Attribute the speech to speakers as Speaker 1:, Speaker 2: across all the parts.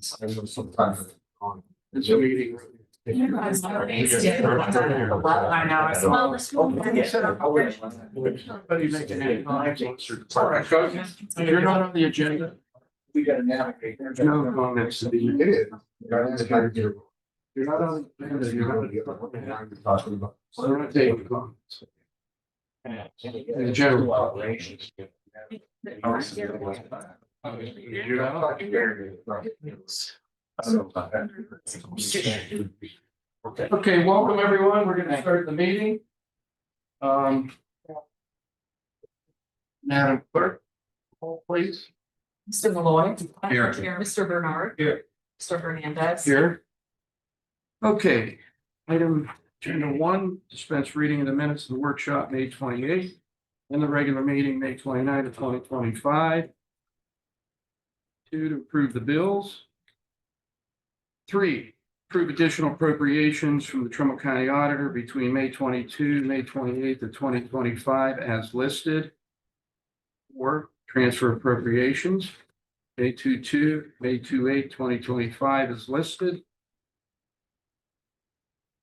Speaker 1: Sometimes
Speaker 2: It's a meeting.
Speaker 3: I know.
Speaker 2: Everybody making any comments or- You're not on the agenda.
Speaker 1: we gotta navigate.
Speaker 2: There's no comments to be.
Speaker 1: It is.
Speaker 2: You're not on the agenda. You're not. So we're not taking comments. In the general operations. Okay, welcome everyone. We're gonna start the meeting. Madam Clerk, roll please.
Speaker 3: Mr. Malloy.
Speaker 2: Here.
Speaker 3: Mr. Bernard.
Speaker 2: Here.
Speaker 3: Mr. Hernandez.
Speaker 2: Here. Okay, item agenda 1, dispense reading of the minutes of the workshop, May 28th, and the regular meeting, May 29th of 2025. 2, to approve the bills. 3, approve additional appropriations from the Trumbull County Auditor between May 22, and May 28th of 2025 as listed. 4, transfer appropriations. May 22, May 28, 2025 is listed.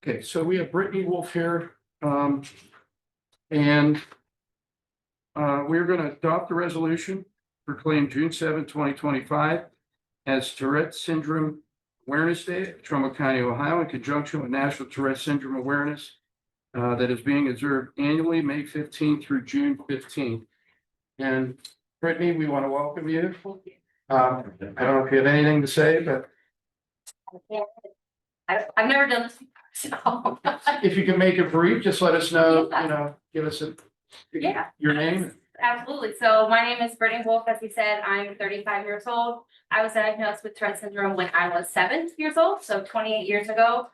Speaker 2: Okay, so we have Brittany Wolf here, and we're going to adopt the resolution, proclaim June 7, 2025 as Tourette Syndrome Awareness Day, Trumbull County, Ohio, in conjunction with National Tourette Syndrome Awareness that is being observed annually, May 15th through June 15th. And Brittany, we want to welcome you. I don't know if you have anything to say, but
Speaker 4: I've never done this before, so.
Speaker 2: if you can make it brief, just let us know, give us
Speaker 4: Yeah.
Speaker 2: your name.
Speaker 4: Absolutely. So my name is Brittany Wolf. As you said, I'm 35 years old. I was diagnosed with Tourette syndrome when I was 7 years old, so 28 years ago.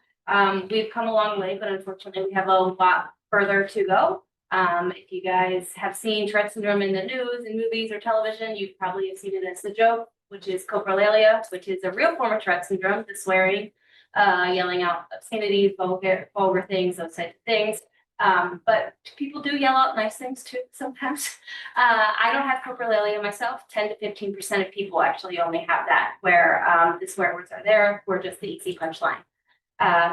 Speaker 4: We've come a long way, but unfortunately, we have a lot further to go. If you guys have seen Tourette syndrome in the news, in movies or television, you probably have seen it as the joke, which is coprolalia, which is a real form of Tourette syndrome, the swearing, yelling out obscenities, vulgar things, those types of things. But people do yell out nice things too sometimes. I don't have coprolalia myself. 10 to 15% of people actually only have that, where the swear words are there. We're just the easy punchline.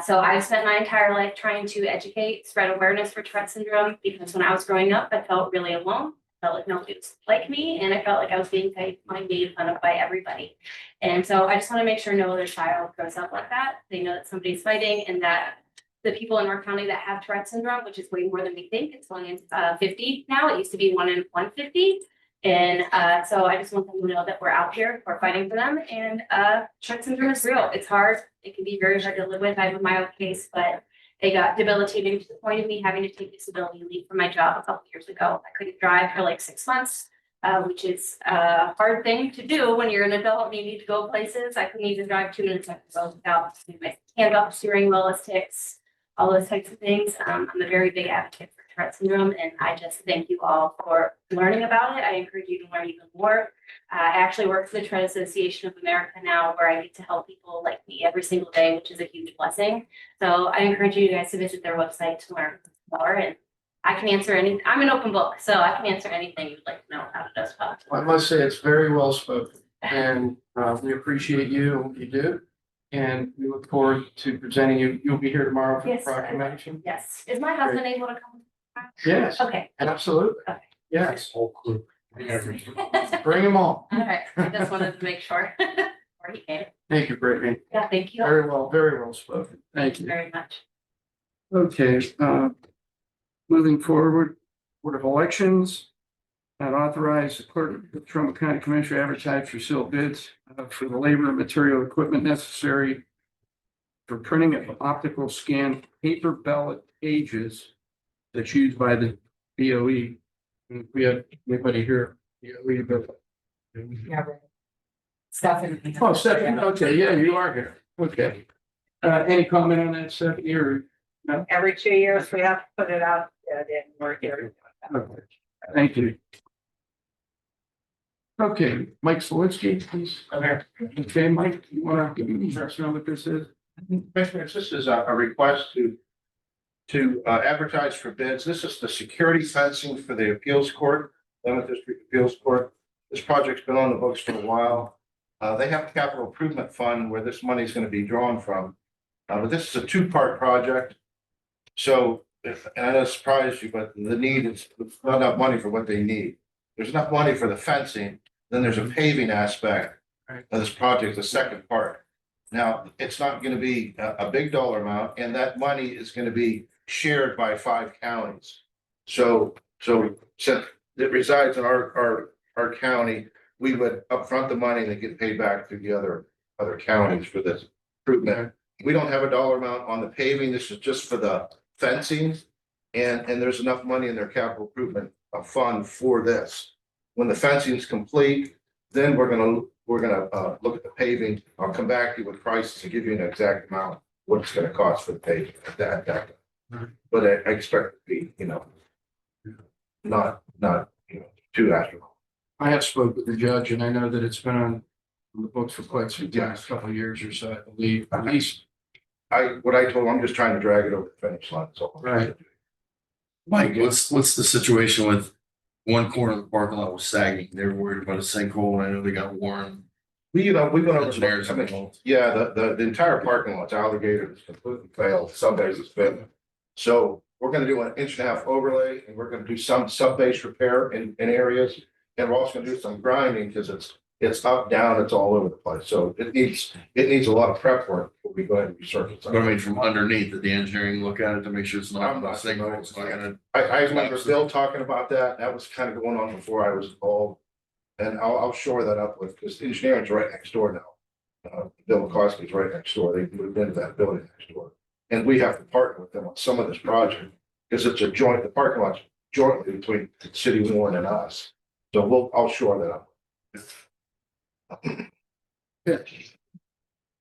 Speaker 4: So I've spent my entire life trying to educate, spread awareness for Tourette syndrome, because when I was growing up, I felt really alone. I felt like nobody was like me, and I felt like I was being made fun of by everybody. And so I just want to make sure no other child grows up like that. They know that somebody's fighting, and that the people in our county that have Tourette syndrome, which is way more than we think, it's 1 in 50 now. It used to be 1 in 150. And so I just want them to know that we're out here, we're fighting for them. And Tourette syndrome is real. It's hard. It can be very hard to live with. I have a mild case, but it got debilitating to the point of me having to take disability leave from my job a couple years ago. I couldn't drive for like 6 months, which is a hard thing to do when you're an adult and you need to go places. I couldn't even drive 2 minutes without my hand off the steering wheel, as ticks, all those types of things. I'm a very big advocate for Tourette syndrome, and I just thank you all for learning about it. I encourage you to learn even more. I actually work for the Tourette Association of America now, where I get to help people like me every single day, which is a huge blessing. So I encourage you guys to visit their website to learn more, and I can answer any. I'm an open book, so I can answer anything you'd like to know how it does pop.
Speaker 2: I must say it's very well spoken, and we appreciate you and what you do. And we look forward to presenting you. You'll be here tomorrow for the
Speaker 4: Yes.
Speaker 2: proclamation.
Speaker 4: Yes. Is my husband able to come?
Speaker 2: Yes,
Speaker 4: Okay.
Speaker 2: absolutely.
Speaker 4: Okay.
Speaker 2: Yes,
Speaker 1: Whole crew.
Speaker 2: bring them all.
Speaker 4: All right. I just wanted to make sure. Or he came.
Speaker 2: Thank you, Brittany.
Speaker 4: Yeah, thank you
Speaker 2: Very well spoken. Thank you.
Speaker 4: very much.
Speaker 2: Okay, moving forward, Board of Elections. And authorize the clerk of Trumbull County Commissioner to advertise for sealed bids for the labor and material equipment necessary for printing of optical scan paper ballot pages that's used by the BOE. And if we have anybody here, BOE, but
Speaker 3: Yeah. Stephanie.
Speaker 2: oh, Stephanie, okay, yeah, you are here. Okay. Any comment on that, Stephanie, or no?
Speaker 3: Every 2 years, we have to put it out, and we're here.
Speaker 2: Okay. Thank you. Okay, Mike Slawinski, please. Okay, Mike, you want to let us know what this is?
Speaker 5: Commissioners, this is a request to advertise for bids. This is the security fencing for the appeals court, 11th District Appeals Court. This project's been on the books for a while. They have a capital improvement fund where this money is going to be drawn from. But this is a two-part project. So and I know it surprised you, but the need is not enough money for what they need. There's enough money for the fencing, then there's a paving aspect of this project, the second part. Now, it's not going to be a big dollar amount, and that money is going to be shared by 5 counties. So since it resides in our county, we would upfront the money and then get paid back to the other counties for this improvement. We don't have a dollar amount on the paving. This is just for the fencing. And there's enough money in their capital improvement fund for this. When the fencing is complete, then we're gonna look at the paving. I'll come back to you with prices and give you an exact amount, what it's gonna cost for the paving at that. But I expect it to be, not too astronomical.
Speaker 2: I have spoke with the judge and I know that it's been on the books for quite some time, a couple of years or so, I believe, at least.
Speaker 5: What I told him, I'm just trying to drag it over the finish line, so.
Speaker 2: Right.
Speaker 6: Mike, what's the situation with one corner of the parking lot was sagging? They're worried about a sinkhole. I know they got warned.
Speaker 5: We're gonna.
Speaker 6: Engineers involved.
Speaker 5: Yeah, the entire parking lot's alligator is completely failed. Some days it's been. So we're gonna do an 1.5-inch overlay and we're gonna do some sub-base repair in areas. And we're also gonna do some grinding because it's up, down, it's all over the place. So it needs a lot of prep work before we go ahead and resurface.
Speaker 6: But I mean, from underneath, did the engineering look at it to make sure it's not
Speaker 5: I'm
Speaker 6: a
Speaker 5: not-
Speaker 6: sinkhole? It's not gonna.
Speaker 5: I remember Bill talking about that. That was kind of going on before I was involved. And I'll shore that up with, because engineering's right next door now. Bill McCoskey's right next door. They moved into that building next door. And we have to partner with them on some of this project, because it's the parking lot's jointly between City of Warren and us. So I'll shore that up.
Speaker 2: Good.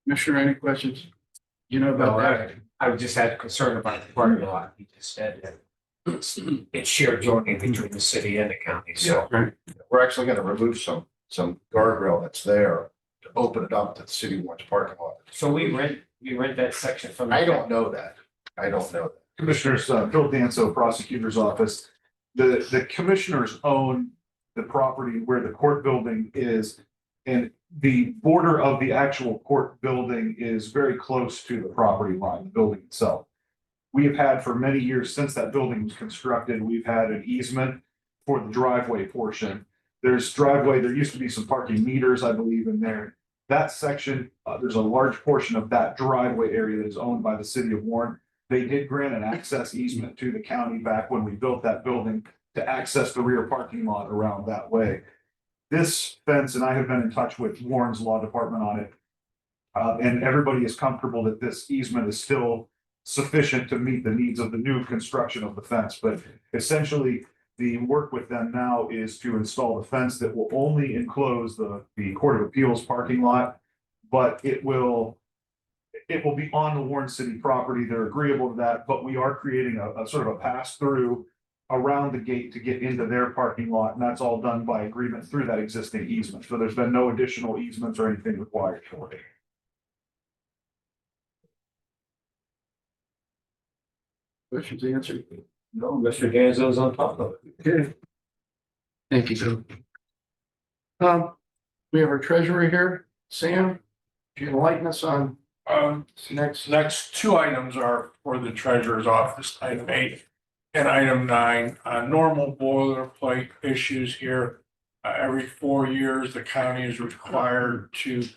Speaker 2: Commissioner, any questions? You know about that?
Speaker 1: I just had concern about the parking lot. He just said that it's shared jointly between the city and the county, so.
Speaker 2: Right.
Speaker 5: We're actually gonna remove some guardrail that's there to open it up to the City of Warren's parking lot.
Speaker 1: So we rent that section from.
Speaker 5: I don't know that.
Speaker 7: Commissioners, Phil Danso, Prosecutor's Office. The commissioners own the property where the court building is. And the border of the actual court building is very close to the property line, the building itself. We have had for many years since that building was constructed, we've had an easement for the driveway portion. There used to be some parking meters, I believe, in there. That section, there's a large portion of that driveway area that is owned by the City of Warren. They did grant an access easement to the county back when we built that building to access the rear parking lot around that way. This fence, and I have been in touch with Warren's Law Department on it. And everybody is comfortable that this easement is still sufficient to meet the needs of the new construction of the fence. But essentially, the work with them now is to install the fence that will only enclose the Court of Appeals parking lot. But it will be on the Warren City property. They're agreeable to that, but we are creating a sort of a pass through around the gate to get into their parking lot, and that's all done by agreement through that existing easement. So there's been no additional easements or anything required for it.
Speaker 2: Questions answered?
Speaker 1: No, Mr. Danzo's on top of it.
Speaker 2: Okay. Thank you. We have our treasurer here, Sam. Can you enlighten us on
Speaker 8: Next two items are for the treasurer's office, item 8 and item 9, normal boilerplate issues here. Every 4 years, the county is required to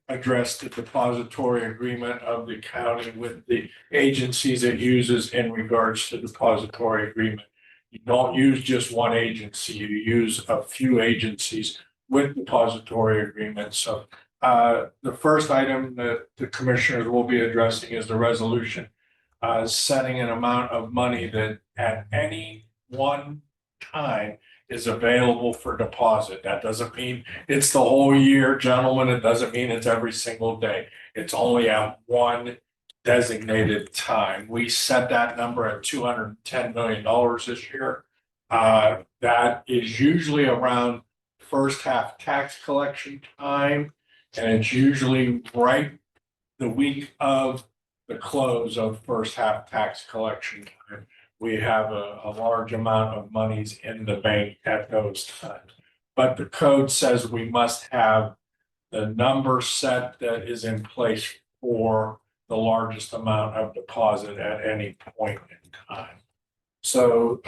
Speaker 8: address the depository agreement of the county with the agencies it uses in regards to depository agreement. You don't use just one agency, you use a few agencies with depository agreements. So the first item that the commissioners will be addressing is the resolution setting an amount of money that at any one time is available for deposit. That doesn't mean it's the whole year, gentlemen. It doesn't mean it's every single day. It's only at one designated time. We set that number at $210 million this year. That is usually around first half tax collection time. And it's usually right the week of the close of first half tax collection time. We have a large amount of monies in the bank at those times. But the code says we must have the number set that is in place for the largest amount of deposit at any point in time. So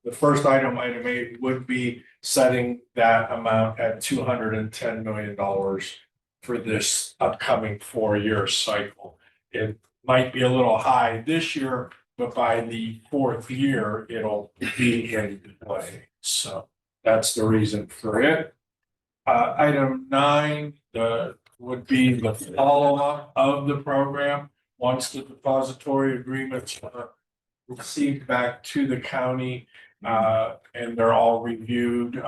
Speaker 8: the first item, item 8, would be setting that amount at $210 million for this upcoming 4-year cycle. It might be a little high this year, but by the 4th year, it'll be in play. So that's the reason for it. Item 9, would be the follow-up of the program. Once the depository agreements are received back to the county, and they're all reviewed,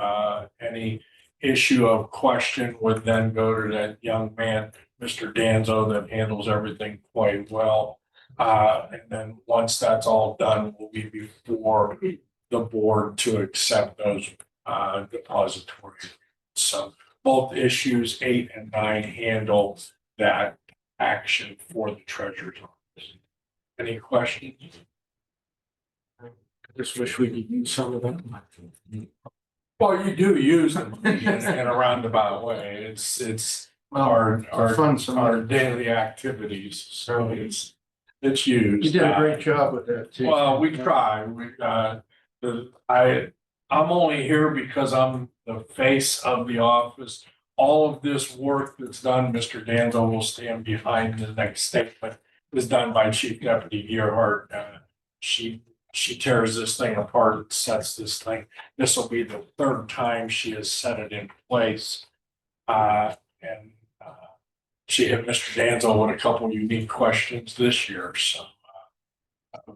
Speaker 8: any issue of question would then go to that young man, Mr. Danzo, that handles everything quite well. And then once that's all done, we'll be before the board to accept those depositories. So both issues 8 and 9 handle that action for the treasurer's office. Any questions?
Speaker 2: Just wish we could use some of them.
Speaker 8: Well, you do use them in a roundabout way. It's
Speaker 2: Our funds,
Speaker 8: our daily activities, so it's used.
Speaker 2: You did a great job with that too.
Speaker 8: Well, we try. I'm only here because I'm the face of the office. All of this work that's done, Mr. Danzo will stand behind the next statement, was done by Chief Deputy Gearhart. She tears this thing apart and sets this thing. This will be the 3rd time she has set it in place. She hit Mr. Danzo with a couple unique questions this year, so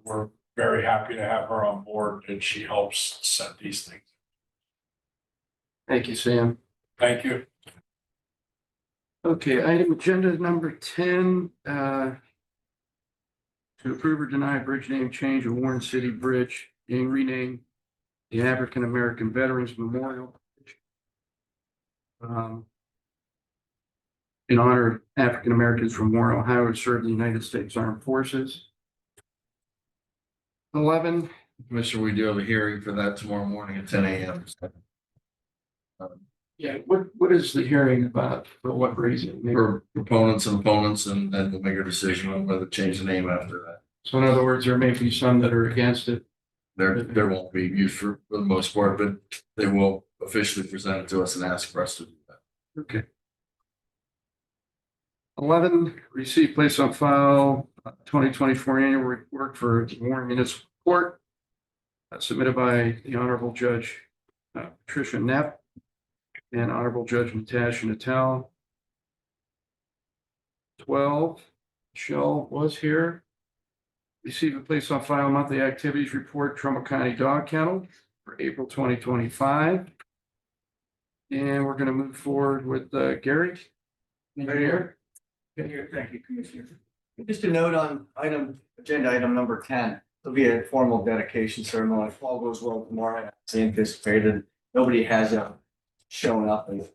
Speaker 8: we're very happy to have her on board, and she helps set these things.
Speaker 2: Thank you, Sam.
Speaker 8: Thank you.
Speaker 2: Okay, item agenda number 10, to approve or deny bridge name change of Warren City Bridge being renamed the African American Veterans Memorial. In honor of African Americans from Warren, Ohio, who served in the United States Armed Forces. 11,
Speaker 6: Commissioner, we do have a hearing for that tomorrow morning at 10 a.m.
Speaker 2: yeah, what is the hearing about? For what reason?
Speaker 6: For proponents and opponents, and then we'll make a decision on whether to change the name after that.
Speaker 2: So in other words, there may be some that are against it.
Speaker 6: There won't be use for the most part, but they will officially present it to us and ask for us to do that.
Speaker 2: Okay. 11, receive, place on file, 2024 annual report for Warren Municipal Court, submitted by the Honorable Judge Patricia Knapp and Honorable Judge Natasha Natal. 12, Michelle was here. Receive and place on file monthly activities report, Trumbull County Dog Kennel for April 2025. And we're going to move forward with Gary. Right here.
Speaker 9: Thank you, Commissioner. Just a note on agenda item number 10, there'll be a formal dedication ceremony. If all goes well tomorrow, as anticipated. Nobody has shown up and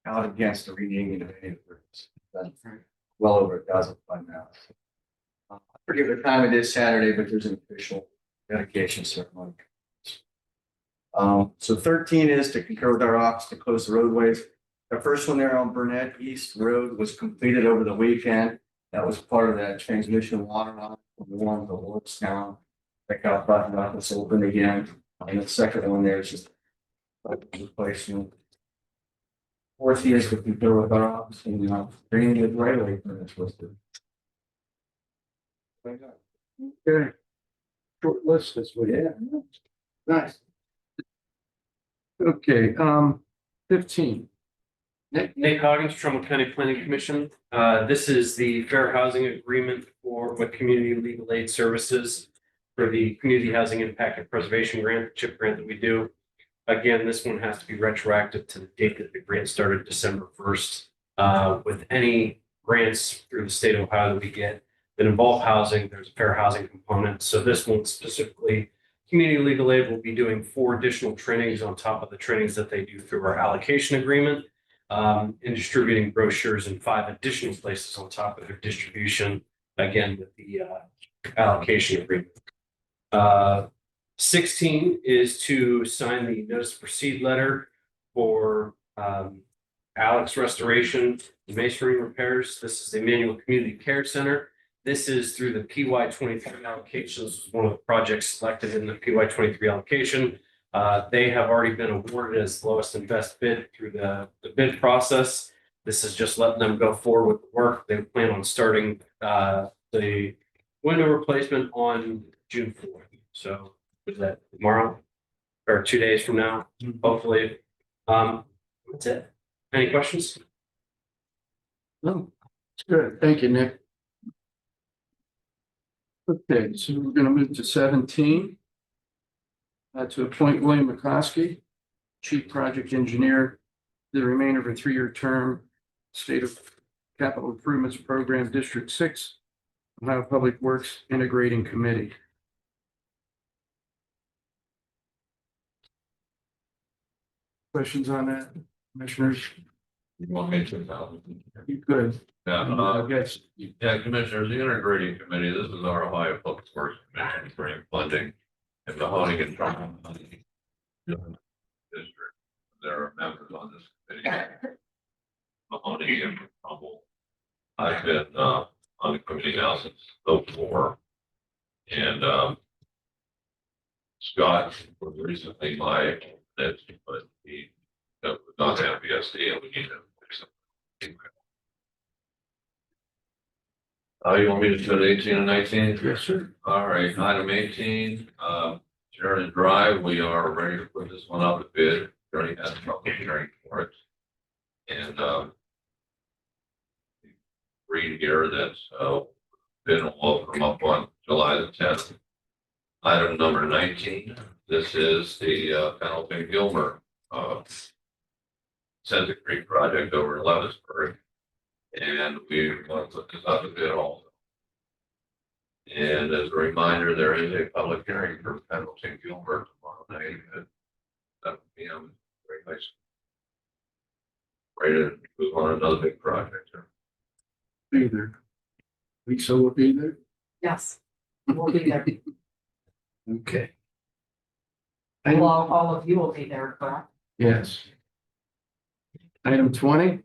Speaker 9: out against the renaming of any of the well over 1,000 by now. I forget the time it is Saturday, but there's an official dedication ceremony. So 13 is to concur with our office to close the roadways. The first one there on Burnett East Road was completed over the weekend. That was part of that transmission water line from Warren to Lordstown. That got buttoned up, it's open again. And the second one there is just replacement. 4th is to concur with our office and bringing the right away permits listed.
Speaker 2: Okay. Short list this week.
Speaker 9: Yeah.
Speaker 2: Nice. Okay, 15.
Speaker 10: Nate Hoggins, Trumbull County Planning Commission. This is the fair housing agreement with Community Legal Aid Services for the Community Housing Impact and Preservation Grant, CHIP grant that we do. Again, this one has to be retroactive to the date that the grant started, December 1st. With any grants through the state of Ohio that we get that involve housing, there's a fair housing component. So this one specifically, Community Legal Aid will be doing 4 additional trainings on top of the trainings that they do through our allocation agreement. And distributing brochures in 5 additional places on top of their distribution, again, with the allocation agreement. 16 is to sign the notice to proceed letter for Alex Restoration, Masonry Repairs. This is the Emmanuel Community Care Center. This is through the PY 23 allocations, one of the projects selected in the PY 23 allocation. They have already been awarded as the lowest and best bid through the bid process. This is just letting them go forward with the work. They plan on starting the window replacement on June 4th. So is that tomorrow or 2 days from now, hopefully. That's it. Any questions?
Speaker 2: No, it's good. Thank you, Nick. Okay, so we're gonna move to 17. To appoint William McCoskey, Chief Project Engineer, the remainder of a 3-year term, State of Capital Improvements Program, District 6, Ohio Public Works Integrating Committee. Questions on that, commissioners?
Speaker 11: You want me to tell?
Speaker 2: You could.
Speaker 11: Yeah,
Speaker 2: I guess.
Speaker 11: yeah, commissioners, the integrating committee, this is our Ohio Public Works Commission for funding and the holding and Trumbull district. There are members on this committee. Mahoney and Trumbull. I've been on the committee now since 2004. And Scott was recently my next, but he was not have BSD and we need to fix something. You want me to do 18 and 19?
Speaker 2: Yes, sir.
Speaker 11: All right, item 18, Sheridan Drive, we are ready to put this one out to bid. We already had a public hearing for it. And read here that bid will come up on July the 10th. Item number 19, this is the Pendleton Gilmer Center Creek project over in Lewisburg. And we want to put this out to bid also. And as a reminder, there is a public hearing for Pendleton Gilbert tomorrow night at 7 p.m. Very nice. Ready to move on another big project here.
Speaker 2: Be there. Lisa will be there.
Speaker 3: Yes, we'll be there.
Speaker 2: Okay.
Speaker 3: Well, all of you will be there, correct?
Speaker 2: Yes. Item 20.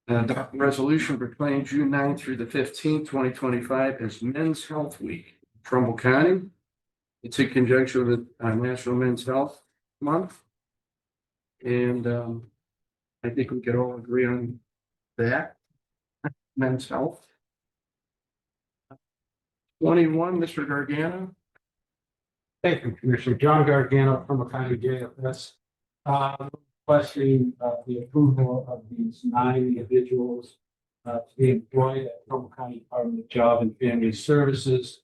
Speaker 2: Adopt resolution proclaiming June 9th through the 15th, 2025 as Men's Health Week, Trumbull County. It's in conjunction with National Men's Health Month. And I think we could all agree on that. Men's health. 21, Mr. Gargano.
Speaker 12: Thank you, Commissioner. John Gargano from County JFS. Requesting the approval of these 9 individuals to be employed at Trumbull County Department of Job and Family Services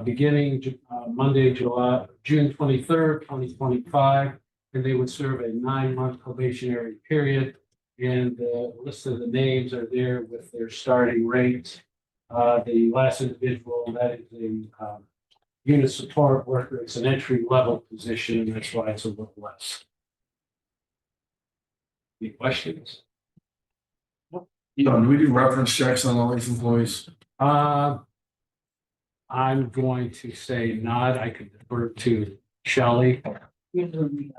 Speaker 12: beginning Monday, June 23rd, 2025, and they would serve a 9-month probationary period. And the list of the names are there with their starting rates. The last individual, that is a unit support worker. It's an entry level position, and that's why it's a little less. Any questions?
Speaker 6: Do we do reference checks on all these employees?
Speaker 12: I'm going to say not. I could defer to Shelley.
Speaker 3: Usually we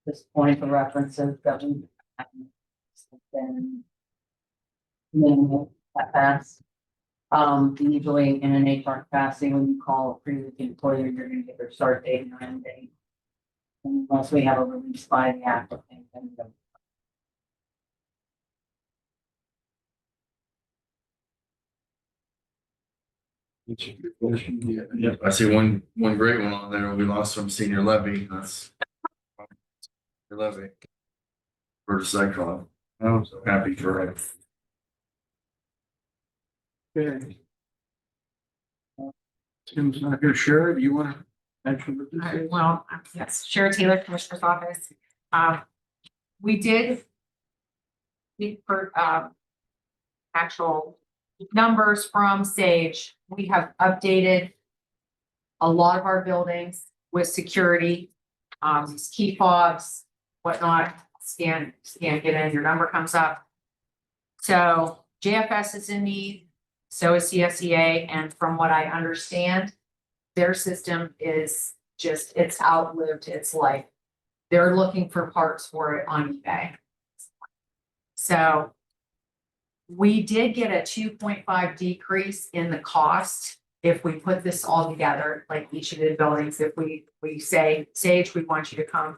Speaker 3: this point, the references that we have been minimal at best. Usually in an HR capacity, when you call a previous employer, you're gonna get their start date and their end date. Unless we have a release by the applicant.
Speaker 6: Yeah, I see one great one on there. We lost from senior levy. That's your levy. For the cyclone. I'm so happy for it.
Speaker 2: Okay. Tim's not here. Sherry, do you want to mention what this is?
Speaker 13: Well, yes, Sherry Taylor, Commissioner's Office. We did for actual numbers from Sage. We have updated a lot of our buildings with security, these key fobs, whatnot. Scan, get in, your number comes up. So JFS is in need, so is CSEA, and from what I understand, their system is just, it's outlived its life. They're looking for parts for it on eBay. So we did get a 2.5 decrease in the cost if we put this all together, like each of the buildings, if we say, Sage, we want you to come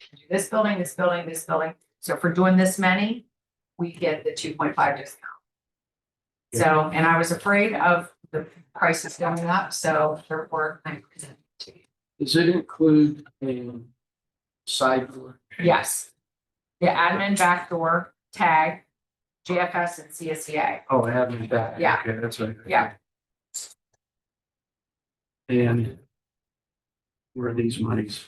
Speaker 13: do this building, this building, this building. So if we're doing this many, we get the 2.5 discount. So, and I was afraid of the prices going up, so therefore I'm presenting to you.
Speaker 2: Does it include a side door?
Speaker 13: Yes. The admin backdoor tag, JFS and CSEA.
Speaker 2: Oh, I have it back.
Speaker 13: Yeah.
Speaker 2: Okay, that's right.
Speaker 13: Yeah.
Speaker 2: And where are these monies?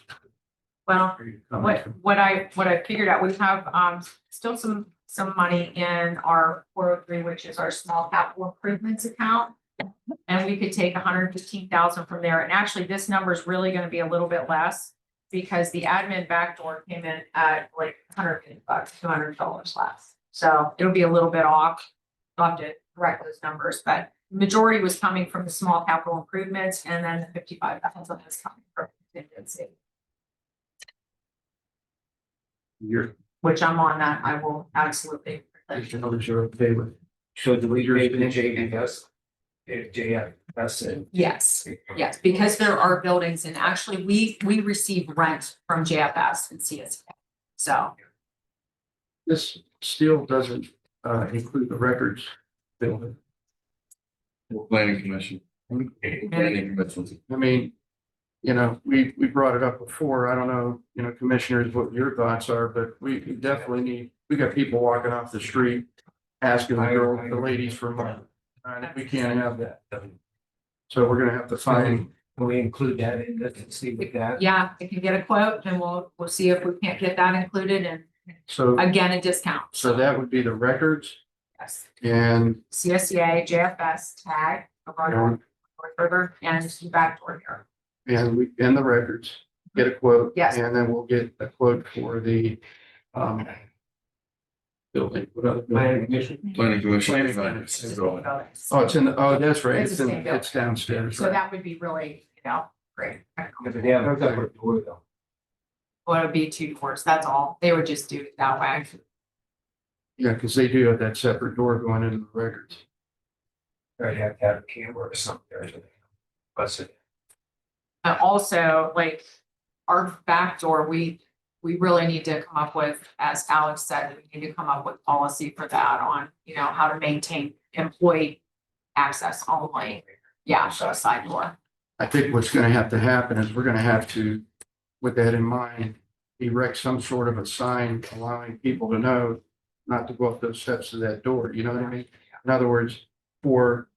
Speaker 13: Well,
Speaker 2: coming from?
Speaker 13: what I figured out, we have still some money in our 403, which is our small capital improvements account. And we could take 115,000 from there. And actually, this number is really going to be a little bit less because the admin backdoor came in at like $150, $200 less. So it'll be a little bit off. I'll have to correct those numbers, but majority was coming from the small capital improvements, and then the 55,000 is coming from contingency. Which I'm on that, I will absolutely.
Speaker 2: These numbers are okay with.
Speaker 1: So do we pay the JBS? JFS.
Speaker 13: Yes, yes, because there are buildings, and actually, we receive rent from JFS and CSK. So,
Speaker 2: This still doesn't include the records building.
Speaker 6: Planning commission. Planning commission.
Speaker 2: I mean, you know, we brought it up before. I don't know, you know, commissioners, what your thoughts are, but we definitely need, we got people walking off the street asking the ladies for money. And we can't have that. So we're gonna have to find.
Speaker 1: Can we include that in this and see with that?
Speaker 13: yeah, if you get a quote, then we'll see if we can't get that included, and
Speaker 2: So,
Speaker 13: again, a discount.
Speaker 2: so that would be the records
Speaker 13: Yes,
Speaker 2: and
Speaker 13: CSEA, JFS, tag, North River, and the backdoor here.
Speaker 2: and the records, get a quote.
Speaker 13: Yes.
Speaker 2: And then we'll get a quote for the building. What other building?
Speaker 1: Planning commission.
Speaker 6: Planning commission.
Speaker 2: Planning
Speaker 6: Fine.
Speaker 2: Oh, it's in the, oh, that's right.
Speaker 13: It's
Speaker 2: It's
Speaker 13: the
Speaker 2: in,
Speaker 13: same building.
Speaker 2: it's downstairs.
Speaker 13: So
Speaker 2: right.
Speaker 13: that would be really, great.
Speaker 1: But they have a separate door though.
Speaker 13: Well, it would be 2 doors, that's all. They would just do it that way.
Speaker 2: Yeah, because they do have that separate door going into the records.
Speaker 1: Or you have to have a camera or something there. But
Speaker 13: And also, like, our back door, we really need to come up with, as Alex said, we need to come up with policy for that on, how to maintain employee access only. Yeah, so a side door.
Speaker 2: I think what's gonna have to happen is we're gonna have to, with that in mind, erect some sort of a sign allowing people to know not to go up those steps to that door, you know what I mean? In other words, for,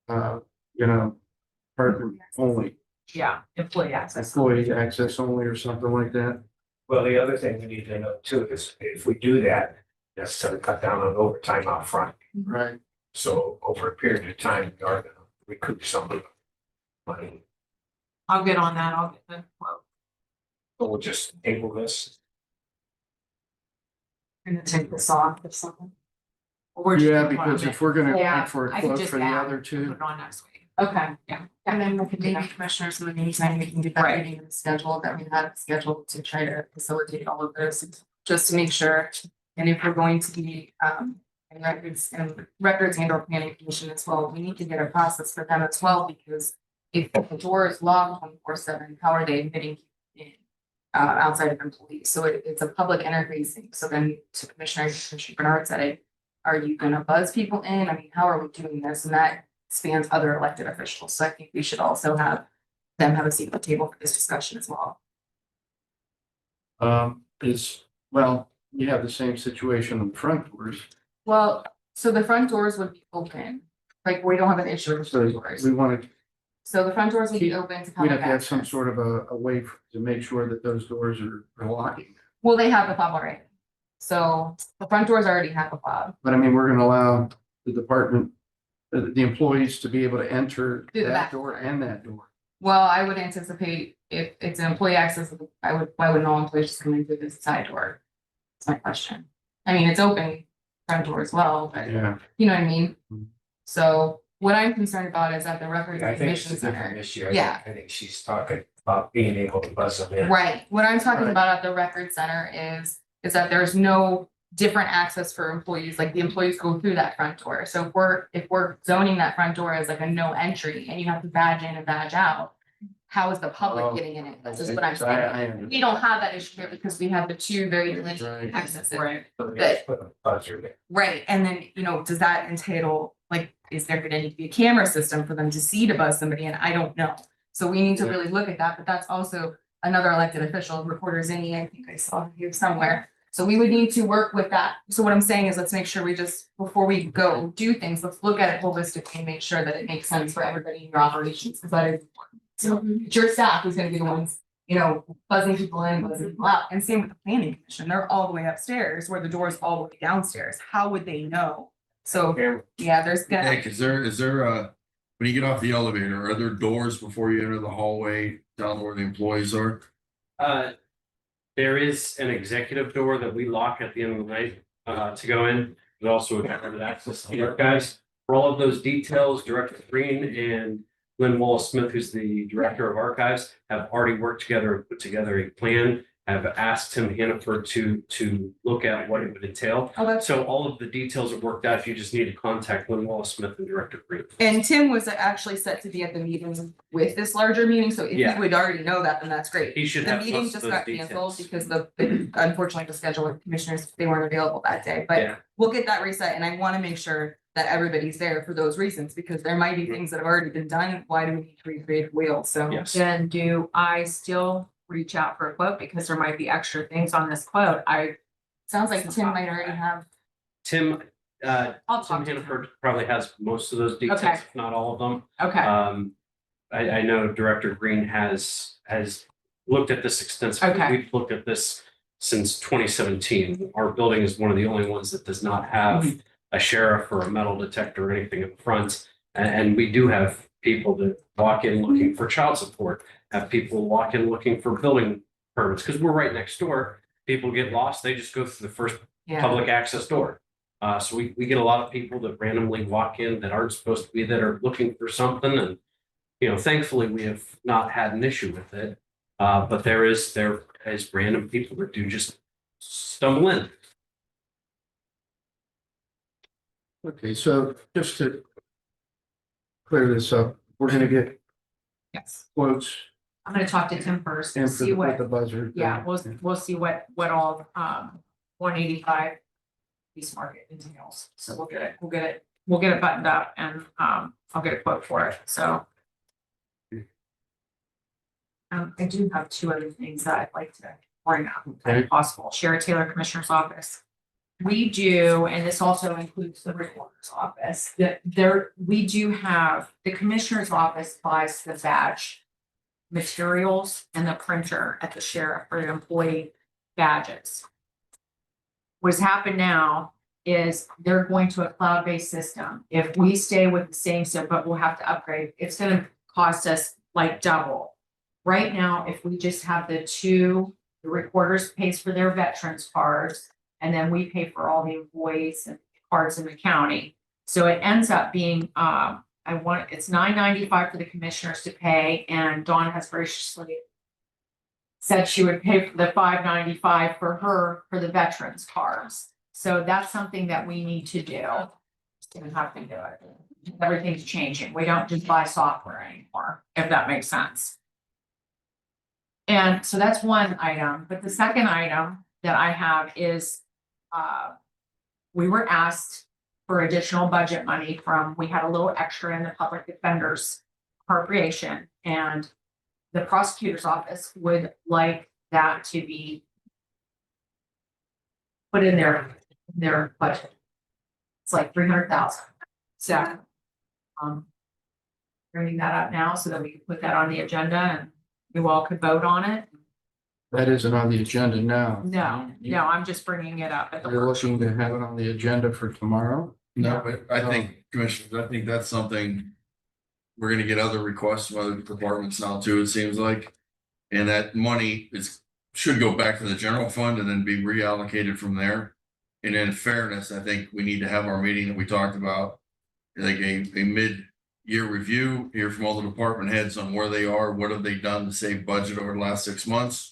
Speaker 2: apartment only,
Speaker 13: Yeah, employee access.
Speaker 2: employee access only or something like that.
Speaker 1: well, the other thing we need to know too is if we do that, that's to cut down on overtime out front.
Speaker 2: Right.
Speaker 1: So over a period of time, we are gonna recoup some of the money.
Speaker 13: I'll get on that, I'll get the quote.
Speaker 1: So we'll just table this.
Speaker 13: I'm gonna take this off or something. Or we're just
Speaker 2: Yeah,
Speaker 13: gonna put it
Speaker 2: because
Speaker 13: on
Speaker 2: if we're gonna
Speaker 13: Yeah,
Speaker 2: wait for a
Speaker 13: I could
Speaker 2: quote
Speaker 13: just
Speaker 2: for the
Speaker 13: add,
Speaker 2: other
Speaker 13: Put
Speaker 2: two,
Speaker 13: it on next week. Okay, yeah.
Speaker 14: And then with the maybe commissioners in the meantime, we can get that
Speaker 13: Right.
Speaker 14: meeting scheduled that we had scheduled to try to facilitate all of this, just to make sure. And if we're going to be in records and or planning commission as well, we need to get a process for them as well, because if the door is locked 24/7, how are they admitting in outside of employees? So it's a public interfacing. So then to Commissioner Bernard said it, are you gonna buzz people in? I mean, how are we doing this? And that spans other elected officials. So I think we should also have them have a seat at the table for this discussion as well.
Speaker 2: well, you have the same situation on the front doors.
Speaker 14: Well, so the front doors would be open, like we don't have an issue with the
Speaker 2: So
Speaker 14: front doors.
Speaker 2: we want
Speaker 14: So the front doors would be open to
Speaker 2: we'd
Speaker 14: public
Speaker 2: have to have some
Speaker 14: access.
Speaker 2: sort of a way to make sure that those doors are locking.
Speaker 14: Well, they have the fob already. So the front doors already have a fob.
Speaker 2: But I mean, we're gonna allow the department, the employees to be able to enter
Speaker 14: Through the
Speaker 2: that
Speaker 14: back
Speaker 2: door and that door.
Speaker 14: Well, I would anticipate if it's an employee access, why would no employees just come in through this side door? That's my question. I mean, it's open front door as well, but
Speaker 2: Yeah.
Speaker 14: you know what I mean?
Speaker 2: Mhm.
Speaker 14: So what I'm concerned about is at the records
Speaker 1: I
Speaker 14: and
Speaker 1: think it's
Speaker 14: commission
Speaker 1: a different
Speaker 14: center.
Speaker 1: issue.
Speaker 14: Yeah.
Speaker 1: I think she's talking about being able to buzz them in.
Speaker 14: Right, what I'm talking
Speaker 2: Right.
Speaker 14: about at the record center is that there's no
Speaker 13: different access for employees, like the employees go through that front door. So if we're zoning that front door as like a no entry and you have to badge in and badge out, how is the public getting in it? This is what I'm saying. We don't have that issue here because we have the two very limited accesses.
Speaker 3: Right.
Speaker 13: Right, and then, you know, does that entail, like, is there gonna need to be a camera system for them to see to buzz somebody in? I don't know. So we need to really look at that, but that's also another elected official, recorder Zinni, I think I saw here somewhere. So we would need to work with that. So what I'm saying is, let's make sure we just, before we go do things, let's look at it holistically and make sure that it makes sense for everybody in your operations, because that is important. So it's your staff who's gonna be the ones, you know, buzzing people in, buzzing people out, and same with the planning commission, they're all the way upstairs where the door's all the way downstairs, how would they know? So, yeah, there's gonna,
Speaker 6: Nick, is there when you get off the elevator, are there doors before you enter the hallway down where the employees are?
Speaker 10: There is an executive door that we lock at the end of the night to go in, but also a limited access to the archives. For all of those details, Director Green and Lynn Wallace Smith, who's the Director of Archives, have already worked together and put together a plan. Have asked Tim Hannaford to look at what it would entail.
Speaker 13: oh, that's,
Speaker 10: So all of the details are worked out. You just need to contact Lynn Wallace Smith and Director Green.
Speaker 13: and Tim was actually set to be at the meeting with this larger meeting, so if
Speaker 10: Yeah.
Speaker 13: you would already know that, then that's great.
Speaker 10: He should
Speaker 13: The
Speaker 10: have
Speaker 13: meeting
Speaker 10: most of
Speaker 13: just
Speaker 10: those
Speaker 13: got canceled
Speaker 10: details.
Speaker 13: because unfortunately the schedule with commissioners, they weren't available that day, but
Speaker 10: Yeah.
Speaker 13: we'll get that reset, and I wanna make sure that everybody's there for those reasons, because there might be things that have already been done, why do we need to recreate the wheel, so.
Speaker 10: Yes.
Speaker 14: Then do I still reach out for a quote because there might be extra things on this quote?
Speaker 13: Sounds like Tim might already have,
Speaker 10: Tim,
Speaker 14: I'll
Speaker 10: Tim
Speaker 14: talk to him.
Speaker 10: Hannaford probably has most of those details,
Speaker 14: Okay.
Speaker 10: if not all of them.
Speaker 13: okay,
Speaker 10: I know Director Green has looked at this extensively.
Speaker 13: Okay.
Speaker 10: We've looked at this since 2017. Our building is one of the only ones that does not have
Speaker 13: Mm-hmm.
Speaker 10: a sheriff or a metal detector or anything in front. And we do have people that walk in looking for child support, have people walk in looking for building permits, because we're right next door. People get lost, they just go through the first
Speaker 13: yeah,
Speaker 10: public access door. So we get a lot of people that randomly walk in that aren't supposed to be, that are looking for something, and you know, thankfully, we have not had an issue with it. But there is random people that do just stumble in.
Speaker 2: Okay, so just to clear this up, we're gonna get
Speaker 14: Yes,
Speaker 2: quotes
Speaker 14: I'm gonna talk to Tim first and
Speaker 2: and for
Speaker 14: see what,
Speaker 2: the buzzer.
Speaker 14: yeah, we'll see what all, 185 East Market entails. So we'll get it buttoned up and, I'll get a quote for it, so. I do have two other things that I'd like to bring up, if possible. Sheriff Taylor, Commissioner's Office. We do, and this also includes the Recorder's Office, we do have, the Commissioner's Office buys the badge materials and the printer at the sheriff for the employee badges. What's happened now is they're going to a cloud-based system. If we stay with the same system, but we'll have to upgrade, it's gonna cost us like double. Right now, if we just have the recorders pays for their veterans cards, and then we pay for all the employees and cards in the county. So it ends up being, it's $9.95 for the commissioners to pay, and Dawn has graciously said she would pay for the $5.95 for the veterans cards. So that's something that we need to do. Just gonna have to do it. Everything's changing. We don't just buy software anymore, if that makes sense. And so that's one item, but the second item that I have is, we were asked for additional budget money we had a little extra in the public defender's appropriation, and the prosecutor's office would like that to be put in their budget. It's like 300,000. So, bringing that up now so that we can put that on the agenda and you all could vote on it.
Speaker 2: That isn't on the agenda now.
Speaker 14: No, I'm just bringing it up at the
Speaker 2: You're
Speaker 14: workshop.
Speaker 2: looking to have it on the agenda for tomorrow?
Speaker 6: No, but I think, Commissioners, I think that's something. We're gonna get other requests from other departments now too, it seems like. And that money should go back to the general fund and then be reallocated from there. And in fairness, I think we need to have our meeting that we talked about. Like a mid-year review, hear from all the department heads on where they are, what have they done to save budget over the last 6 months.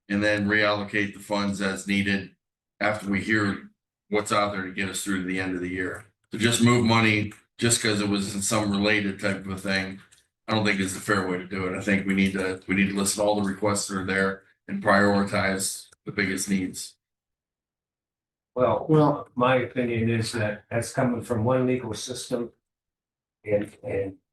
Speaker 6: And then reallocate the funds as needed after we hear what's out there to get us through to the end of the year. To just move money just because it was in some related type of a thing, I don't think is the fair way to do it. I think we need to listen to all the requests that are there and prioritize the biggest needs.
Speaker 1: Well, my opinion is that that's coming from one legal system. And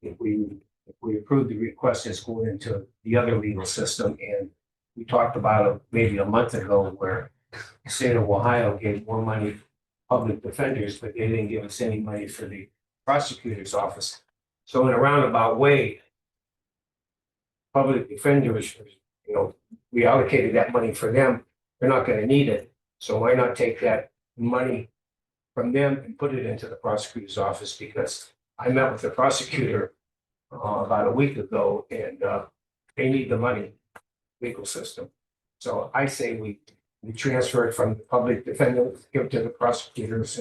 Speaker 1: if we approve the request, it's going into the other legal system. And we talked about it maybe a month ago where the state of Ohio gave more money to public defenders, but they didn't give us any money for the prosecutor's office. So in a roundabout way, public defenders, we allocated that money for them. They're not going to need it. So why not take that money from them and put it into the prosecutor's office? Because I met with the prosecutor about a week ago, and they need the money, legal system. So I say we transfer it from the public defender, give it to the prosecutors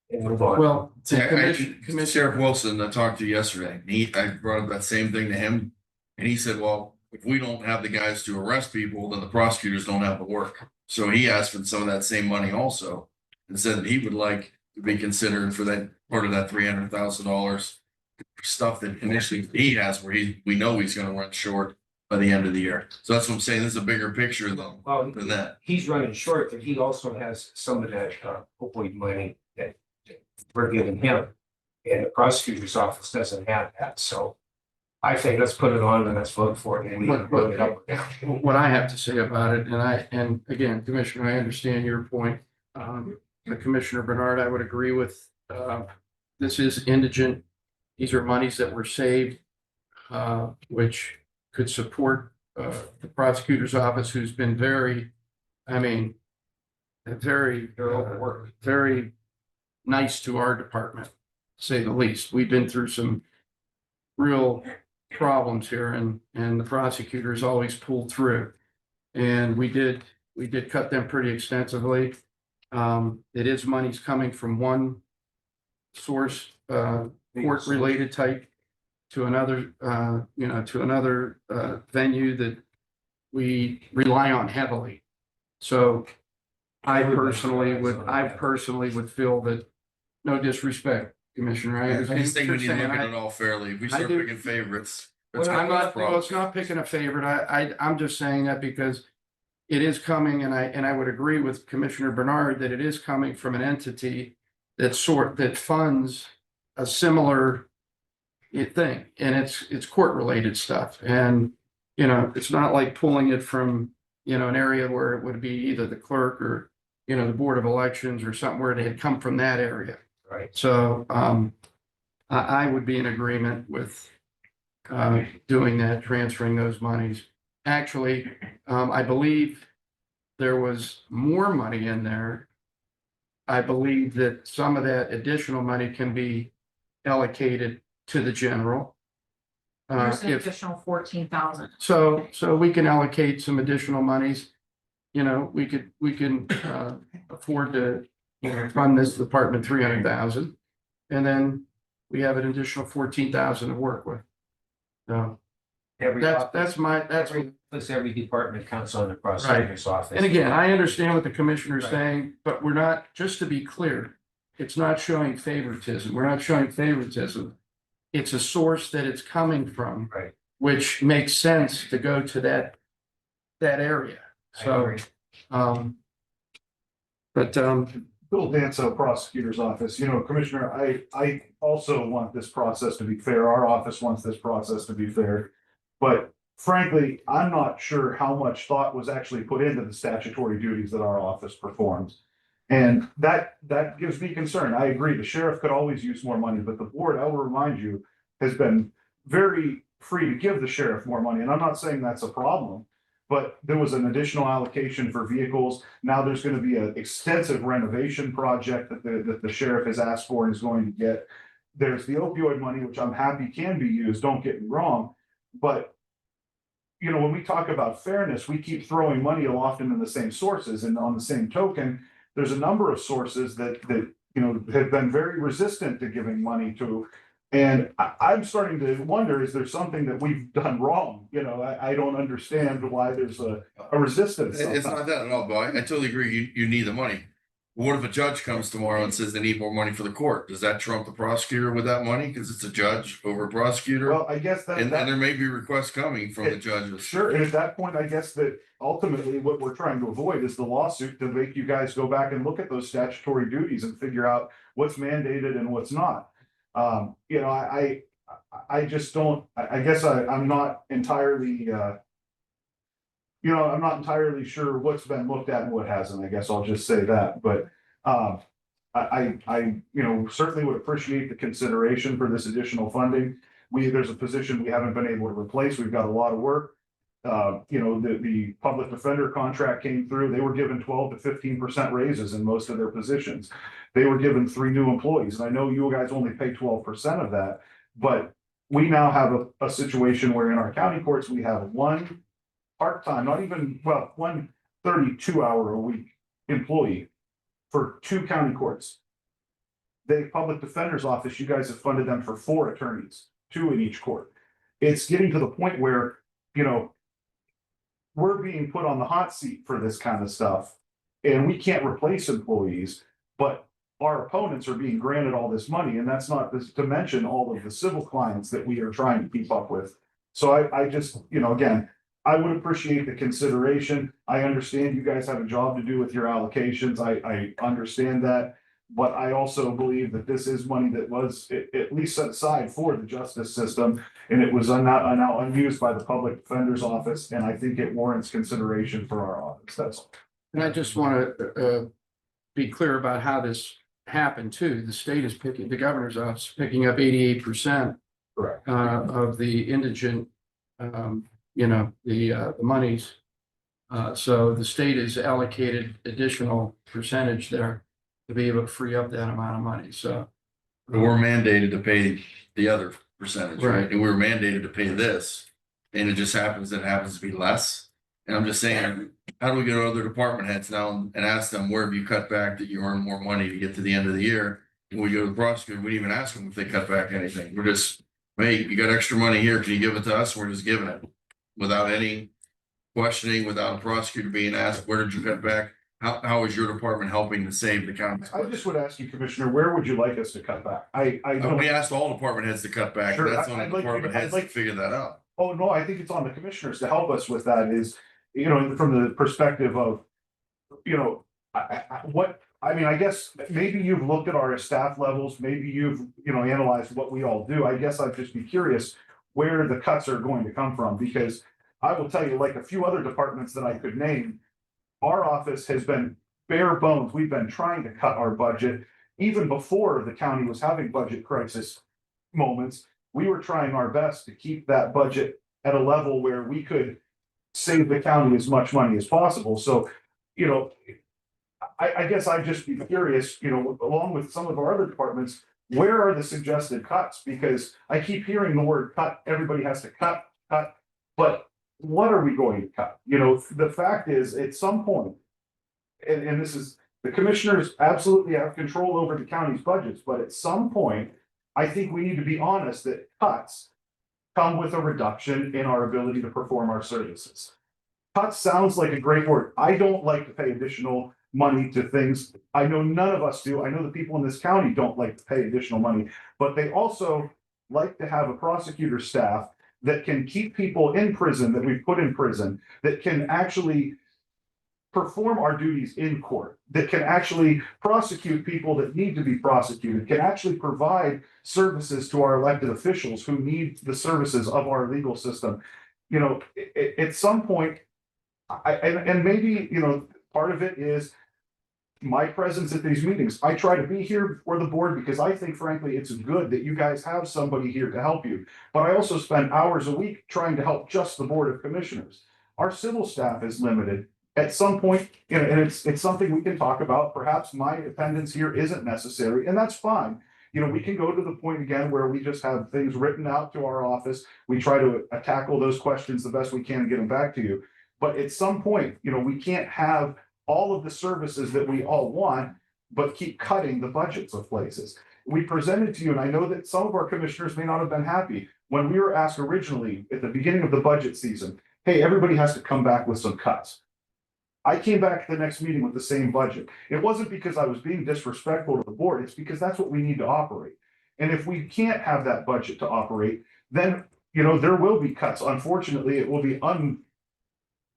Speaker 1: and move on.
Speaker 2: Well,
Speaker 6: Sheriff Wilson, I talked to yesterday, and I brought up that same thing to him. And he said, well, if we don't have the guys to arrest people, then the prosecutors don't have the work. So he asked for some of that same money also, and said that he would like to be considered for that part of that $300,000 stuff that initially he has, where we know he's going to run short by the end of the year. So that's what I'm saying. This is a bigger picture than that.
Speaker 1: He's running short, but he also has some of that opioid money that we're giving him. And the prosecutor's office doesn't have that. So I think let's put it on and let's vote for it. And we can vote it up or down.
Speaker 2: what I have to say about it, and again, Commissioner, I understand your point. Commissioner Bernard, I would agree with, this is indigent. These are monies that were saved, which could support the prosecutor's office, who's been very nice to our department, to say the least. We've been through some real problems here, and the prosecutors always pulled through. And we did cut them pretty extensively. It is monies coming from one source, court-related type, to another, venue that we rely on heavily. So I personally would feel that, no disrespect, Commissioner,
Speaker 6: I just think we need to look at it all fairly. If we start picking favorites.
Speaker 2: It's not picking a favorite. I'm just saying that because it is coming, and I would agree with Commissioner Bernard that it is coming from an entity that funds a similar thing, and it's court-related stuff. And, it's not like pulling it from, an area where it would be either the clerk or, the Board of Elections or something where it had come from that area.
Speaker 1: Right.
Speaker 2: So, I would be in agreement with doing that, transferring those monies. Actually, I believe there was more money in there. I believe that some of that additional money can be allocated to the general.
Speaker 13: There's an additional 14,000.
Speaker 2: So we can allocate some additional monies. We can afford to fund this department 300,000, and then we have an additional 14,000 to work with. So every
Speaker 1: department counts on the prosecutor's office.
Speaker 2: And again, I understand what the commissioner is saying, but we're not, just to be clear, it's not showing favoritism. We're not showing favoritism. It's a source that it's coming from,
Speaker 1: right,
Speaker 2: which makes sense to go to that area. So,
Speaker 7: Bill Danso, prosecutor's office, Commissioner, I also want this process to be fair. Our office wants this process to be fair. But frankly, I'm not sure how much thought was actually put into the statutory duties that our office performs. And that gives me concern. I agree, the sheriff could always use more money, but the board, I will remind you, has been very free to give the sheriff more money. And I'm not saying that's a problem, but there was an additional allocation for vehicles. Now there's going to be an extensive renovation project that the sheriff has asked for and is going to get. There's the opioid money, which I'm happy can be used, don't get me wrong. But, when we talk about fairness, we keep throwing money often in the same sources. And on the same token, there's a number of sources that have been very resistant to giving money to. And I'm starting to wonder, is there something that we've done wrong? I don't understand why there's a resistance.
Speaker 6: It's not that at all, Boy. I totally agree. You need the money. What if a judge comes tomorrow and says they need more money for the court? Does that trump the prosecutor with that money? Because it's a judge over a prosecutor?
Speaker 7: Well, I guess
Speaker 6: And there may be requests coming from the judges.
Speaker 7: Sure, and at that point, I guess that ultimately what we're trying to avoid is the lawsuit to make you guys go back and look at those statutory duties and figure out what's mandated and what's not. You know, I just don't, I guess I'm not entirely, you know, I'm not entirely sure what's been looked at and what hasn't. I guess I'll just say that, but I, you know, certainly would appreciate the consideration for this additional funding. There's a position we haven't been able to replace. We've got a lot of work. You know, the public defender contract came through. They were given 12 to 15% raises in most of their positions. They were given 3 new employees. And I know you guys only pay 12% of that, but we now have a situation where in our county courts, we have one part-time, not even, well, one 32-hour-a-week employee for 2 county courts. The public defender's office, you guys have funded them for 4 attorneys, 2 in each court. It's getting to the point where, you know, we're being put on the hot seat for this kind of stuff, and we can't replace employees, but our opponents are being granted all this money, and that's not to mention all of the civil clients that we are trying to keep up with. So I just, you know, again, I would appreciate the consideration. I understand you guys have a job to do with your allocations. I understand that. But I also believe that this is money that was at least set aside for the justice system, and it was now unused by the public defender's office, and I think it warrants consideration for our office. That's all.
Speaker 2: And I just want to be clear about how this happened too. The state is picking, the governor's office picking up 88%
Speaker 7: Correct.
Speaker 2: of the indigent, you know, the monies. So the state is allocated additional percentage there to be able to free up that amount of money. So
Speaker 6: But we're mandated to pay the other percentage, right?
Speaker 2: Right.
Speaker 6: And we were mandated to pay this, and it just happens that it happens to be less. And I'm just saying, how do we go to other department heads now and ask them, where have you cut back that you earn more money to get to the end of the year? And we go to the prosecutor, we didn't even ask them if they cut back anything. We're just, hey, you got extra money here, can you give it to us? We're just giving it without any questioning, without a prosecutor being asked, where did you cut back? How is your department helping to save the county?
Speaker 7: I just would ask you, Commissioner, where would you like us to cut back? I don't.
Speaker 6: We asked all department heads to cut back.
Speaker 7: Sure,
Speaker 6: That's on the
Speaker 7: I'd like you to-
Speaker 6: department
Speaker 7: I'd
Speaker 6: heads
Speaker 7: like-
Speaker 6: to figure that out.
Speaker 7: Oh, no, I think it's on the commissioners to help us with that is, you know, from the perspective of, you know, I mean, I guess maybe you've looked at our staff levels, maybe you've, you know, analyzed what we all do. I guess I'd just be curious where the cuts are going to come from, because I will tell you, like a few other departments that I could name, our office has been bare bones. We've been trying to cut our budget even before the county was having budget crisis moments. We were trying our best to keep that budget at a level where we could save the county as much money as possible. So, you know, I guess I'd just be curious, you know, along with some of our other departments, where are the suggested cuts? Because I keep hearing the word cut, everybody has to cut, but what are we going to cut? You know, the fact is, at some point, and this is, the commissioners absolutely have control over the county's budgets, but at some point, I think we need to be honest that cuts come with a reduction in our ability to perform our services. Cuts sounds like a great word. I don't like to pay additional money to things. I know none of us do. I know the people in this county don't like to pay additional money, but they also like to have a prosecutor staff that can keep people in prison that we've put in prison, that can actually perform our duties in court, that can actually prosecute people that need to be prosecuted, can actually provide services to our elected officials who need the services of our legal system. You know, at some point, and maybe, you know, part of it is my presence at these meetings. I try to be here before the board because I think, frankly, it's good that you guys have somebody here to help you. But I also spend hours a week trying to help just the Board of Commissioners. Our civil staff is limited. At some point, you know, and it's something we can talk about. Perhaps my attendance here isn't necessary, and that's fine. You know, we can go to the point again where we just have things written out to our office. We try to tackle those questions the best we can and get them back to you. But at some point, you know, we can't have all of the services that we all want, but keep cutting the budgets of places. We presented to you, and I know that some of our commissioners may not have been happy when we were asked originally at the beginning of the budget season, hey, everybody has to come back with some cuts. I came back at the next meeting with the same budget. It wasn't because I was being disrespectful to the board, it's because that's what we need to operate. And if we can't have that budget to operate, then, there will be cuts. Unfortunately, it will be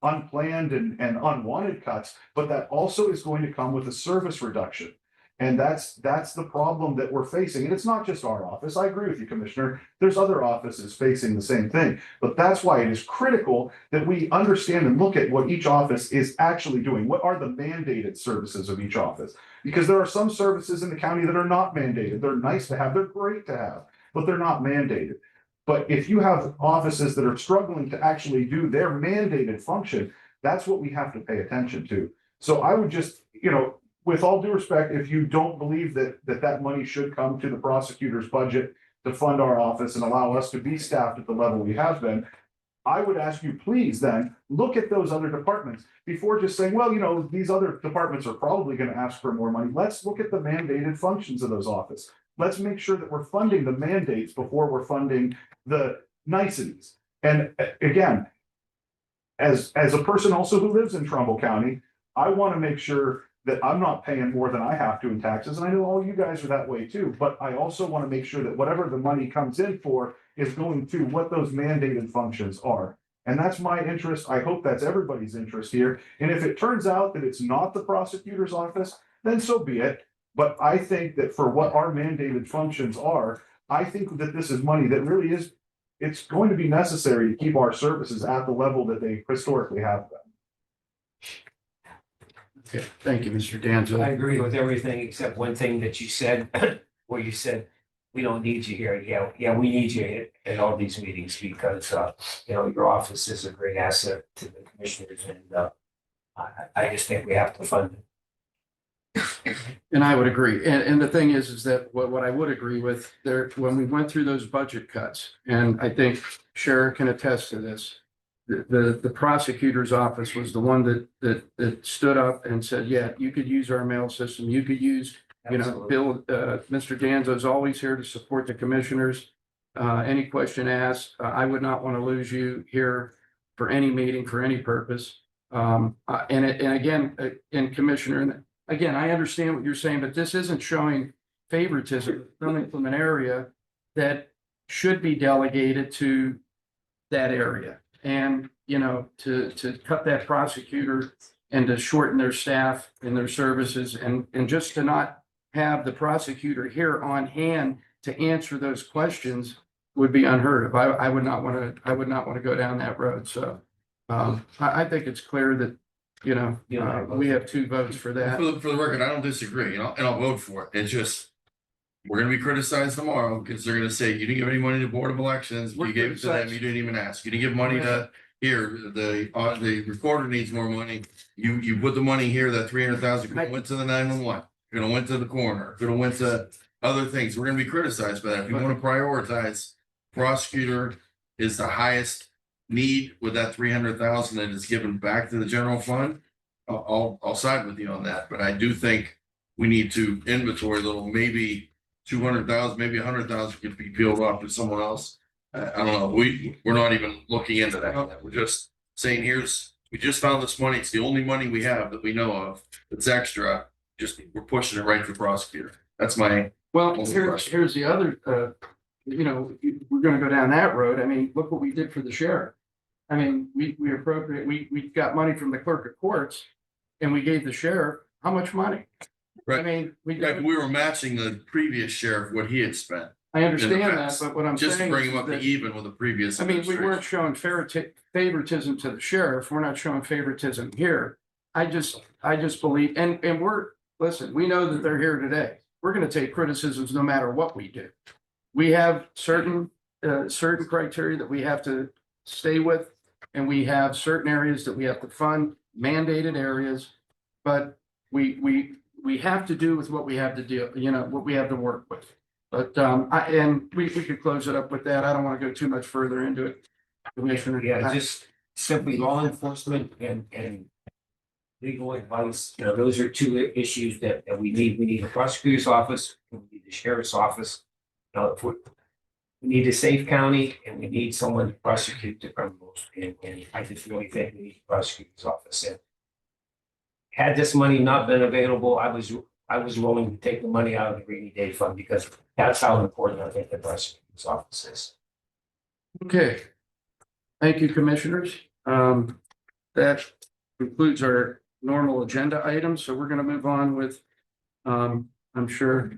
Speaker 7: unplanned and unwanted cuts, but that also is going to come with a service reduction. And that's the problem that we're facing. And it's not just our office. I agree with you, Commissioner. There's other offices facing the same thing. But that's why it is critical that we understand and look at what each office is actually doing. What are the mandated services of each office? Because there are some services in the county that are not mandated. They're nice to have, they're great to have, but they're not mandated. But if you have offices that are struggling to actually do their mandated function, that's what we have to pay attention to. So I would just, with all due respect, if you don't believe that money should come to the prosecutor's budget to fund our office and allow us to be staffed at the level we have been, I would ask you, please then look at those other departments before just saying, well, these other departments are probably going to ask for more money. Let's look at the mandated functions of those offices. Let's make sure that we're funding the mandates before we're funding the niceties. And again, as a person also who lives in Trumbull County, I want to make sure that I'm not paying more than I have to in taxes. And I know all you guys are that way too, but I also want to make sure that whatever the money comes in for is going to what those mandated functions are. And that's my interest. I hope that's everybody's interest here. And if it turns out that it's not the prosecutor's office, then so be it. But I think that for what our mandated functions are, I think that this is money that really is, it's going to be necessary to keep our services at the level that they historically have been.
Speaker 2: Okay, thank you, Mr. Danzo.
Speaker 1: I agree with everything except one thing that you said, where you said, we don't need you here. Yeah, we need you at all these meetings because, your office is a great asset to the commissioners and, I just think we have to fund it.
Speaker 2: And I would agree. And the thing is that what I would agree with there, when we went through those budget cuts, and I think Sharon can attest to this, the prosecutor's office was the one that stood up and said, yeah, you could use our mail system. You could use, Bill, Mr. Danzo is always here to support the commissioners. Any question asked, I would not want to lose you here for any meeting, for any purpose. And again, Commissioner, again, I understand what you're saying, but this isn't showing favoritism coming from an area that should be delegated to that area. And, to cut that prosecutor and to shorten their staff and their services and just to not have the prosecutor here on hand to answer those questions would be unheard of. I would not want to go down that road. So I think it's clear that, we have 2 votes for that.
Speaker 6: For the record, I don't disagree, and I'll vote for it. It's just, we're gonna be criticized tomorrow because they're gonna say, you didn't give any money to Board of Elections, you gave it to them, you didn't even ask. You didn't give money to here, the recorder needs more money. You put the money here, that 300,000 could have went to the 911, could have went to the coroner, could have went to other things. We're gonna be criticized by that. If you want to prioritize, prosecutor is the highest need with that 300,000 that is given back to the general fund. I'll side with you on that, but I do think we need to inventory a little, maybe 200,000, maybe 100,000 could be peeled off to someone else. I don't know. We're not even looking into that. We're just saying, we just found this money. It's the only money we have that we know of that's extra. We're pushing it right to the prosecutor. That's my.
Speaker 2: Well, here's the other, we're gonna go down that road. I mean, look what we did for the sheriff. I mean, we got money from the clerk of courts and we gave the sheriff how much money?
Speaker 6: Right.
Speaker 2: I mean,
Speaker 6: we were matching the previous sheriff, what he had spent.
Speaker 2: I understand that, but what I'm saying
Speaker 6: just to bring him up
Speaker 2: is
Speaker 6: to even with the previous.
Speaker 2: I mean, we weren't showing favoritism to the sheriff. We're not showing favoritism here. I just believe, and listen, we know that they're here today. We're going to take criticisms no matter what we do. We have certain criteria that we have to stay with, and we have certain areas that we have to fund, mandated areas, but we have to do with what we have to do, what we have to work with. But we could close it up with that. I don't want to go too much further into it. Commissioner.
Speaker 1: Yeah, just simply law enforcement and legal advice, those are 2 issues that we need. We need a prosecutor's office, we need the sheriff's office. We need a safe county and we need someone to prosecute the criminals. And I just really think we need the prosecutor's office. And had this money not been available, I was willing to take the money out of the rainy day fund because that's how important I think the prosecutor's office is.
Speaker 2: Okay. Thank you, commissioners. That concludes our normal agenda items, so we're gonna move on with, I'm sure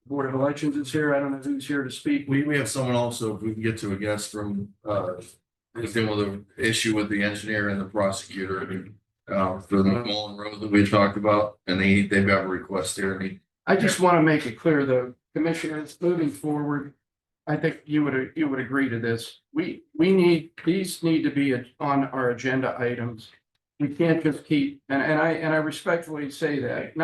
Speaker 2: Board of Elections is here. I don't know who's here to speak.
Speaker 6: We have someone also, if we can get to a guest from, who's dealing with an issue with the engineer and the prosecutor. For the McMullen Road that we talked about, and they've got a request here.
Speaker 2: I just want to make it clear, though, commissioners, moving forward, I think you would agree to this. These need to be on our agenda items. We can't just keep, and I respectfully say that,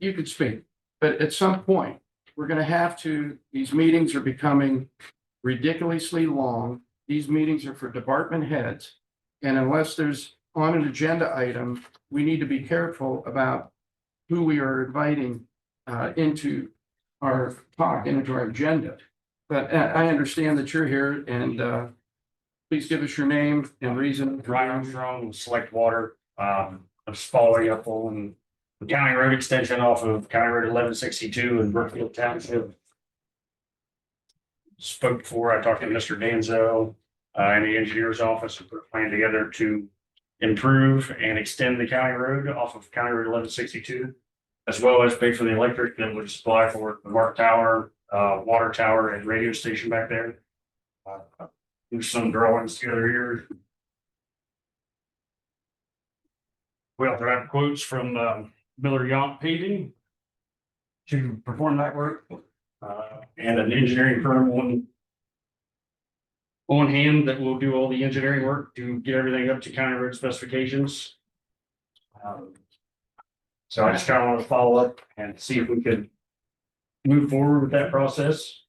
Speaker 2: you could speak, but at some point, we're gonna have to, these meetings are becoming ridiculously long. These meetings are for department heads, and unless there's on an agenda item, we need to be careful about who we are inviting into our talk, into our agenda. But I understand that you're here, and please give us your name and reason.
Speaker 15: Ryan Armstrong, Select Water, I'm just following up on the county road extension off of County Road 1162 in Brookfield Township. Spoke before, I talked to Mr. Danzo in the engineer's office and put a plan together to improve and extend the county road off of County Road 1162, as well as pay for the electric that would supply for the Mark Tower, water tower and radio station back there. Do some drawings together here. We also have quotes from Miller Yacht Paving to perform that work, and an engineering firm on hand that will do all the engineering work to get everything up to county road specifications. So I just kind of want to follow up and see if we could move forward with that process.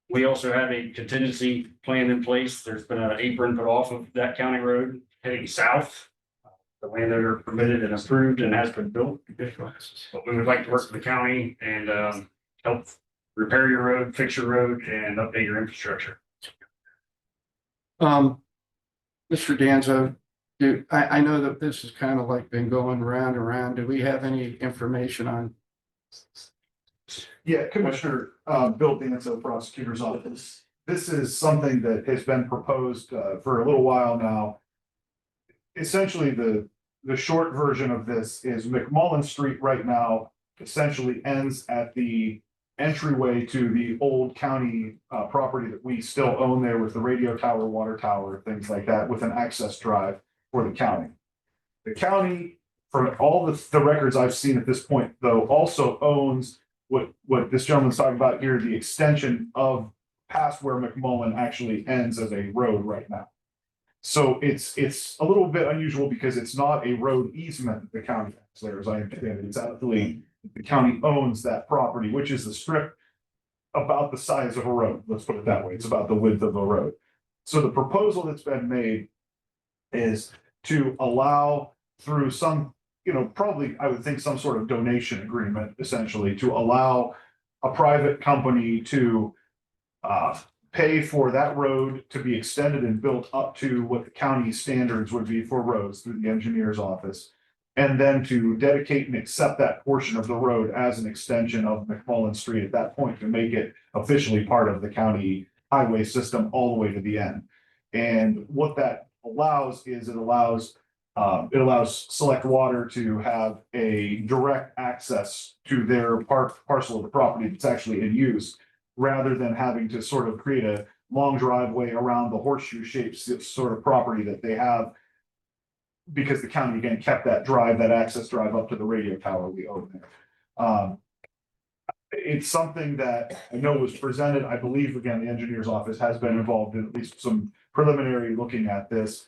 Speaker 15: We also have a contingency plan in place. There's been an apron put off of that county road heading south. The landowner permitted and approved and has been built. But we would like to work with the county and help repair your road, fix your road, and update your infrastructure.
Speaker 2: Mr. Danzo, I know that this has kind of like been going round and round. Do we have any information on?
Speaker 7: Yeah, Commissioner, Bill Danzo, Prosecutor's Office. This is something that has been proposed, for a little while now. Essentially, the short version of this is McMullen Street right now essentially ends at the entryway to the old county property that we still own there with the radio tower, water tower, things like that, with an access drive for the county. The county, from all the records I've seen at this point, though, also owns what this gentleman's talking about here, the extension of past where McMullen actually ends as a road right now. So it's a little bit unusual because it's not a road easement that the county has there, as I understand it. It's actually the county owns that property, which is the strip about the size of a road. Let's put it that way. It's about the width of a road. So the proposal that's been made is to allow through some, probably I would think some sort of donation agreement, essentially, to allow a private company to pay for that road to be extended and built up to what the county standards would be for roads through the engineer's office. And then to dedicate and accept that portion of the road as an extension of McMullen Street at that point to make it officially part of the county highway system all the way to the end. And what that allows is it allows Select Water to have a direct access to their parcel of the property that's actually in use, rather than having to sort of create a long driveway around the horseshoe shaped sort of property that they have. Because the county again kept that access drive up to the radio tower we own there. It's something that I know was presented. I believe, again, the engineer's office has been involved in at least some preliminary looking at this.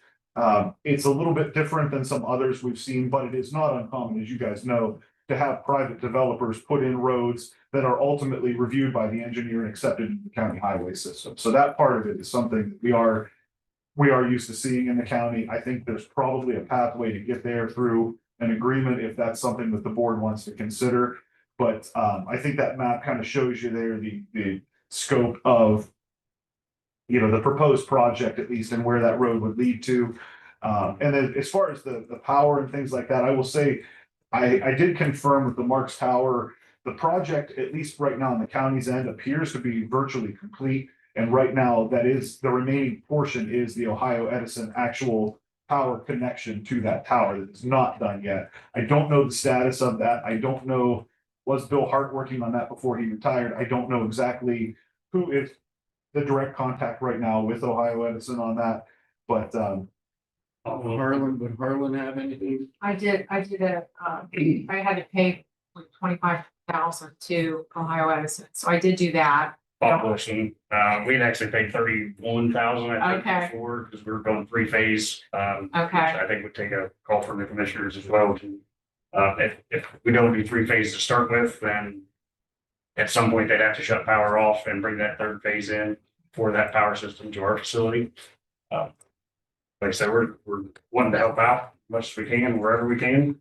Speaker 7: It's a little bit different than some others we've seen, but it is not uncommon, as you guys know, to have private developers put in roads that are ultimately reviewed by the engineer and accepted in the county highway system. So that part of it is something that we are used to seeing in the county. I think there's probably a pathway to get there through an agreement if that's something that the board wants to consider. But I think that map kind of shows you there the scope of the proposed project, at least, and where that road would lead to. And then as far as the power and things like that, I will say I did confirm with the Marks Tower, the project, at least right now on the county's end, appears to be virtually complete. And right now, that is, the remaining portion is the Ohio Edison actual power connection to that tower that is not done yet. I don't know the status of that. I don't know, was Bill Hart working on that before he retired? I don't know exactly who is the direct contact right now with Ohio Edison on that, but
Speaker 2: Would Harlan have anything?
Speaker 13: I did I had to pay like 25,000 to Ohio Edison, so I did do that.
Speaker 15: Population, we'd actually paid 31,000, I think,
Speaker 13: Okay.
Speaker 15: before, because we were going three-phase.
Speaker 13: Okay.
Speaker 15: I think would take a call from the commissioners as well to, if we don't do three-phase to start with, then at some point they'd have to shut power off and bring that third phase in for that power system to our facility. Like I said, we're wanting to help out as much as we can, wherever we can.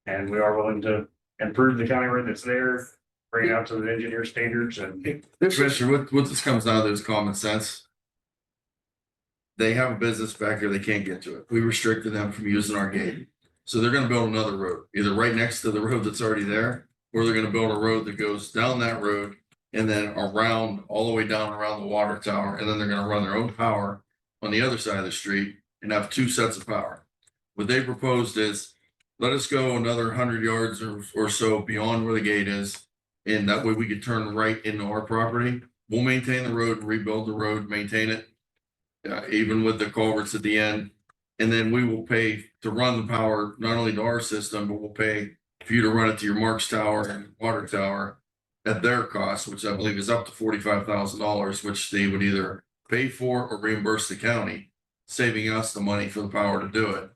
Speaker 15: And we are willing to improve the county road that's there, bring it out to the engineer standards and.
Speaker 6: Commissioner, what this comes down to is common sense. They have a business back here, they can't get to it. We restricted them from using our gate. So they're gonna build another road, either right next to the road that's already there, or they're gonna build a road that goes down that road and then around, all the way down around the water tower, and then they're gonna run their own power on the other side of the street and have two sets of power. What they proposed is, let us go another 100 yards or so beyond where the gate is. And that way we could turn right into our property. We'll maintain the road, rebuild the road, maintain it. Even with the culverts at the end. And then we will pay to run the power, not only to our system, but we'll pay for you to run it to your Marks Tower and water tower at their cost, which I believe is up to $45,000, which they would either pay for or reimburse the county, saving us the money for the power to do it,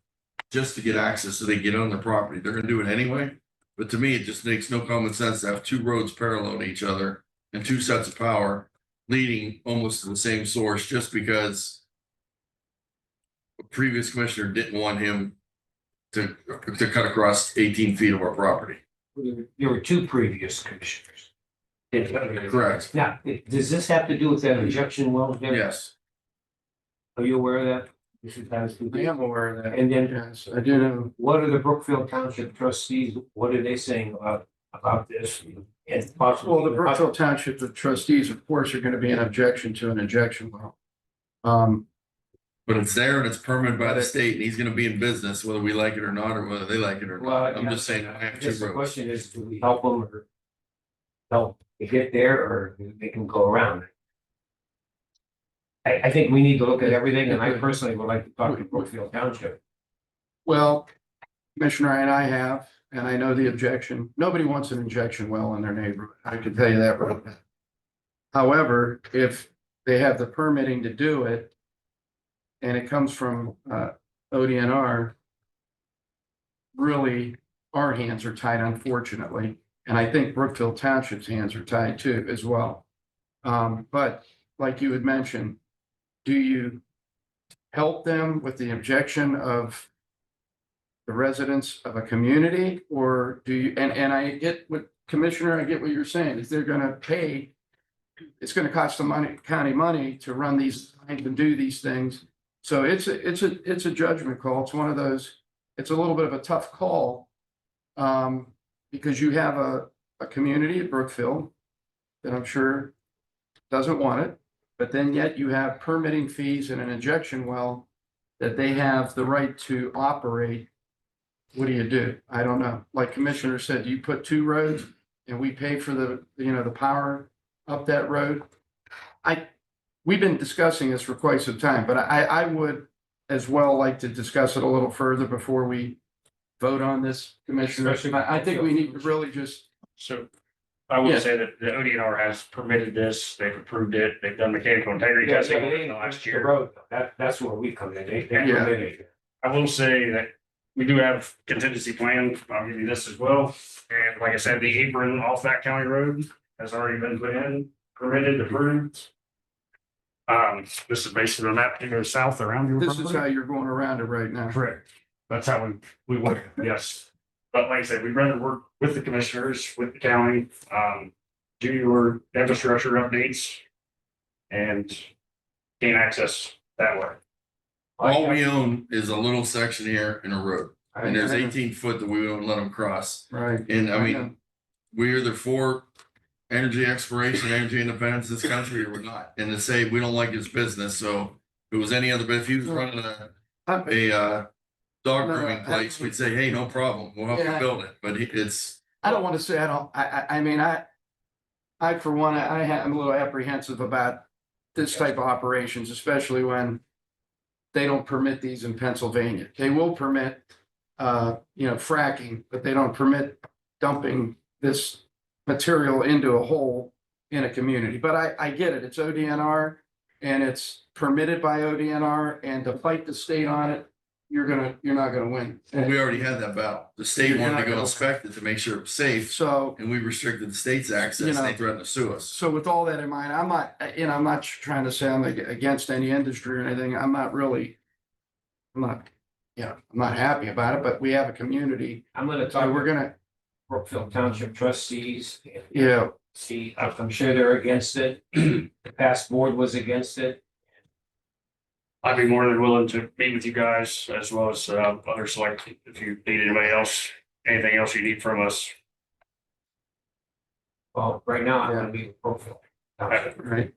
Speaker 6: just to get access so they get on their property. They're gonna do it anyway. But to me, it just makes no common sense to have two roads parallel to each other and two sets of power leading almost to the same source just because a previous commissioner didn't want him to cut across 18 feet of our property.
Speaker 1: There were two previous commissioners.
Speaker 6: Correct.
Speaker 1: Now, does this have to do with that injection well? There?
Speaker 6: Yes.
Speaker 1: Are you aware of that? This is
Speaker 2: I am aware of that.
Speaker 1: And then,
Speaker 2: Yes, I do know.
Speaker 1: what are the Brookfield Township trustees, what are they saying about this? And possibly.
Speaker 2: Well, the Brookfield Township, the trustees, of course, are gonna be an objection to an injection well.
Speaker 6: But it's there and it's permitted by the state and he's gonna be in business whether we like it or not, or whether they like it or
Speaker 1: Well,
Speaker 6: not. I'm just saying, I
Speaker 1: I
Speaker 6: have two
Speaker 1: guess the
Speaker 6: roads.
Speaker 1: question is, do we help them or help to get there, or they can go around? I think we need to look at everything, and I personally would like to talk to Brookfield Township.
Speaker 2: Well, Commissioner, and I have, and I know the objection. Nobody wants an injection well in their neighborhood. I can tell you that right now. However, if they have the permitting to do it and it comes from ODNR, really, our hands are tied, unfortunately. And I think Brookfield Township's hands are tied too, as well. But like you had mentioned, do you help them with the objection of the residents of a community, or do you, and I get what, Commissioner, I get what you're saying, is they're gonna pay, it's gonna cost the money, county money to run these lines and do these things. So it's a judgment call. It's one of those, it's a little bit of a tough call. Because you have a community at Brookfield that I'm sure doesn't want it, but then yet you have permitting fees and an injection well that they have the right to operate. What do you do? I don't know. Like Commissioner said, you put two roads and we pay for the, the power up that road. We've been discussing this for quite some time, but I would as well like to discuss it a little further before we vote on this, Commissioner. I think we need to really just.
Speaker 15: So I will say that the ODNR has permitted this, they've approved it, they've done mechanical integrity testing in the last year.
Speaker 1: Road, that's where we come in. They
Speaker 2: Yeah.
Speaker 1: permitted it.
Speaker 15: I will say that we do have contingency plan, I'll give you this as well. And like I said, the apron off that county road has already been put in, permitted, approved. This is basically the map to go south around your
Speaker 2: This is
Speaker 15: property.
Speaker 2: how you're going around it right now.
Speaker 15: Correct. That's how we went, yes. But like I said, we'd rather work with the commissioners, with the county, do your infrastructure updates. And gain access that way.
Speaker 6: All we own is a little section here in a road. And there's 18 foot that we won't let them cross.
Speaker 2: Right.
Speaker 6: And I
Speaker 2: know.
Speaker 6: mean, we're either for energy exploration, energy independence in this country, or we're not. And to say we don't like his business, so if it was any other, but if he was running a dog grooming place, we'd say, hey, no problem, we'll help you
Speaker 2: Yeah.
Speaker 6: build it. But it's,
Speaker 2: I don't want to say I mean, I for one, I'm a little apprehensive about this type of operations, especially when they don't permit these in Pennsylvania. They will permit, fracking, but they don't permit dumping this material into a hole in a community. But I get it. It's ODNR and it's permitted by ODNR, and to fight the state on it, you're not gonna win.
Speaker 6: well, we already had that battle. The state
Speaker 2: You're
Speaker 6: wanted
Speaker 2: not
Speaker 6: to go
Speaker 2: gonna
Speaker 6: inspect it to make sure it's safe,
Speaker 2: So,
Speaker 6: and we restricted the state's access.
Speaker 2: You know,
Speaker 6: They threatened to sue us.
Speaker 2: so with all that in mind, I'm not trying to say I'm against any industry or anything. I'm not, I'm not happy about it, but we have a community.
Speaker 1: I'm gonna
Speaker 2: So
Speaker 1: talk
Speaker 2: we're
Speaker 1: to
Speaker 2: gonna,
Speaker 1: Brookfield Township trustees. And
Speaker 2: yeah,
Speaker 1: see, I'm sure they're against it. The past board was against it.
Speaker 15: I'd be more than willing to meet with you guys as well as others, like if you need anybody else, anything else you need from us.
Speaker 1: Well, right now, I'm gonna be with Brookfield. Township.
Speaker 2: right.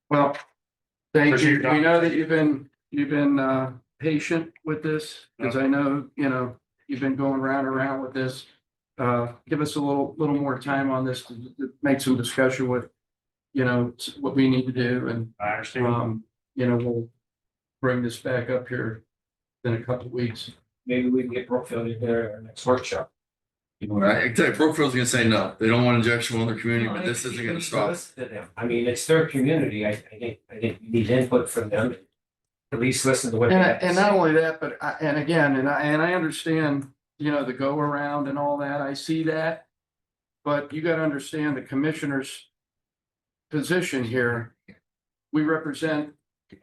Speaker 2: Well, thank
Speaker 15: Appreciate
Speaker 2: you.
Speaker 15: your
Speaker 2: We
Speaker 15: time.
Speaker 2: know that you've been patient with this, because I know, you've been going round and round with this. Give us a little more time on this to make some discussion with, what we need to do, and
Speaker 15: I understand.
Speaker 2: we'll bring this back up here in a couple of weeks.
Speaker 1: Maybe we can get Brookfield in there at our next workshop.
Speaker 6: I can tell you, Brookfield's gonna say no. They don't want injection in their community, but this isn't gonna stop.
Speaker 1: Listen to them. I mean, it's their community. I think we need input from them. At least listen to what they have to
Speaker 2: And not
Speaker 1: say.
Speaker 2: only that, but I understand, the go around and all that. I see that. But you gotta understand the commissioner's position here. We represent,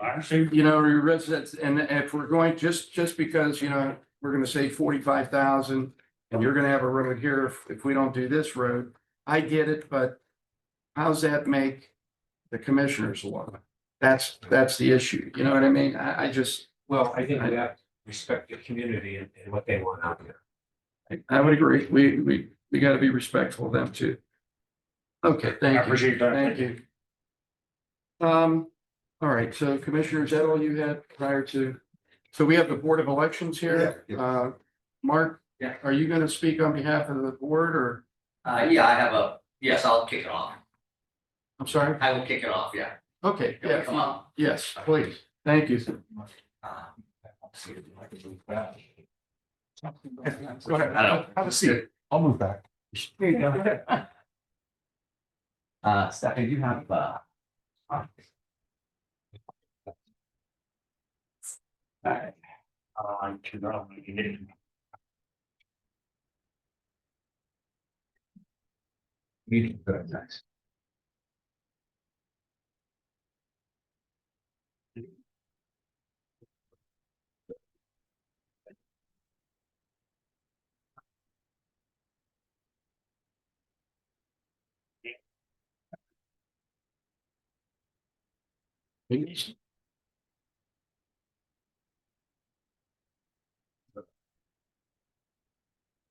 Speaker 15: I understand.
Speaker 2: we represent, and if we're going, just because, we're gonna say 45,000 and you're gonna have a road here if we don't do this road. I get it, but how's that make the commissioners look? That's the issue. You know what I mean? I just,
Speaker 1: Well, I think we have to respect the community and what they want out there.
Speaker 2: I would agree. We gotta be respectful of them too. Okay,
Speaker 15: I
Speaker 2: thank you.
Speaker 15: appreciate that.
Speaker 2: Thank you. All right, so Commissioner, is that all you had prior to? So we have the Board of Elections here. Mark?
Speaker 9: Yeah.
Speaker 2: Are you gonna speak on behalf of the board, or,
Speaker 9: Yeah, I have yes, I'll kick it off.
Speaker 2: I'm sorry?
Speaker 9: I will kick it off, yeah.
Speaker 2: Okay,
Speaker 9: Can we come
Speaker 2: yeah,
Speaker 9: up?
Speaker 2: yes, please. Thank you.
Speaker 9: Uh,
Speaker 7: Go ahead.
Speaker 9: I don't.
Speaker 7: Have a seat. I'll move back.
Speaker 9: Stephanie, you have,
Speaker 15: Alright.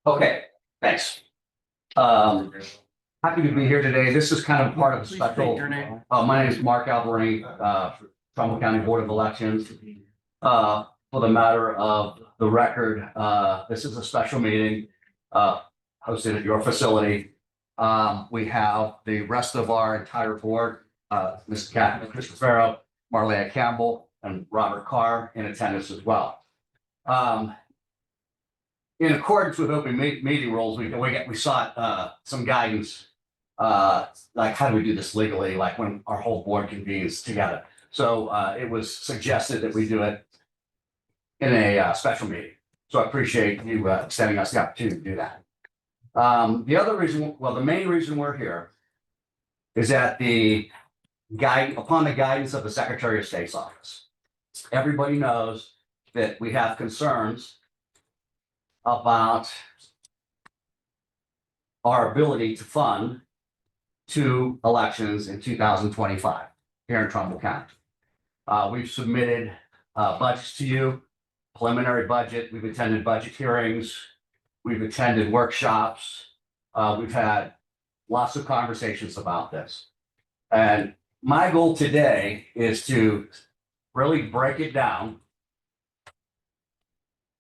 Speaker 9: Okay, thanks. Happy to be here today. This is kind of part of the
Speaker 2: Please state
Speaker 9: special.
Speaker 2: your name.
Speaker 9: My name is Mark Alberini, Trumbull County Board of Elections. For the matter of the record, this is a special meeting, hosted at your facility. We have the rest of our entire board, Mr. Captain, Christopher Farrow, Marlea Campbell, and Robert Carr in attendance as well. In accordance with open meeting rules, we sought some guidance, like how do we do this legally, like when our whole board convenes together. So it was suggested that we do it in a special meeting. So I appreciate you extending us the opportunity to do that. The other reason, well, the main reason we're here is that upon the guidance of the Secretary of State's office, everybody knows that we have concerns about our ability to fund 2 elections in 2025 here in Trumbull County. We've submitted budgets to you
Speaker 16: preliminary budget, we've attended budget hearings, we've attended workshops, we've had lots of conversations about this. And my goal today is to really break it down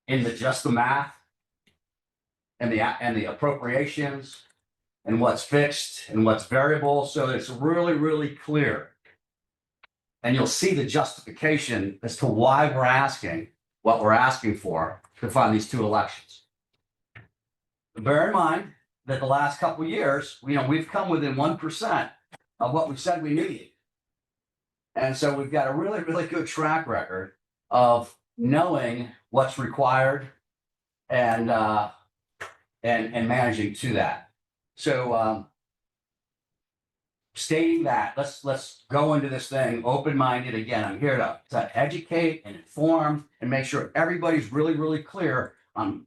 Speaker 16: into just the math and the appropriations and what's fixed and what's variable, so it's really, really clear. And you'll see the justification as to why we're asking what we're asking for to fund these two elections. Bear in mind that the last couple of years, we've come within 1% of what we said we needed. And so we've got a really, really good track record of knowing what's required and managing to that. So stating that, let's go into this thing open-minded. Again, I'm here to educate and inform and make sure everybody's really, really clear on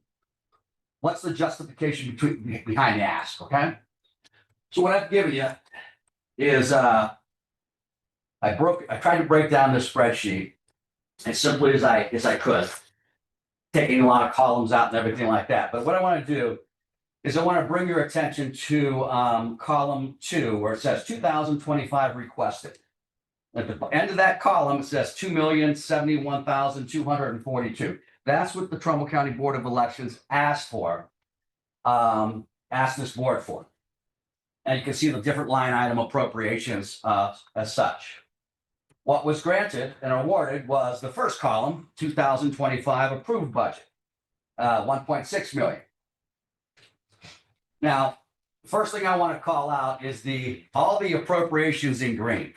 Speaker 16: what's the justification behind the ask, okay? So what I've given you is I tried to break down this spreadsheet as simply as I could, taking a lot of columns out and everything like that. But what I want to do is I want to bring your attention to column 2, where it says 2025 requested. At the end of that column, it says 2,071,242. That's what the Trumbull County Board of Elections asked for, asked this board for. And you can see the different line item appropriations as such. What was granted and awarded was the first column, 2025 approved budget, 1.6 million. Now, the first thing I want to call out is all the appropriations in green.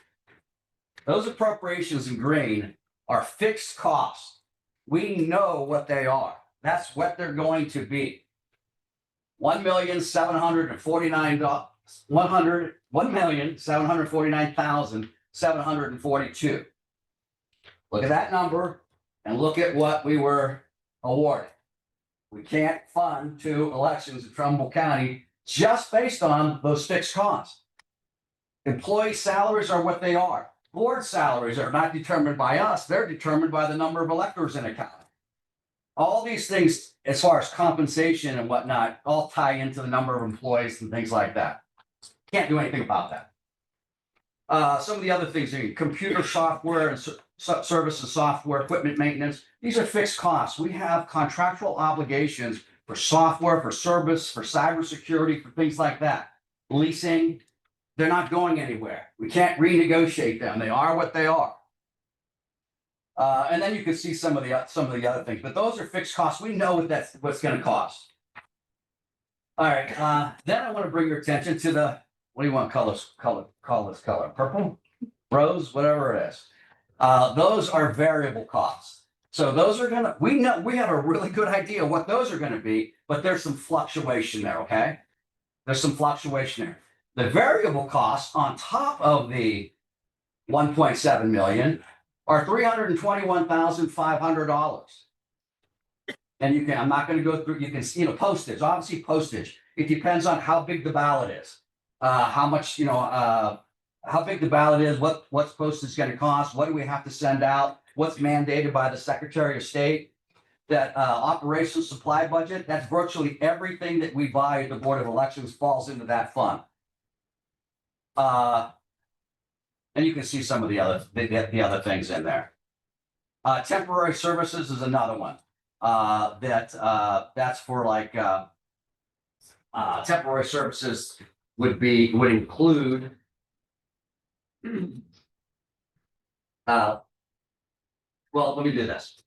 Speaker 16: Those appropriations in green are fixed costs. We know what they are. That's what they're going to be. $1,749,742. Look at that number and look at what we were awarded. We can't fund 2 elections in Trumbull County just based on those fixed costs. Employee salaries are what they are. Board salaries are not determined by us. They're determined by the number of electors in a county. All these things, as far as compensation and whatnot, all tie into the number of employees and things like that. Can't do anything about that. Some of the other things, computer software and services, software, equipment maintenance, these are fixed costs. We have contractual obligations for software, for service, for cybersecurity, for things like that. Leasing, they're not going anywhere. We can't renegotiate them. They are what they are. And then you can see some of the other things, but those are fixed costs. We know what's going to cost. All right. Then I want to bring your attention to what do you want to call this color? Purple, rose, whatever it is. Those are variable costs. So those are we have a really good idea what those are going to be, but there's some fluctuation there. Okay. There's some fluctuation there. The variable costs on top of the 1.7 million are $321,500. And I'm not going to go through, you can see, postage, obviously postage. It depends on how big the ballot is, how much, how big the ballot is, what's postage going to cost, what do we have to send out, what's mandated by the Secretary of State. That operations supply budget, that's virtually everything that we buy at the Board of Elections falls into that fund. And you can see some of the other things in there. Temporary services is another one. That's for like temporary services would include well, let me do this.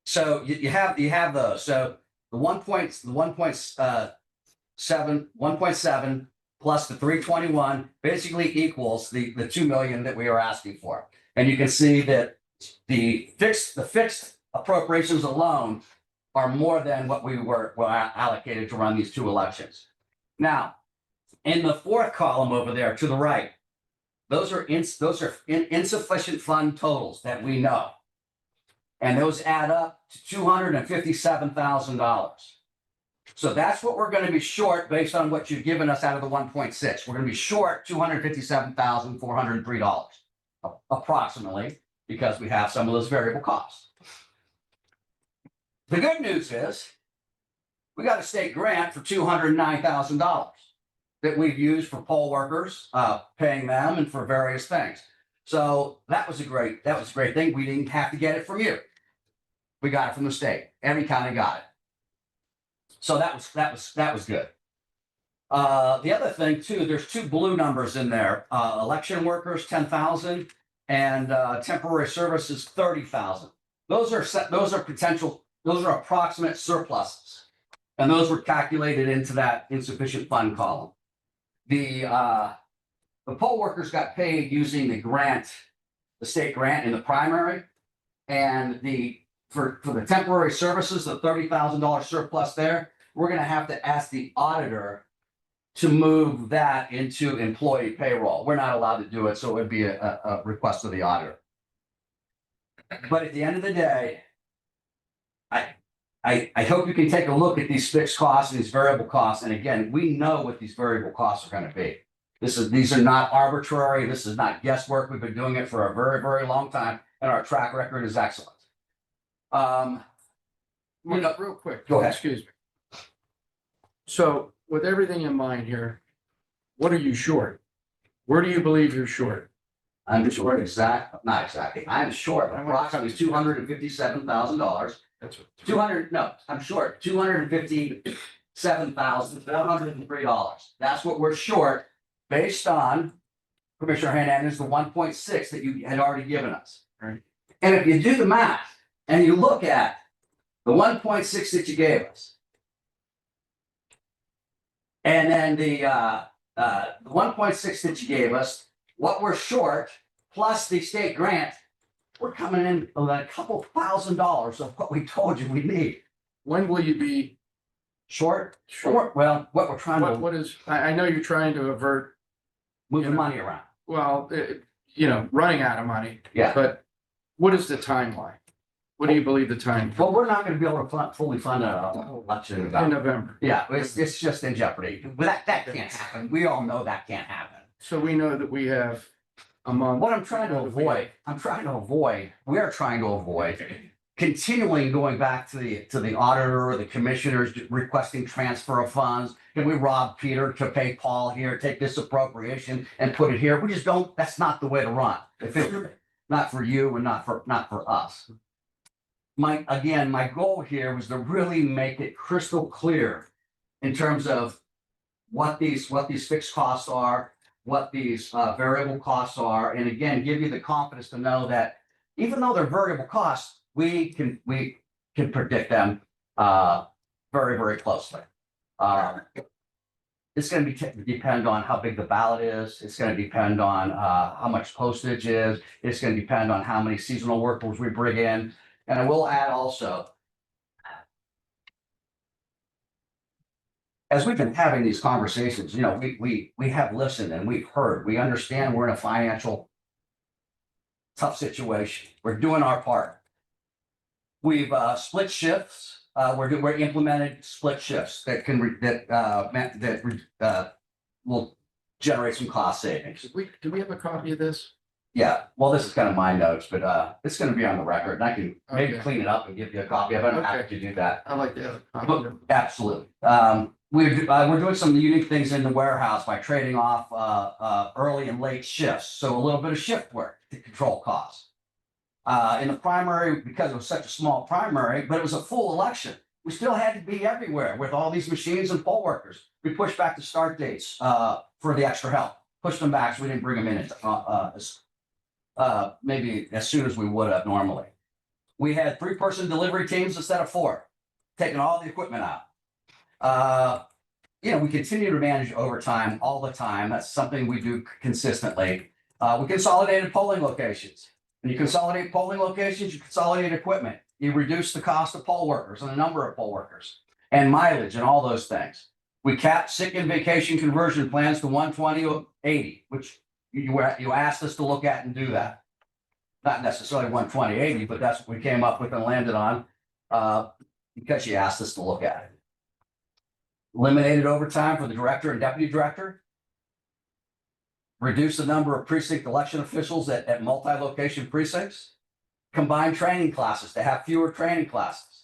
Speaker 16: So you have those. So the 1.7 plus the 321 basically equals the 2 million that we are asking for. And you can see that the fixed appropriations alone are more than what we were allocated to run these 2 elections. Now, in the 4th column over there to the right, those are insufficient fund totals that we know. And those add up to $257,000. So that's what we're going to be short based on what you've given us out of the 1.6. We're going to be short $257,403 approximately, because we have some of those variable costs. The good news is we got a state grant for $209,000 that we've used for poll workers, paying them and for various things. So that was a great thing. We didn't have to get it from you. We got it from the state. Every county got it. So that was good. The other thing too, there's two blue numbers in there, election workers, 10,000 and, temporary services, 30,000. Those are approximate surpluses. And those were calculated into that insufficient fund column. The poll workers got paid using the grant, the state grant in the primary, and for the temporary services, the $30,000 surplus there, we're gonna have to ask the auditor to move that into employee payroll. We're not allowed to do it, so it would be a request of the auditor. But at the end of the day, I hope you can take a look at these fixed costs and these variable costs. And again, we know what these variable costs are going to be. These are not arbitrary. This is not guesswork. We've been doing it for a very, very long time, and our track record is excellent.
Speaker 2: Real quick.
Speaker 16: Go ahead.
Speaker 2: Excuse me. So with everything in mind here, what are you short? Where do you believe you're short?
Speaker 16: I'm short not exactly. I'm short approximately $257,000.
Speaker 2: That's what.
Speaker 16: 200, no, I'm short, $257,403. That's what we're short based on, Commissioner Hernandez, the 1.6 that you had already given us.
Speaker 2: Right.
Speaker 16: And if you do the math and you look at the 1.6 that you gave us, and then the 1.6 that you gave us, what we're short, plus the state grant, we're coming in with a couple $1,000s of what we told you we need.
Speaker 2: When will you be
Speaker 16: Short?
Speaker 2: short?
Speaker 16: Well, what we're trying to
Speaker 2: What is, I know you're trying to avert,
Speaker 16: move the money around.
Speaker 2: well, running out of money,
Speaker 16: Yeah.
Speaker 2: but what is the timeline? What do you believe the time?
Speaker 16: Well, we're not gonna be able to fully fund a election.
Speaker 2: In November.
Speaker 16: Yeah, it's just in jeopardy. That can't happen. We all know that can't happen.
Speaker 2: So we know that we have a month.
Speaker 16: What we are trying to avoid continually going back to the auditor or the commissioners requesting transfer of funds. Can we rob Peter to pay Paul here, take this appropriation and put it here? We just don't, that's not the way to run. If it's not for you and not for us. My goal here was to really make it crystal clear in terms of what these fixed costs are, what these variable costs are, and again, give you the confidence to know that even though they're variable costs, we can predict them very, very closely. It's going to depend on how big the ballot is. It's going to depend on how much postage is. It's going to depend on how many seasonal workers we bring in. And I will add also, as we've been having these conversations, we have listened and we've heard, we understand we're in a financial tough situation. We're doing our part. We've split shifts. We're implemented split shifts that will generate some cost savings.
Speaker 2: Do we have a copy of this?
Speaker 16: Yeah, well, this is kind of my notes, but it's going to be on the record, and I can maybe clean it up and give you a copy of it. I'm happy to do that.
Speaker 2: I like to have a copy.
Speaker 16: Absolutely. We're doing some unique things in the warehouse by trading off early and late shifts. So a little bit of shift work to control costs. In the primary, because it was such a small primary, but it was a full election, we still had to be everywhere with all these machines and poll workers. We pushed back the start dates for the extra help. Pushed them back so we didn't bring them in maybe as soon as we would have normally. We had 3-person delivery teams instead of 4, taking all the equipment out. We continue to manage overtime all the time. That's something we do consistently. We consolidated polling locations. When you consolidate polling locations, you consolidate equipment. You reduce the cost of poll workers and the number of poll workers and mileage and all those things. We capped sick and vacation conversion plans to 120/80, which you asked us to look at and do that. Not necessarily 120/80, but that's what we came up with and landed on because you asked us to look at it. Eliminated overtime for the director and deputy director. Reduce the number of precinct election officials at multi-location precincts. Combine training classes to have fewer training classes.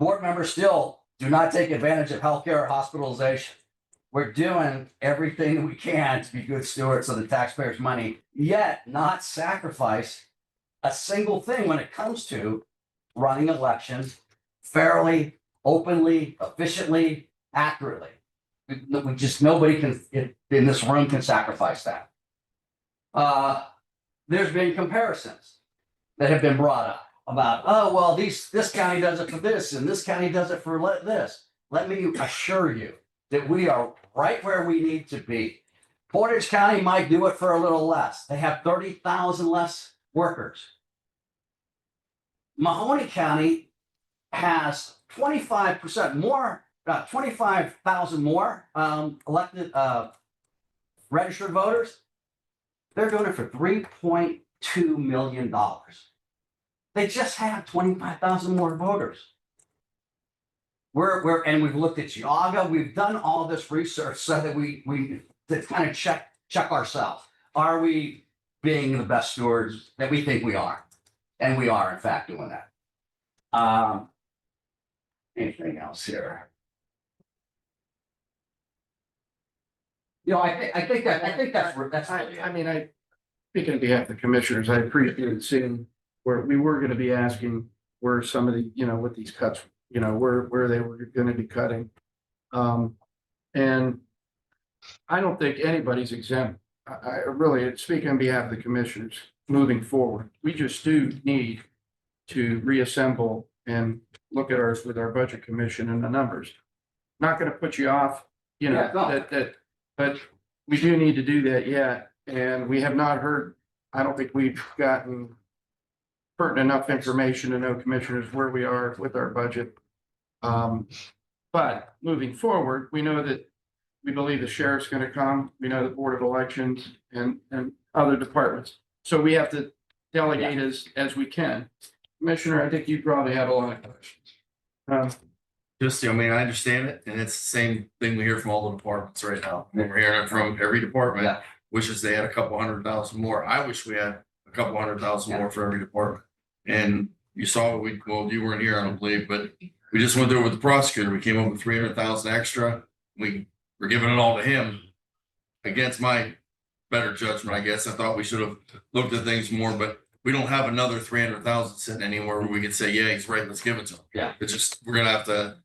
Speaker 16: board members still do not take advantage of healthcare or hospitalization. We're doing everything that we can to be good stewards of the taxpayers' money, yet not sacrifice a single thing when it comes to running elections fairly, openly, efficiently, accurately. We just, nobody can, in this room can sacrifice that. There's been comparisons that have been brought up about, oh, well, this county does it for this and this county does it for this. Let me assure you that we are right where we need to be. Portage County might do it for a little less. They have 30,000 less workers. Mahoney County has 25% more, 25,000 more elected registered voters. They're doing it for $3.2 million. They just have 25,000 more voters. And we've looked at Geauga. We've done all this research so that we to kind of check ourselves. Are we being the best stewards that we think we are? And we are, in fact, doing that. Anything else here? You know, I think that's.
Speaker 2: I mean, speaking on behalf of the commissioners, I appreciate seeing where we were gonna be asking where some of the, with these cuts, where they were gonna be cutting. And I don't think anybody's exempt. I really, speaking on behalf of the commissioners, moving forward, we just do need to reassemble and look at ours with our budget commission and the numbers. Not gonna put you off, but we do need to do that yet. And we have not heard, I don't think we've gotten pertinent enough information to know, commissioners, where we are with our budget. But moving forward, we know that we believe the sheriff's gonna come, we know the Board of Elections and other departments. So we have to delegate as we can. Commissioner, I think you probably have a lot of questions.
Speaker 6: Just, I mean, I understand it, and it's the same thing we hear from all the departments right now. And we're hearing it from every department, wishes they had a couple 100,000 more. I wish we had a couple 100,000 more for every department. And you saw what you weren't here, I don't believe, but we just went through with the prosecutor. We came up with 300,000 extra. We were giving it all to him against my better judgment, I guess. I thought we should have looked at things more, but we don't have another 300,000 sitting anywhere where we could say, yeah, he's right, let's give it to him.
Speaker 16: Yeah.
Speaker 6: It's just, we're gonna have to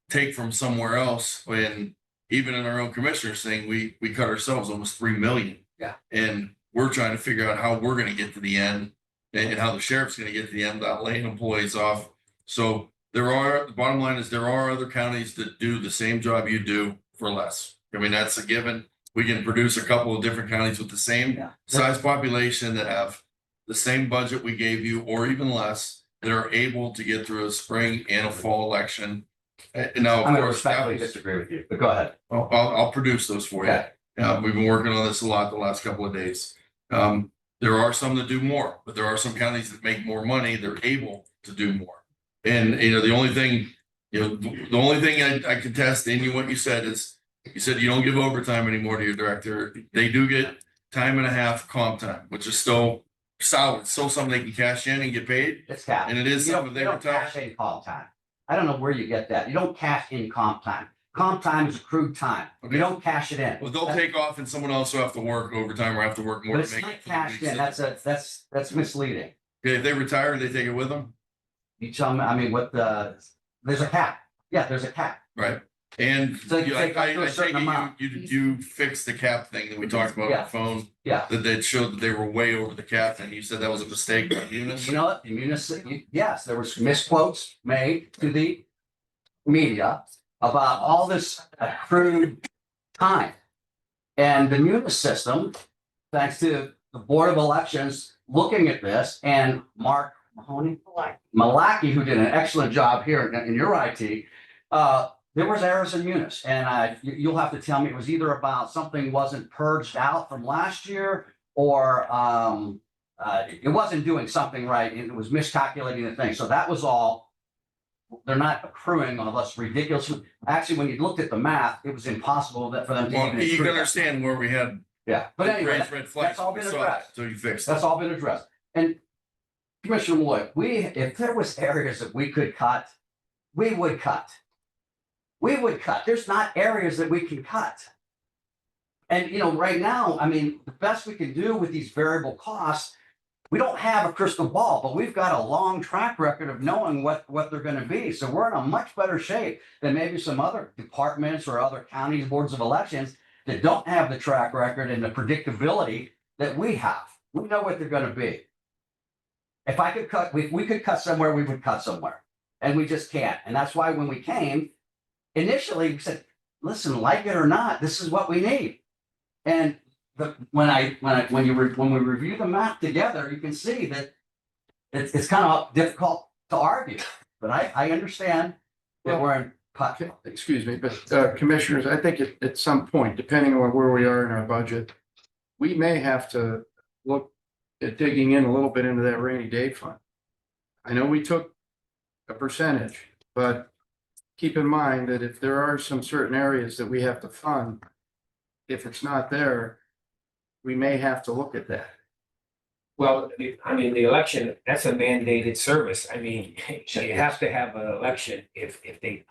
Speaker 6: take from somewhere else. When even in our own commissioners thing, we cut ourselves almost 3 million.
Speaker 16: Yeah.
Speaker 6: And we're trying to figure out how we're gonna get to the end and how the sheriff's gonna get to the end without laying employees off. So the bottom line is there are other counties that do the same job you do for less. I mean, that's a given. We can produce a couple of different counties with the same size population that have the same budget we gave you, or even less, that are able to get through a spring and a fall election. And now,
Speaker 16: I'm
Speaker 6: of
Speaker 16: gonna
Speaker 6: course,
Speaker 16: respectfully disagree with you, but go ahead.
Speaker 6: I'll produce those for you. We've been working on this a lot the last couple of days. There are some that do more, but there are some counties that make more money. They're able to do more. And, the only thing, I contest in what you said is, you said you don't give overtime anymore to your director. They do get time and a half comp time, which is still solid. It's still something they can cash in and get paid.
Speaker 16: It's capped.
Speaker 6: And it is something they
Speaker 16: don't cash in comp time. I don't know where you get that. You don't cash in comp time. Comp time is accrued time. You don't cash it in.
Speaker 6: Well, they'll take off and someone else will have to work overtime or have to work more.
Speaker 16: But
Speaker 6: to
Speaker 16: it's
Speaker 6: make
Speaker 16: not
Speaker 6: it.
Speaker 16: cashed in. That's misleading.
Speaker 6: Okay, if they retire, they take it with them.
Speaker 16: You tell me, I mean, there's a cap. Yeah, there's a cap.
Speaker 6: Right. And
Speaker 16: So you
Speaker 6: I
Speaker 16: take up to a
Speaker 6: take
Speaker 16: certain
Speaker 6: it
Speaker 16: amount.
Speaker 6: you fixed the cap thing that we talked about on the phone.
Speaker 16: Yeah.
Speaker 6: That showed that they were way over the cap, and you said that was a mistake by Munis.
Speaker 16: You know what? Yes, there was misquotes made to the media about all this accrued time. And the Munis system, thanks to the Board of Elections looking at this, and Mark Malaki, who did an excellent job here in your IT, there was errors in Munis, and you'll have to tell me, it was either about something wasn't purged out from last year, or it wasn't doing something right, and it was miscalculating the thing. So that was all. They're not accruing unless ridiculous. Actually, when you looked at the math, it was impossible for them to even.
Speaker 6: You can understand where we had.
Speaker 16: Yeah, but anyway,
Speaker 6: red flags.
Speaker 16: that's all been addressed.
Speaker 6: So you fixed.
Speaker 16: That's all been addressed. And Commissioner Lloyd, if there was areas that we could cut we would cut. We would cut. There's not areas that we can cut. And, you know, right now, I mean, the best we can do with these variable costs, we don't have a crystal ball, but we've got a long track record of knowing what they're going to be. So we're in a much better shape than maybe some other departments or other counties, boards of elections that don't have the track record and the predictability that we have. We know what they're going to be. If we could cut somewhere, we would cut somewhere. And we just can't. And that's why when we came, initially we said, listen, like it or not, this is what we need. And when we review the map together, you can see that it's kind of difficult to argue, but I understand that we're in.
Speaker 2: Excuse me, but commissioners, I think at some point, depending on where we are in our budget, we may have to look at digging in a little bit into that rainy day fund. I know we took a percentage, but keep in mind that if there are some certain areas that we have to fund, if it's not there, we may have to look at that.
Speaker 1: Well, I mean, the election, that's a mandated service. I mean, you have to have an election if they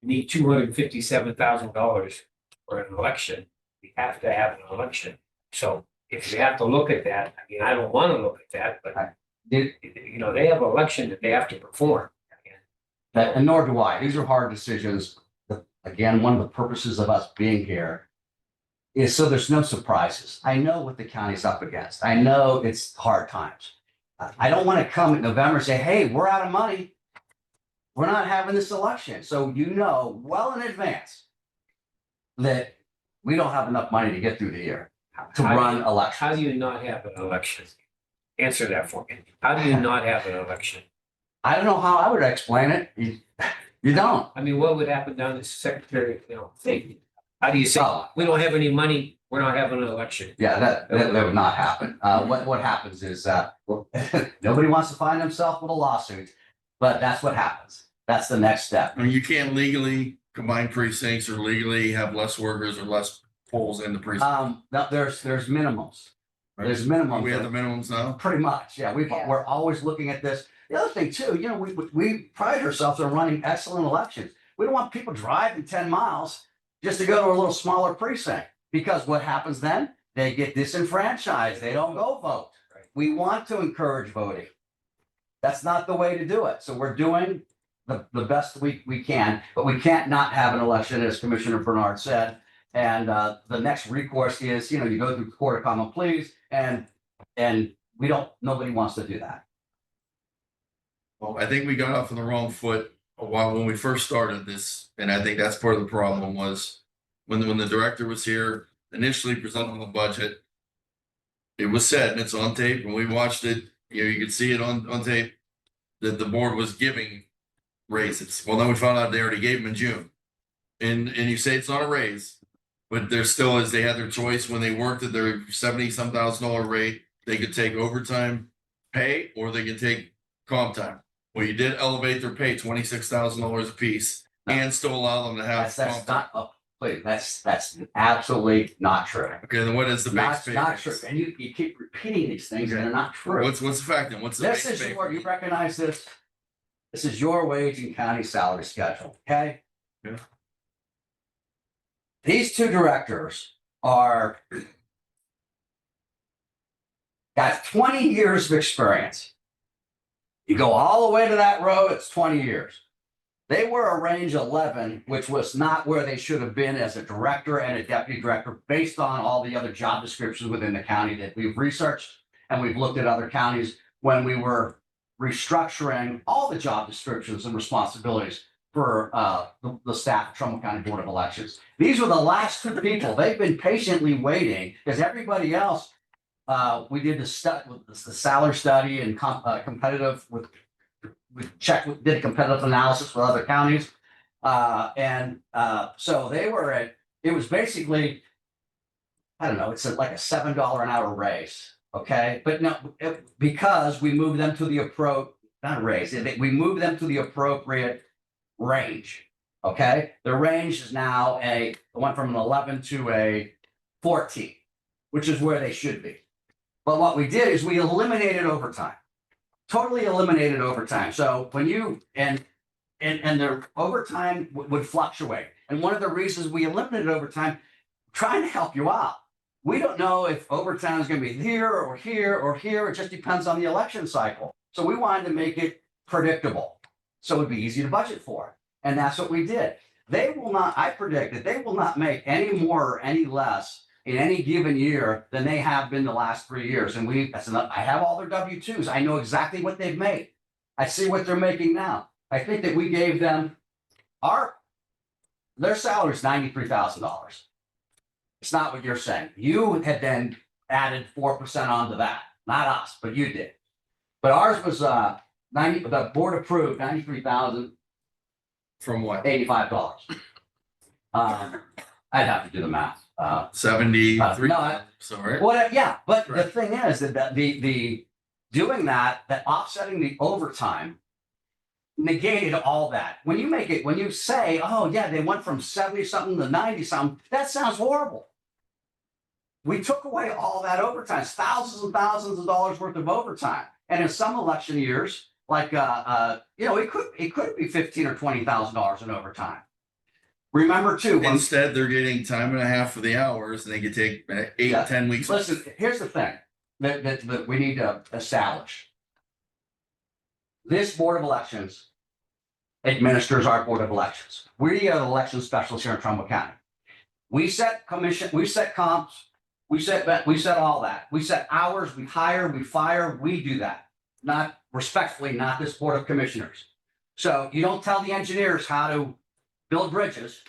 Speaker 1: need $257,000 for an election, we have to have an election. So if we have to look at that, I mean, I don't want to look at that, but you know, they have an election that they have to perform.
Speaker 16: And nor do I. These are hard decisions. Again, one of the purposes of us being here is so there's no surprises. I know what the county's up against. I know it's hard times. I don't want to come in November and say, hey, we're out of money. We're not having this election. So you know well in advance that we don't have enough money to get through the year to run elections.
Speaker 1: How do you not have an election? Answer that for me. How do you not have an election?
Speaker 16: I don't know how I would explain it. You don't.
Speaker 1: I mean, what would happen down the secretary, thing? How do you say, we don't have any money, we're not having an election?
Speaker 16: Yeah, that would not happen. What happens is nobody wants to find themselves with a lawsuit, but that's what happens. That's the next step.
Speaker 6: I mean, you can't legally combine precincts or legally have less workers or less polls in the precinct.
Speaker 16: No, there's minimums.
Speaker 6: Right?
Speaker 16: There's minimums.
Speaker 6: We have the minimums now.
Speaker 16: Pretty much, yeah. We're always looking at this. The other thing too, you know, we pride ourselves on running excellent elections. We don't want people driving 10 miles just to go to a little smaller precinct, because what happens then? They get disenfranchised. They don't go vote. We want to encourage voting. That's not the way to do it. So we're doing the best we can, but we can't not have an election, as Commissioner Bernard said. And the next recourse is, you know, you go through court of common pleas, and nobody wants to do that.
Speaker 6: Well, I think we got off on the wrong foot a while when we first started this, and I think that's part of the problem was when the director was here initially presenting the budget. It was said, and it's on tape, and we watched it. You know, you could see it on tape that the board was giving raises. Well, then we found out they already gave them in June, and you say it's not a raise, but there still is. They had their choice when they worked at their $70-some thousand rate. They could take overtime pay, or they could take comp time. Well, you did elevate their pay $26,000 a piece, and still allow them to have.
Speaker 16: That's not. Wait, that's absolutely not true.
Speaker 6: Okay, then what is the base pay?
Speaker 16: Not true. And you keep repeating these things, and they're not true.
Speaker 6: What's the fact then? What's the base
Speaker 16: This is
Speaker 6: pay?
Speaker 16: you recognize this. This is your wage and county salary schedule. Okay.
Speaker 6: Yeah.
Speaker 16: These two directors got 20 years of experience. You go all the way to that row, it's 20 years. They were a range 11, which was not where they should have been as a director and a deputy director, based on all the other job descriptions within the county that we've researched, and we've looked at other counties when we were restructuring all the job descriptions and responsibilities for the staff of Trumbull County Board of Elections. These were the last two people. They've been patiently waiting, because everybody else, we did the salary study and competitive with. Did a competitive analysis with other counties. So they were it was basically, I don't know, it's like a $7 an hour raise. Okay. But no, because we moved them to the we moved them to the appropriate range. Okay. The range is now went from an 11 to a 14, which is where they should be. But what we did is we eliminated overtime. Totally eliminated overtime. So when and their overtime would fluctuate. And one of the reasons we eliminated overtime, trying to help you out. We don't know if overtime is gonna be here or here or here. It just depends on the election cycle. So we wanted to make it predictable. So it'd be easy to budget for. And that's what we did. They will not, I predict that they will not make any more or any less in any given year than they have been the last 3 years. And I have all their W-2s. I know exactly what they've made. I see what they're making now. I think that we gave them their salary is $93,000. It's not what you're saying. You had then added 4% onto that, not us, but you did. But ours was the board approved $93,085.
Speaker 6: From what?
Speaker 16: I'd have to do the math.
Speaker 6: 73.
Speaker 16: No,
Speaker 6: Sorry.
Speaker 16: well, yeah, but the
Speaker 6: Right.
Speaker 16: thing is that the doing that offsetting the overtime negated all that. When you say, oh yeah, they went from 70 something to 90 something, that sounds horrible. We took away all that overtime, thousands and thousands of dollars worth of overtime. And in some election years, like it could be $15,000 or $20,000 in overtime. Remember too,
Speaker 6: Instead, they're getting time and a half for the hours, and they could take 8, 10 weeks.
Speaker 16: Listen, here's the thing that we need to establish. This Board of Elections administers our Board of Elections. We are the election specialists here in Trumbull County. We set commission, we set comps, we set all that. We set hours, we hire, we fire, we do that. Not respectfully, not this Board of Commissioners. So you don't tell the engineers how to build bridges.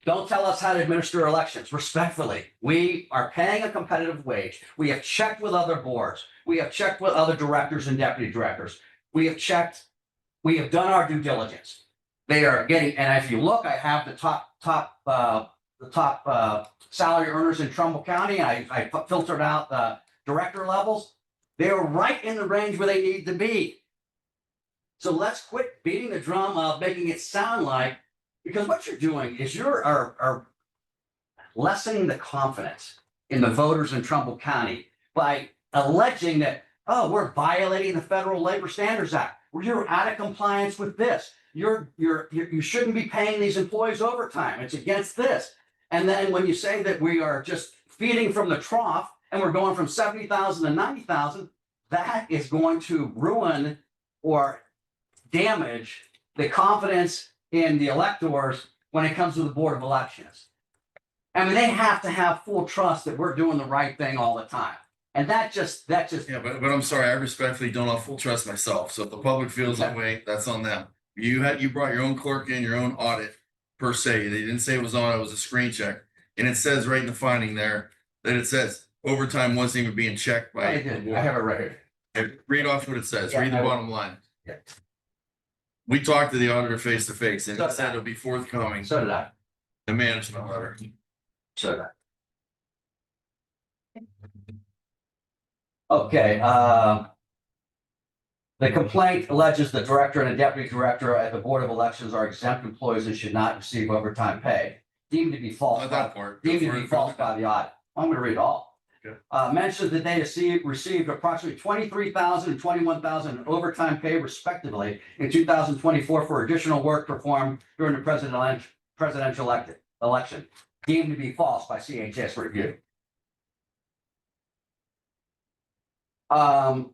Speaker 16: Don't tell us how to administer elections. Respectfully, we are paying a competitive wage. We have checked with other boards. We have checked with other directors and deputy directors. We have checked. We have done our due diligence. They are getting, and if you look, I have the top salary earners in Trumbull County. I filtered out the director levels. They are right in the range where they need to be. So let's quit beating the drum of making it sound like, because what you're doing is you're lessening the confidence in the voters in Trumbull County by alleging that, oh, we're violating the Federal Labor Standards Act. You're out of compliance with this. You shouldn't be paying these employees overtime. It's against this. And then when you say that we are just feeding from the trough and we're going from 70,000 to 90,000, that is going to ruin or damage the confidence in the electors when it comes to the Board of Elections. I mean, they have to have full trust that we're doing the right thing all the time. And that just.
Speaker 6: Yeah, but I'm sorry, I respectfully don't have full trust myself. So if the public feels that way, that's on them. You brought your own clerk in, your own audit per se. They didn't say it was on, it was a screen check. And it says right in the finding there that it says overtime wasn't even being checked by.
Speaker 16: I did. I have it right here.
Speaker 6: Read off what it says.
Speaker 16: Yeah,
Speaker 6: Read the bottom line.
Speaker 16: Yeah.
Speaker 6: We talked to the auditor face to face and
Speaker 16: So
Speaker 6: he
Speaker 16: did
Speaker 6: said
Speaker 16: I.
Speaker 6: it'll be forthcoming.
Speaker 16: So did I.
Speaker 6: The management letter.
Speaker 16: So did I. Okay, the complaint alleges the director and a deputy director at the Board of Elections are exempt employees and should not receive overtime pay. Deemed to be false.
Speaker 6: Not that part.
Speaker 16: Deemed to be false by the audit. I'm gonna read all.
Speaker 6: Okay.
Speaker 16: Mentions that they received approximately 23,000 and 21,000 in overtime pay respectively in 2024 for additional work performed during the presidential election. Deemed to be false by CHS review.
Speaker 6: Right,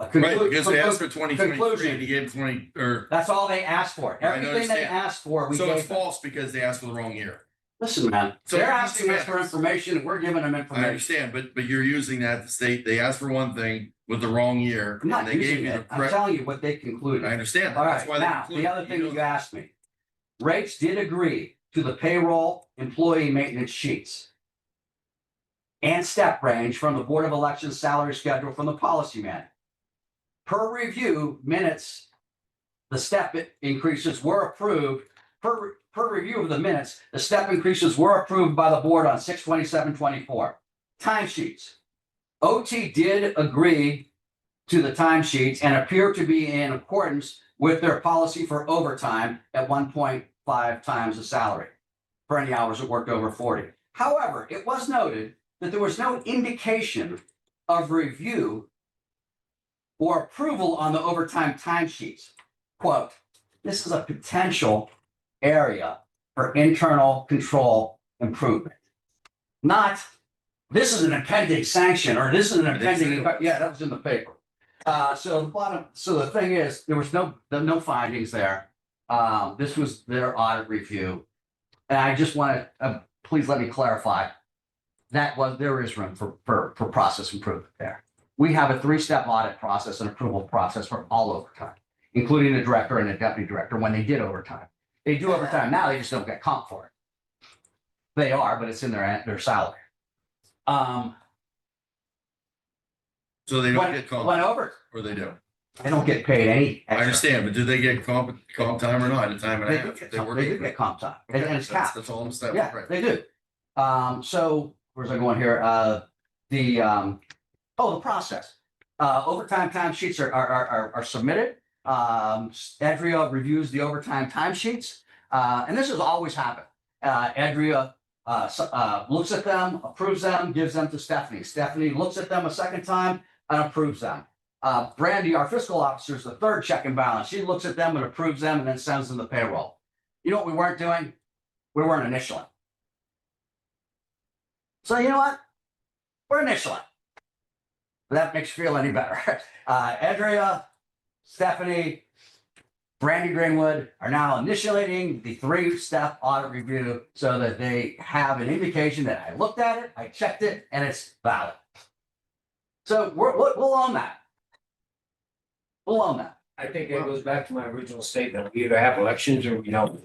Speaker 6: because they asked for 2023 and he gave 20, or.
Speaker 16: That's all they asked for.
Speaker 6: I
Speaker 16: Everything they
Speaker 6: understand.
Speaker 16: asked for, we
Speaker 6: So
Speaker 16: gave
Speaker 6: it's
Speaker 16: them.
Speaker 6: false because they asked for the wrong year.
Speaker 16: Listen, man,
Speaker 6: So
Speaker 16: they're
Speaker 6: it
Speaker 16: asking us
Speaker 6: makes
Speaker 16: for
Speaker 6: sense.
Speaker 16: information and we're giving them
Speaker 6: I
Speaker 16: information.
Speaker 6: understand, but you're using that to state they asked for one thing with the wrong year.
Speaker 16: I'm not
Speaker 6: and they gave
Speaker 16: using
Speaker 6: you the
Speaker 16: it. I'm
Speaker 6: correct.
Speaker 16: telling you what they concluded.
Speaker 6: I understand.
Speaker 16: All
Speaker 6: That's
Speaker 16: right,
Speaker 6: why they
Speaker 16: now,
Speaker 6: included
Speaker 16: the
Speaker 6: it.
Speaker 16: other thing
Speaker 6: You
Speaker 16: you asked me. Rates did agree to the payroll employee maintenance sheets and step range from the Board of Elections salary schedule from the policy manual. Per review minutes, the step increases were approved. Per review of the minutes, the step increases were approved by the board on 6/27/24. Timesheets. OT did agree to the timesheets and appear to be in accordance with their policy for overtime at 1.5 times the salary for any hours that worked over 40. However, it was noted that there was no indication of review or approval on the overtime timesheets. Quote, this is a potential area for internal control improvement. Not, this is an impending sanction, or this is an impending, yeah, that was in the paper. So the bottom, so the thing is, there was no findings there. This was their audit review. And I just want to, please let me clarify. There is room for process improvement there. We have a 3-step audit process and approval process for all overtime, including the director and the deputy director when they did overtime. They do overtime now, they just don't get comp for it. They are, but it's in their salary.
Speaker 6: So they don't get
Speaker 16: Went
Speaker 6: comp,
Speaker 16: over,
Speaker 6: or they do?
Speaker 16: they don't get paid any
Speaker 6: I
Speaker 16: extra.
Speaker 6: understand, but do they get comp time or not? A time and a
Speaker 16: They
Speaker 6: half?
Speaker 16: do
Speaker 6: They work
Speaker 16: they do
Speaker 6: over.
Speaker 16: get comp time,
Speaker 6: Okay,
Speaker 16: and it's
Speaker 6: that's-
Speaker 16: capped.
Speaker 6: That's all I'm saying.
Speaker 16: Yeah,
Speaker 6: Right.
Speaker 16: they do. So where's I going here? The process. Overtime timesheets are submitted. Edria reviews the overtime timesheets. And this has always happened. Edria looks at them, approves them, gives them to Stephanie. Stephanie looks at them a second time and approves them. Brandy, our fiscal officer, is the third check and balance. She looks at them and approves them and then sends them the payroll. You know what we weren't doing? We weren't initialing. So you know what? We're initialing. If that makes you feel any better. Edria, Stephanie, Brandy Greenwood are now initiating the 3-step audit review so that they have an indication that I looked at it, I checked it, and it's valid. So we'll own that. We'll own that.
Speaker 1: I think it goes back to my original statement. We either have elections or we don't.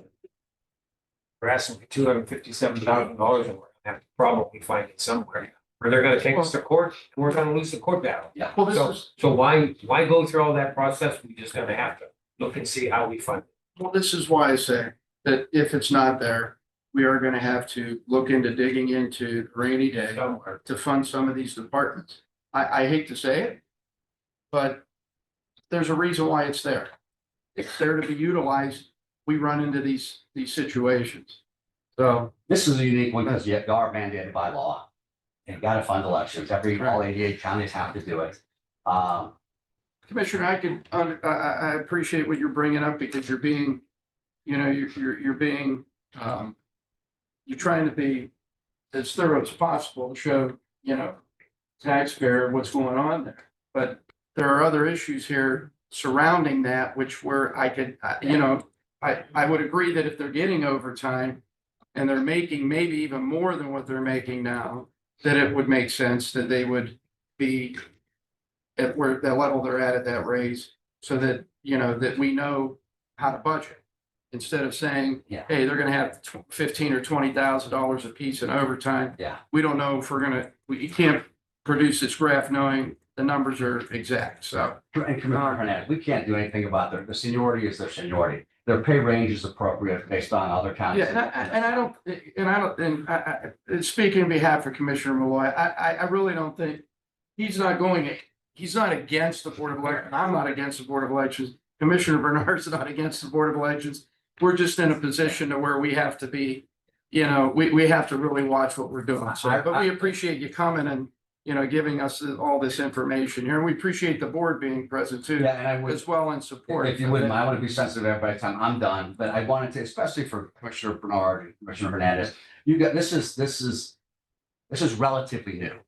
Speaker 1: We're asking for $257,000 and we're gonna have to probably find it somewhere. Or they're gonna take us to court and we're gonna lose the court battle.
Speaker 16: Yeah.
Speaker 2: Well, this
Speaker 1: So,
Speaker 2: is,
Speaker 1: so why go through all that process? We just gonna have to look and see how we fund it.
Speaker 2: well, this is why I say that if it's not there, we are gonna have to look into digging into rainy day
Speaker 1: Somewhere.
Speaker 2: to fund some of these departments. I hate to say it, but there's a reason why it's there. It's there to be utilized. We run into these situations. So,
Speaker 16: This is a unique one because you are mandated by law. You've got to fund elections. All 88 counties have to do it.
Speaker 2: Commissioner, I appreciate what you're bringing up because you're being, you're being, you're trying to be as thorough as possible to show, taxpayer what's going on there. But there are other issues here surrounding that, which where I could, I would agree that if they're getting overtime and they're making maybe even more than what they're making now, that it would make sense that they would be at where the level they're at that raise, so that, that we know how to budget. Instead of saying,
Speaker 16: Yeah.
Speaker 2: hey, they're gonna have $15,000 or $20,000 a piece in overtime.
Speaker 16: Yeah.
Speaker 2: We don't know if you can't produce this graph knowing the numbers are exact, so.
Speaker 16: And Commissioner Hernandez, we can't do anything about the seniority is their seniority. Their pay range is appropriate based on other counties.
Speaker 2: Yeah, and speaking on behalf of Commissioner Malloy, I really don't think, he's not against the Board of Elections. I'm not against the Board of Elections. Commissioner Bernard's not against the Board of Elections. We're just in a position to where we have to be, we have to really watch what we're doing. So, but we appreciate you coming and, giving us all this information here. And we appreciate the board being present too,
Speaker 16: Yeah, and I would,
Speaker 2: as well in support.
Speaker 16: if you wouldn't, I want to be sensitive every time I'm done, but I wanted to, especially for Commissioner Bernard and Commissioner Hernandez, this is relatively new.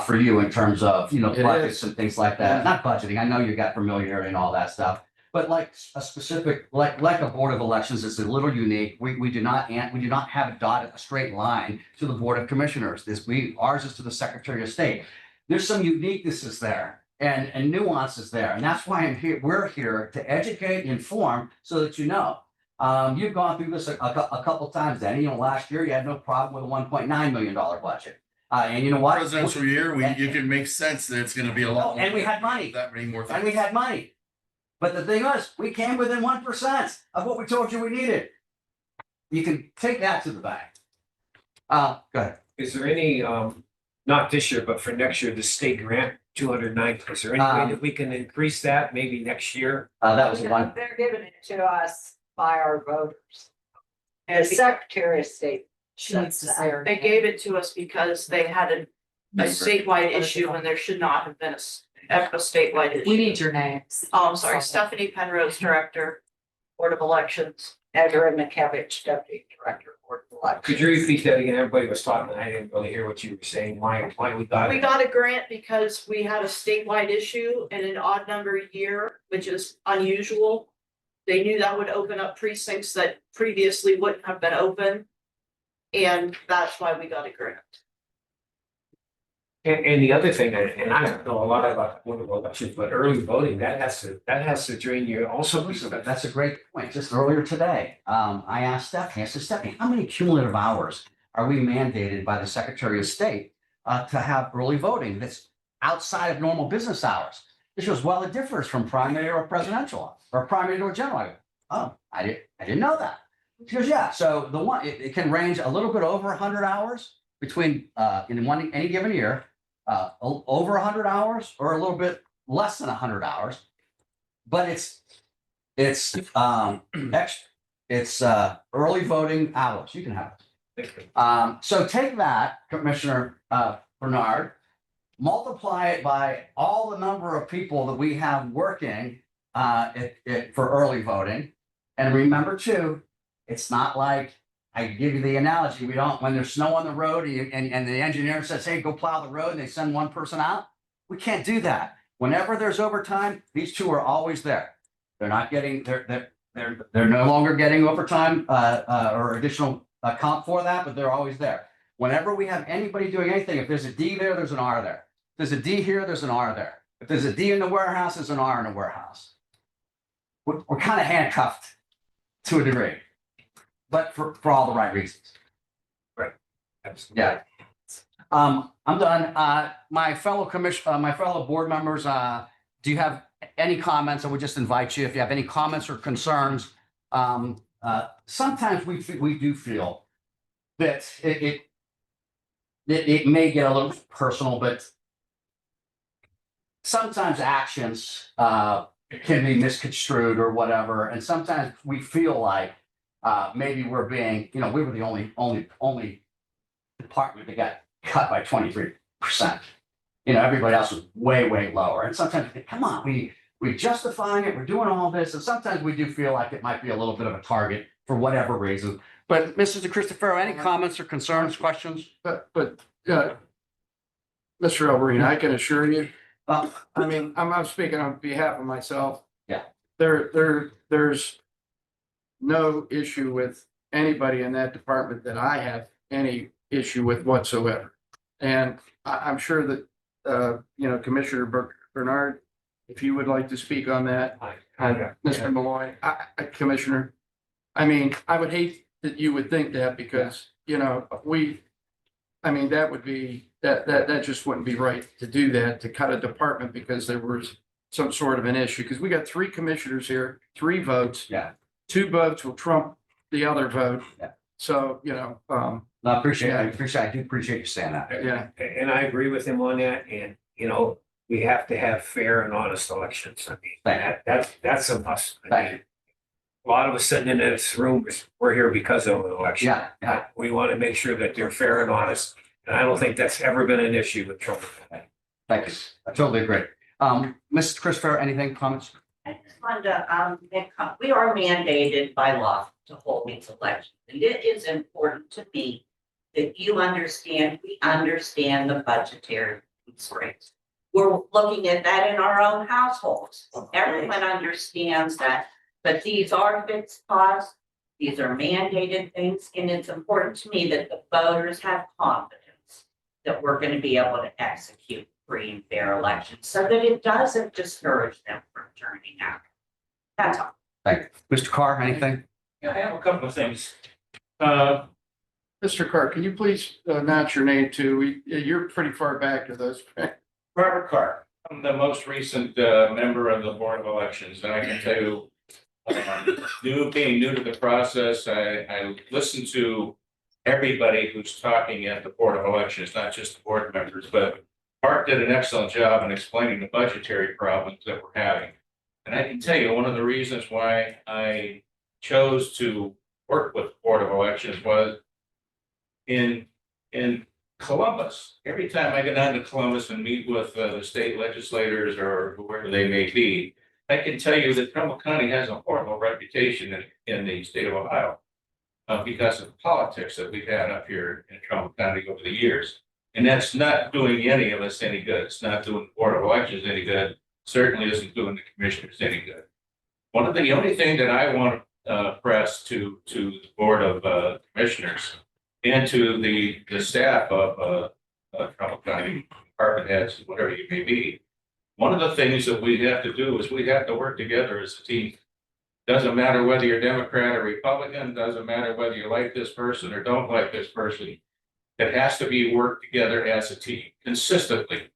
Speaker 16: For you in terms of, budgets and things like that, not budgeting, I know you got familiarity and all that stuff. But like a specific, like a Board of Elections, it's a little unique. We do not have a straight line to the Board of Commissioners. Ours is to the Secretary of State. There's some uniquenesses there and nuances there. And that's why we're here to educate, inform, so that you've gone through this a couple times, Danny. Last year you had no problem with a $1.9 million budget. And you know what?
Speaker 6: Presidential year, you can make sense that it's gonna be a lot.
Speaker 16: And we had money.
Speaker 6: That many more things.
Speaker 16: And we had money. But the thing was, we came within 1% of what we told you we needed. You can take that to the bank. Go ahead.
Speaker 1: Is there any, not this year, but for next year, the state grant, 209, is there any way that we can increase that maybe next year?
Speaker 16: That was the one.
Speaker 17: They're giving it to us by our voters. And the Secretary of State.
Speaker 14: She needs to say her
Speaker 17: They
Speaker 14: name.
Speaker 17: gave it to us because they had a statewide issue and there should not have been a statewide issue.
Speaker 14: We need your names.
Speaker 17: Oh, I'm sorry, Stephanie Penrose, Director. Board of Elections, Edgar McCavage, Deputy Director, Board of Elections.
Speaker 1: Could you repeat that again? Everybody was talking. I didn't really hear what you were saying. Why we got
Speaker 17: We
Speaker 1: it?
Speaker 17: got a grant because we had a statewide issue and an odd number year, which is unusual. They knew that would open up precincts that previously wouldn't have been open. And that's why we got a grant.
Speaker 1: And the other thing, and I don't know a lot about political elections, but early voting, that has to drain you also.
Speaker 16: That's a great point. Just earlier today, I asked Stephanie, I said, Stephanie, how many cumulative hours are we mandated by the Secretary of State to have early voting that's outside of normal business hours? She goes, well, it differs from primary or presidential or primary to a general. I go, oh, I didn't know that. She goes, yeah. So the one, it can range a little bit over 100 hours between in any given year, over 100 hours or a little bit less than 100 hours. But it's early voting hours. You can have it. So take that, Commissioner Bernard, multiply it by all the number of people that we have working for early voting. And remember too, it's not like, I give you the analogy, when there's snow on the road and the engineer says, hey, go plow the road, and they send one person out. We can't do that. Whenever there's overtime, these two are always there. They're not getting, they're no longer getting overtime or additional comp for that, but they're always there. Whenever we have anybody doing anything, if there's a D there, there's an R there. If there's a D here, there's an R there. If there's a D in the warehouse, there's an R in the warehouse. We're kind of handcuffed to a degree, but for all the right reasons.
Speaker 1: Right. Absolutely.
Speaker 16: Yeah. I'm done. My fellow board members, do you have any comments? I would just invite you, if you have any comments or concerns. Sometimes we do feel that it may get a little personal, but sometimes actions can be misconstrued or whatever. And sometimes we feel like maybe we're being, we were the only department that got cut by 23%. Everybody else was way, way lower. And sometimes we think, come on, we're justifying it, we're doing all this. And sometimes we do feel like it might be a little bit of a target for whatever reason. But Mrs. DeCristofaro, any comments or concerns, questions?
Speaker 2: But Mr. Alberine, I can assure you, I mean, I'm speaking on behalf of myself.
Speaker 16: Yeah.
Speaker 2: There's no issue with anybody in that department that I have any issue with whatsoever. And I'm sure that, Commissioner Bernard, if you would like to speak on that, Mr. Malloy, Commissioner, I mean, I would hate that you would think that because, that would be, that just wouldn't be right to do that, to cut a department because there was some sort of an issue. Because we got 3 commissioners here, 3 votes.
Speaker 16: Yeah.
Speaker 2: 2 votes will trump the other vote.
Speaker 16: Yeah.
Speaker 2: So,
Speaker 16: I appreciate it. I do appreciate you saying that.
Speaker 2: yeah.
Speaker 1: And I agree with him on that. And, we have to have fair and honest elections. I mean, that's a must.
Speaker 16: Thank you.
Speaker 1: A lot of us sitting in this room, we're here because of an election.
Speaker 16: Yeah.
Speaker 1: We want to make sure that they're fair and honest. And I don't think that's ever been an issue with Trump.
Speaker 16: Thank you. I totally agree. Mrs. Christopher, anything, comments?
Speaker 18: I just wanted to, we are mandated by law to hold these elections. And it is important to me that we understand the budgetary constraints. We're looking at that in our own households. Everyone understands that, but these are fixed costs. These are mandated things, and it's important to me that the voters have confidence that we're going to be able to execute free and fair elections so that it doesn't discourage them from turning out. That's all.
Speaker 16: Thank you. Mr. Carr, anything?
Speaker 8: Yeah, I have a couple of things.
Speaker 2: Mr. Carr, can you please announce your name too? You're pretty far back to those.
Speaker 8: Robert Carr, I'm the most recent member of the Board of Elections, and I can tell you, being new to the process, I listen to everybody who's talking at the Board of Elections, not just the board members, but Mark did an excellent job in explaining the budgetary problems that we're having. And I can tell you, one of the reasons why I chose to work with the Board of Elections was in Columbus. Every time I go down to Columbus and meet with the state legislators or whoever they may be,
Speaker 19: I can tell you that Trumbull County has a horrible reputation in the state of Ohio. Because of the politics that we've had up here in Trumbull County over the years. And that's not doing any of us any good. It's not doing the Board of Elections any good. Certainly isn't doing the commissioners any good. The only thing that I want to press to the Board of Commissioners and to the staff of Trumbull County department heads, whatever you may be. One of the things that we have to do is we have to work together as a team. Doesn't matter whether you're Democrat or Republican, doesn't matter whether you like this person or don't like this person. It has to be worked together as a team consistently.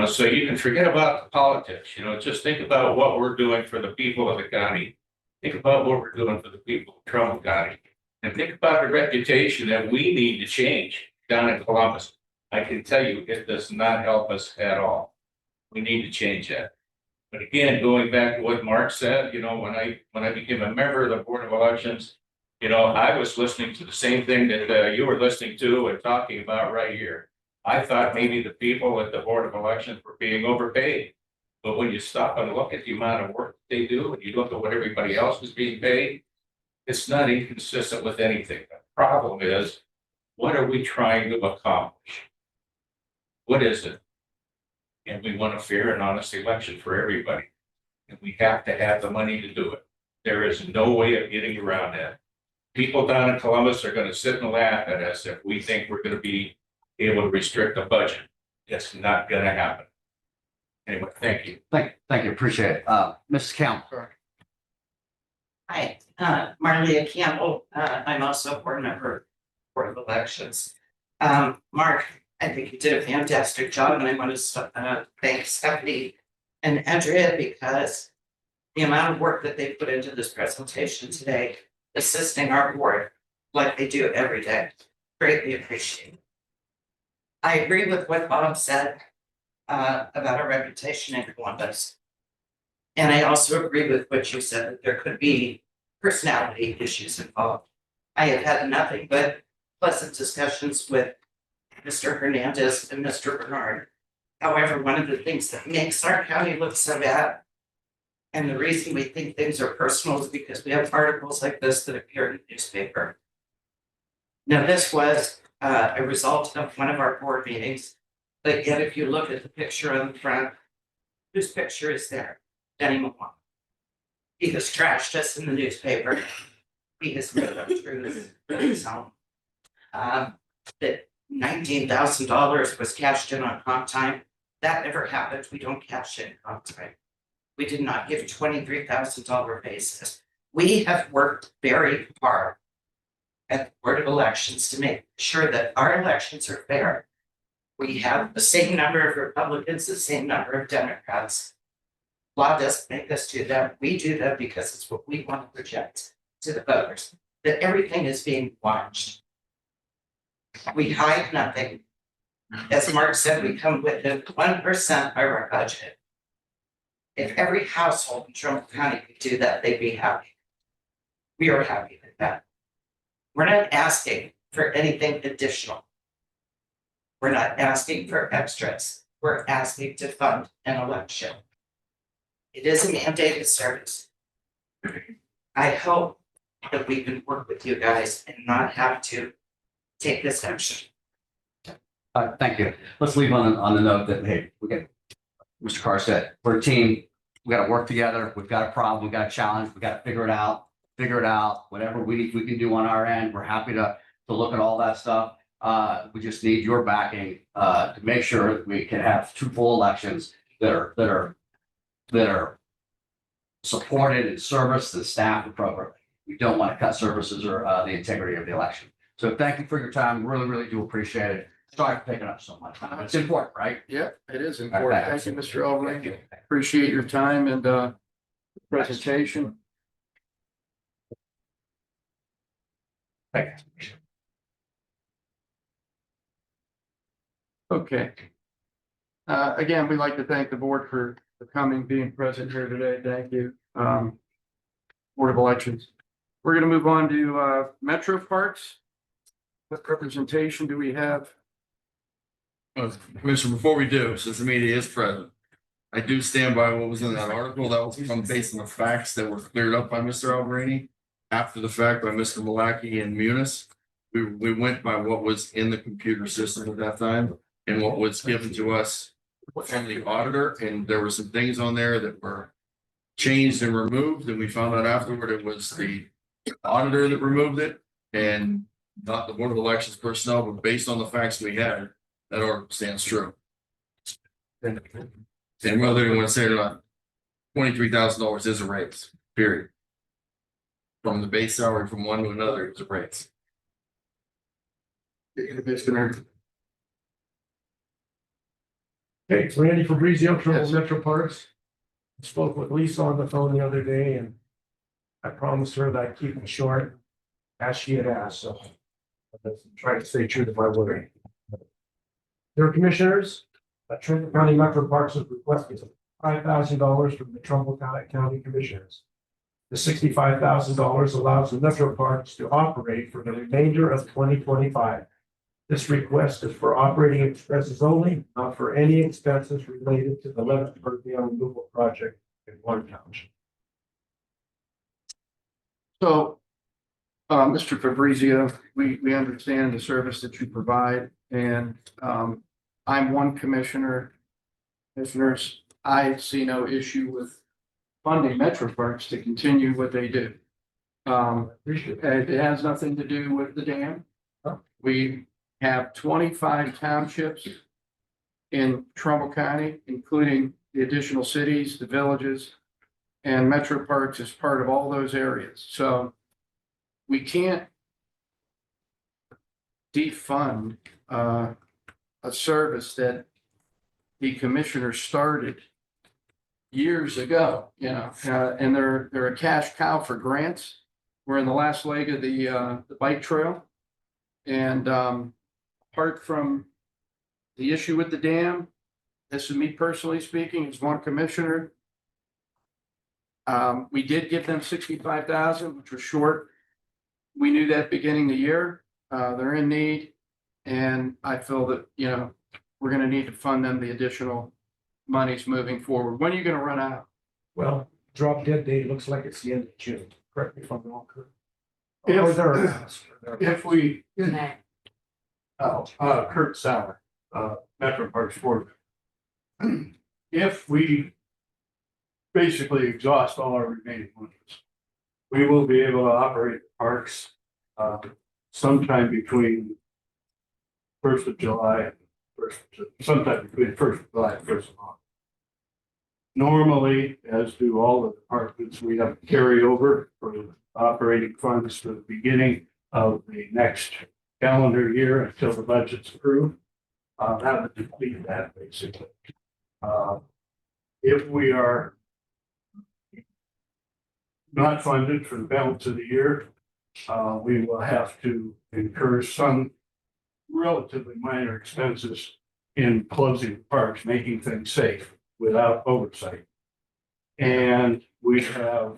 Speaker 19: So you can forget about the politics, just think about what we're doing for the people of the county. Think about what we're doing for the people of Trumbull County. And think about the reputation that we need to change down in Columbus. I can tell you, it does not help us at all. We need to change that. But again, going back to what Mark said, when I became a member of the Board of Elections, I was listening to the same thing that you were listening to and talking about right here. I thought maybe the people at the Board of Elections were being overpaid. But when you stop and look at the amount of work they do, and you look at what everybody else is being paid, it's not inconsistent with anything. The problem is, what are we trying to accomplish? What is it? And we want a fair and honest election for everybody. And we have to have the money to do it. There is no way of getting around that. People down in Columbus are going to sit and laugh at us if we think we're going to be able to restrict the budget. It's not going to happen. Anyway, thank you.
Speaker 16: Thank you, appreciate it. Mrs. Campbell.
Speaker 18: Hi, Marlia Campbell. I'm also a board member for the elections. Mark, I think you did a fantastic job, and I want to thank Stephanie and Andrea because the amount of work that they put into this presentation today, assisting our board like they do every day, greatly appreciated. I agree with what Bob said about our reputation in Columbus. And I also agree with what you said, that there could be personality issues involved. I have had nothing but pleasant discussions with Mr. Hernandez and Mr. Bernard. However, one of the things that makes our county look so bad, and the reason we think things are personal, is because we have articles like this that appear in the newspaper. Now, this was a result of one of our board meetings, but yet if you look at the picture on the front, whose picture is there? Denny Malone. He has trashed us in the newspaper. He has made up truths in his home. That $19,000 was cashed in on comp time. That never happened. We don't cash in comp time. We did not give $23,000 basis. We have worked very hard at the Board of Elections to make sure that our elections are fair. We have the same number of Republicans, the same number of Democrats. Law doesn't make us do that. We do that because it's what we want to project to the voters, that everything is being watched. We hide nothing. As Mark said, we come within 1% of our budget. If every household in Trumbull County could do that, they'd be happy. We are happy with that. We're not asking for anything additional. We're not asking for extras. We're asking to fund an election. It is a mandated service. I hope that we can work with you guys and not have to take this action.
Speaker 16: Thank you. Let's leave on the note that, hey, Mr. Carr said, we're a team. We got to work together. We've got a problem. We've got a challenge. We got to figure it out. Whatever we can do on our end, we're happy to look at all that stuff. We just need your backing to make sure that we can have two full elections that are supported and serviced and staffed appropriately. We don't want to cut services or the integrity of the election. So thank you for your time. Really, really do appreciate it. Sorry for taking up so much time. It's important, right?
Speaker 2: Yeah, it is important.
Speaker 16: Okay.
Speaker 2: Thank you, Mr. Albany. Appreciate your time and presentation.
Speaker 19: Thank you.
Speaker 2: Okay. Again, we'd like to thank the board for coming, being present here today. Thank you. Board of Elections. We're going to move on to Metroparks. What representation do we have?
Speaker 6: Commissioner, before we do, since the media is present, I do stand by what was in that article. That was from based on the facts that were cleared up by Mr. Alberini after the fact by Mr. Malaki and Munis. We went by what was in the computer system at that time and what was given to us from the auditor. And there were some things on there that were changed and removed, and we found out afterward it was the auditor that removed it and not the Board of Elections personnel, but based on the facts we had, that order stands true. And whether you want to say it or not, $23,000 is a raise, period. From the base salary from one to another, it's a raise.
Speaker 2: Commissioner.
Speaker 12: Okay, it's Randy Fabrizio, Trumbull
Speaker 2: Yes.
Speaker 12: Metroparks. Spoke with Lisa on the phone the other day and I promised her that I'd keep it short as she had asked, so I'm trying to stay true to my word. Dear Commissioners, Trumbull County Metroparks has requested $5,000 from the Trumbull County Commissioners. The $65,000 allows the Metroparks to operate for the remainder of 2025. This request is for operating expenses only, not for any expenses related to the Leventhurst Dam removal project in Warren Township.
Speaker 2: So, Mr. Fabrizio, we understand the service that you provide and, I'm one commissioner. Commissioners, I see no issue with funding Metroparks to continue what they do. It has nothing to do with the dam. We have 25 townships in Trumbull County, including the additional cities, the villages, and Metroparks is part of all those areas. So we can't defund a service that the commissioner started years ago, and they're a cash cow for grants. We're in the last leg of the bike trail. And apart from the issue with the dam, this is me personally speaking, as one commissioner. We did give them 65,000, which was short. We knew that beginning of the year. They're in need. And I feel that, we're gonna need to fund them the additional monies moving forward. When are you gonna run out?
Speaker 12: Well, drop dead date looks like it's the end of June. Correct me if I'm wrong, Kurt.
Speaker 8: If we, Kurt Sauer, Metroparks Board. If we basically exhaust all our remaining monies, we will be able to operate the parks sometime between 1st of July and sometime between 1st of July and 1st of August. Normally, as do all the departments, we have carryover for operating funds for the beginning of the next calendar year until the budget's approved. That would deplete that basically. If we are not funded for the balance of the year, we will have to incur some relatively minor expenses in closing parks, making things safe without oversight. And we have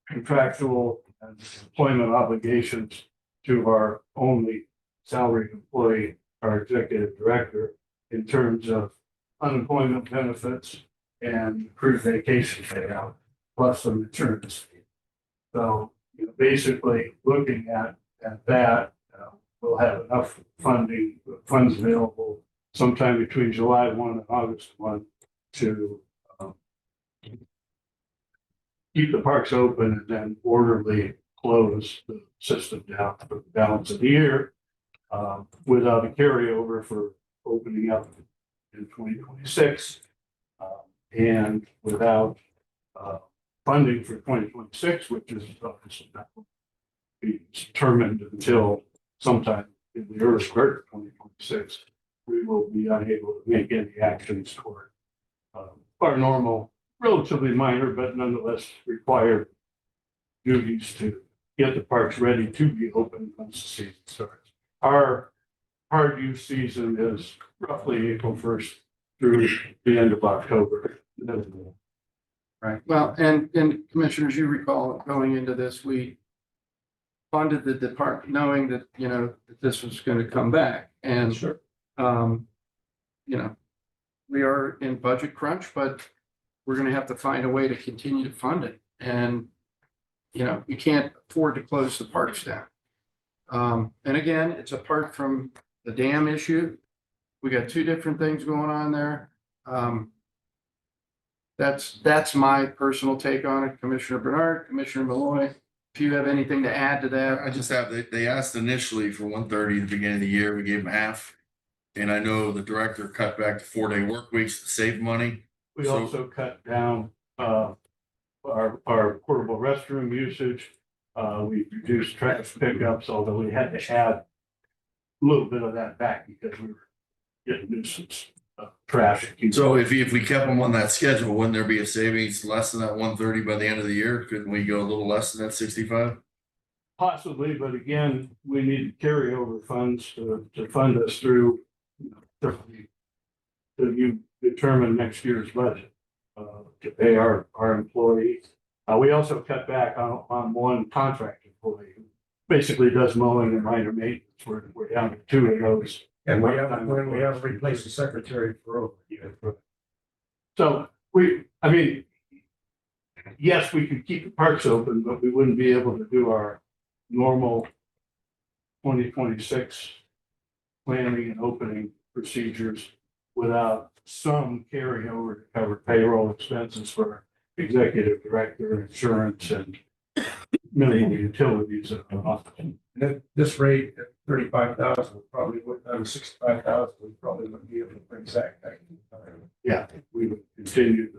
Speaker 8: contractual and employment obligations to our only salaried employee, our executive director, in terms of unemployment benefits and accrued vacation payout, plus some insurance fee. So basically looking at that, we'll have enough funds available sometime between July 1 and August 1 to keep the parks open and then orderly close the system down for the balance of the year without a carryover for opening up in 2026 and without funding for 2026, which is obviously not be determined until sometime in the early part of 2026. We will be unable to make any actions toward our normal, relatively minor, but nonetheless required duties to get the parks ready to be open once the season starts. Our hard use season is roughly April 1st through the end of October.
Speaker 2: Right. Well, and commissioners, you recall going into this, we funded the department knowing that, that this was going to come back and, we are in budget crunch, but we're gonna have to find a way to continue to fund it. And, you know, you can't afford to close the parks down. And again, it's apart from the dam issue. We got two different things going on there. That's my personal take on it. Commissioner Bernard, Commissioner Malloy, if you have anything to add to that.
Speaker 6: I just have, they asked initially for 130 at the beginning of the year, we gave them half. And I know the director cut back to 4-day work weeks to save money.
Speaker 8: We
Speaker 6: So-
Speaker 8: also cut down our portable restroom usage. We reduced trash pickups, although we had to add a little bit of that back because we were getting nuisance trash.
Speaker 6: So if we kept them on that schedule, wouldn't there be a savings less than that 130 by the end of the year? Couldn't we go a little less than that 65?
Speaker 8: Possibly, but again, we need carryover funds to fund us through, till you determine next year's budget, to pay our employees. We also cut back on one contract employee who basically does mowing and minor maintenance. We're down to two of those.
Speaker 1: And we have replaced the secretary for over a year.
Speaker 8: So yes, we could keep the parks open, but we wouldn't be able to do our normal 2026 planning and opening procedures without some carryover to cover payroll expenses for executive director, insurance, and minimal utilities.
Speaker 1: This rate at 35,000, probably would, 65,000, we probably wouldn't be able to bring Zach back.
Speaker 8: Yeah, we would continue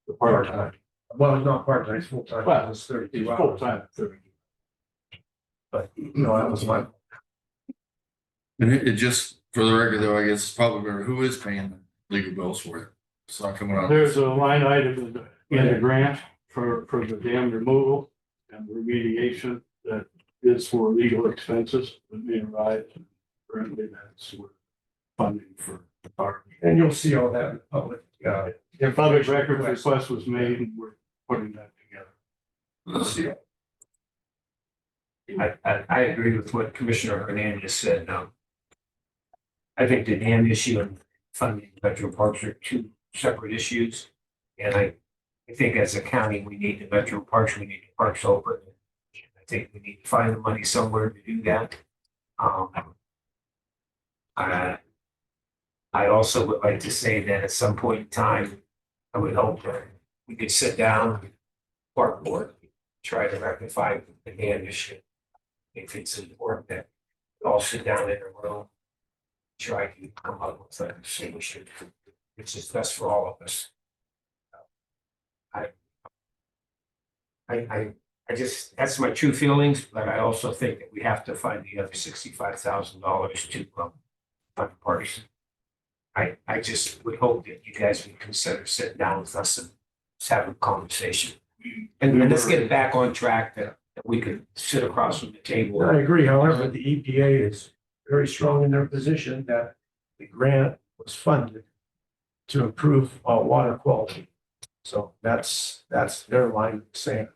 Speaker 8: the part-time.
Speaker 1: Well, it's not part-time, it's full-time.
Speaker 8: Well,
Speaker 1: It's 32
Speaker 8: It's
Speaker 1: hours.
Speaker 8: full-time, 30.
Speaker 1: But, that was my.
Speaker 6: And it just, for the record though, I guess it's probably better, who is paying the legal bills for it? It's not coming out.
Speaker 8: There's a line item in the grant for the dam removal and remediation that is for legal expenses that may arise. Currently, that's what funding for the park.
Speaker 1: And you'll see all that in public.
Speaker 8: The public record request was made and we're putting that together.
Speaker 1: You'll see it. I agree with what Commissioner Hernandez said. I think the dam issue and funding Metro Parks are two separate issues. And I think as a county, we need the Metro Parks, we need the parks open. I think we need to find the money somewhere to do that. I also would like to say that at some point in time, I would hope that we could sit down, park board, try to rectify the dam issue. If it's important that we all sit down in a room, try to come up with a solution, which is best for all of us. I just, that's my true feelings, but I also think that we have to find the other $65,000 to fund the parties. I just would hope that you guys would consider sitting down with us and just have a conversation. And let's get it back on track that we could sit across from the table.
Speaker 12: I agree. However, the EPA is very strong in their position that the grant was funded to improve water quality. So that's their line of saying.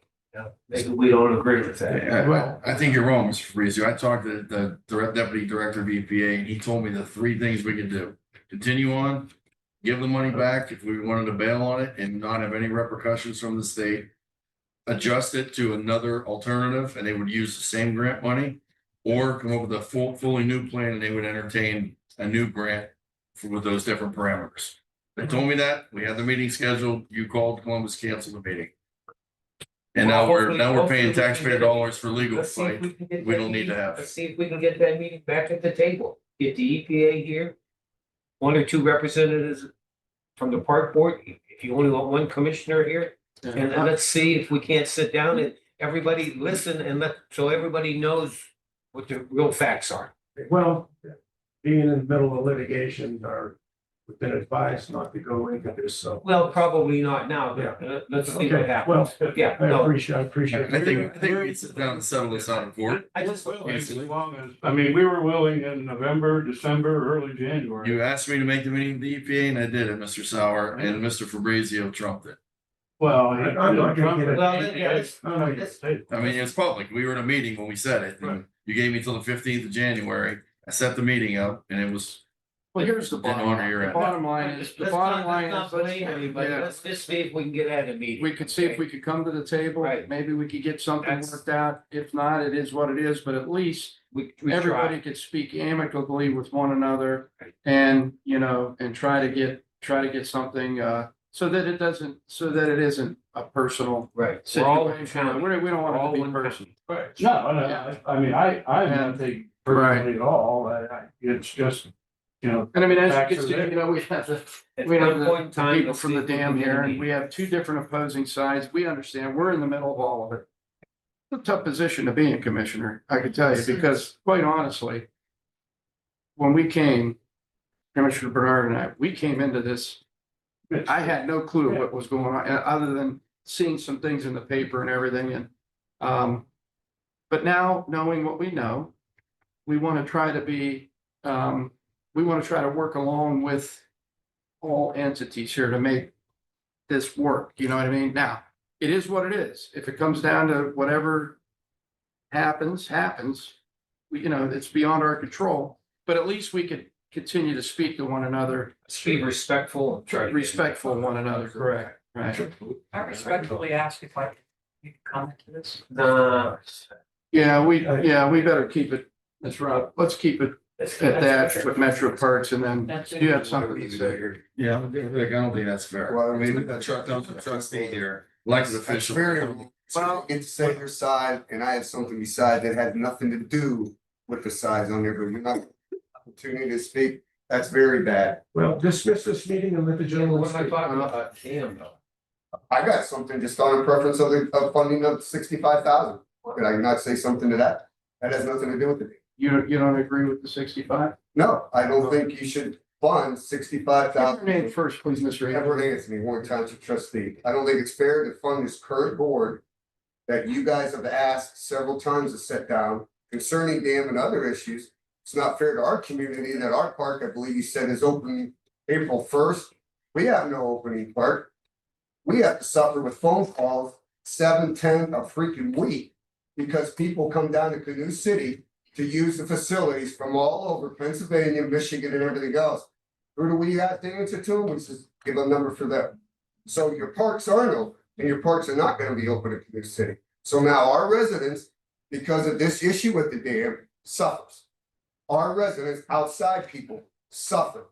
Speaker 1: Maybe we don't agree with that.
Speaker 6: Yeah, I think you're wrong, Mr. Fabrizio. I talked to the deputy director of EPA and he told me the three things we could do. Continue on, give the money back if we wanted to bail on it and not have any repercussions from the state. Adjust it to another alternative and they would use the same grant money, or come up with a fully new plan and they would entertain a new grant with those different parameters. They told me that, we had the meeting scheduled, you called Columbus, canceled the meeting. And now we're paying taxpayer dollars for legal fight. We don't need to have.
Speaker 1: Let's see if we can get that meeting back at the table. Get the EPA here. One or two representatives from the park board, if you only want one commissioner here. And let's see if we can't sit down and everybody listen and so everybody knows what the real facts are.
Speaker 12: Well, being in the middle of litigation, we've been advised not to go into this, so.
Speaker 1: Well, probably not now, but let's see what happens.
Speaker 12: Well,
Speaker 1: Yeah,
Speaker 12: I
Speaker 1: no.
Speaker 12: appreciate
Speaker 6: I think we can sit down and settle this out in court.
Speaker 1: I just,
Speaker 8: As long as, we were willing in November, December, early January.
Speaker 6: You asked me to make the meeting with the EPA and I did it, Mr. Sauer, and Mr. Fabrizio trumped it.
Speaker 8: Well,
Speaker 12: I'm not gonna get it.
Speaker 1: well, yeah,
Speaker 6: I mean, it's public. We were in a meeting when we said it. And you gave me till the 15th of January. I set the meeting up and it was
Speaker 2: Well, here's the
Speaker 6: Didn't honor your
Speaker 2: the
Speaker 6: end.
Speaker 2: bottom line is, the bottom line is, yeah.
Speaker 1: Let's just see if we can get at a meeting.
Speaker 2: We could see if we could come to the table.
Speaker 1: Right.
Speaker 2: Maybe we could get something
Speaker 1: That's-
Speaker 2: worked out. If not, it is what it is, but at least
Speaker 1: We
Speaker 2: everybody
Speaker 1: try.
Speaker 2: could speak amicably with one another and, you know, and try to get something, so that it isn't a personal
Speaker 1: Right. We're all in
Speaker 2: situation.
Speaker 1: town.
Speaker 2: We don't want
Speaker 1: We're
Speaker 2: it
Speaker 1: all
Speaker 2: to
Speaker 1: one
Speaker 2: be personal.
Speaker 8: Right.
Speaker 15: No, I mean, I have nothing personally at all. It's just, you know.
Speaker 2: And I mean, as
Speaker 15: facts
Speaker 2: you
Speaker 15: are
Speaker 2: can see,
Speaker 15: there.
Speaker 2: you know, we have the,
Speaker 1: At
Speaker 2: we have
Speaker 1: some point in
Speaker 2: the
Speaker 1: time,
Speaker 2: people
Speaker 1: let's
Speaker 2: from
Speaker 1: see
Speaker 2: the
Speaker 1: if we
Speaker 2: dam
Speaker 1: can get a
Speaker 2: here, and
Speaker 1: meeting.
Speaker 2: we have two different opposing sides. We understand, we're in the middle of all of it. It's a tough position to be in, Commissioner, I can tell you, because quite honestly, when we came, Commissioner Bernard and I, we came into this, I had no clue what was going on, other than seeing some things in the paper and everything, and, but now, knowing what we know, we want to try to be, we want to try to work along with all entities here to make this work, you know what I mean? Now, it is what it is. If it comes down to whatever happens. We, you know, it's beyond our control, but at least we could continue to speak to one another.
Speaker 1: Be respectful. and try to get-
Speaker 2: Respectful of one another, correct, right?
Speaker 17: I respectfully ask if I can comment to this.
Speaker 1: Nah.
Speaker 2: Yeah, we better keep it, that's right, let's keep it at that with Metroparks, and then you have something to say here.
Speaker 6: Yeah, I don't think that's fair.
Speaker 20: Well, I
Speaker 6: I mean,
Speaker 20: mean,
Speaker 6: the truck stay here, elected
Speaker 20: That's
Speaker 6: official.
Speaker 20: very, well, get to say your side, and I have something beside that has nothing to do with the size on there, but you're not opportunity to speak, that's very bad.
Speaker 12: Well, dismiss this meeting and let the gentleman
Speaker 1: What am I
Speaker 12: speak.
Speaker 1: talking about? Damn, though.
Speaker 20: I got something just on a preference of of funding of 65,000. Could I not say something to that? That has nothing to do with it.
Speaker 2: You don't agree with the 65?
Speaker 20: No, I don't think you should fund 65,000.
Speaker 2: Your name first, please, Mr.
Speaker 20: Edward Anthony, Warren Township trustee. I don't think it's fair to fund this current board that you guys have asked several times to sit down concerning dam and other issues. It's not fair to our community that our park, I believe you said, is opening April 1st. We have no opening park. We have to suffer with phone calls 7, 10 a freaking week because people come down to Canoe City to use the facilities from all over Pennsylvania, Michigan, and everything else. Who do we have to answer to? We just give a number for them. So your parks aren't open, and your parks are not gonna be open in Canoe City. So now our residents, because of this issue with the dam, suffers. Our residents, outside people, suffer.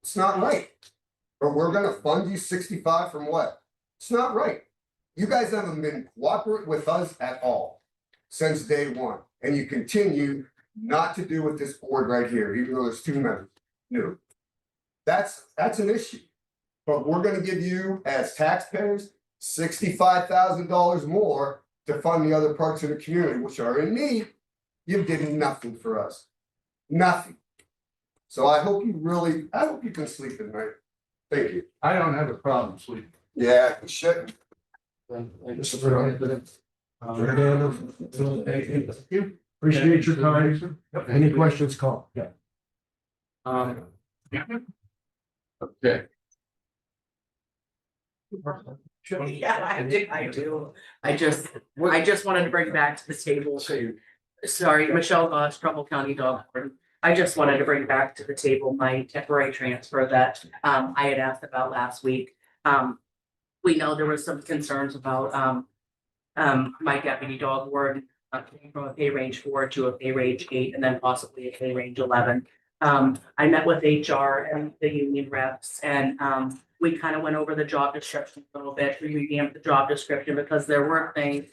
Speaker 20: It's not right. But we're gonna fund you 65 from what? It's not right. You guys haven't been cooperative with us at all since day one. And you continue not to do with this board right here, even though there's 2 members new. That's an issue. But we're gonna give you, as taxpayers, $65,000 more to fund the other parts of the community, which are in need. You did nothing for us. Nothing. So I hope you can sleep at night. Thank you.
Speaker 2: I don't have a problem sleeping.
Speaker 20: Yeah, you shouldn't.
Speaker 12: Appreciate your time. Any questions, call. Yeah.
Speaker 2: Okay.
Speaker 17: Yeah, I do. I just wanted to bring it back to the table. Sorry, Michelle Goss, Trumbull County Dog Warden. I just wanted to bring back to the table my temporary transfer that I had asked about last week. We know there was some concerns about my deputy dog warden from a pay range 4 to a pay range 8 and then possibly a pay range 11. I met with HR and the union reps and we kind of went over the job description a little bit. We revamped the job description because there were things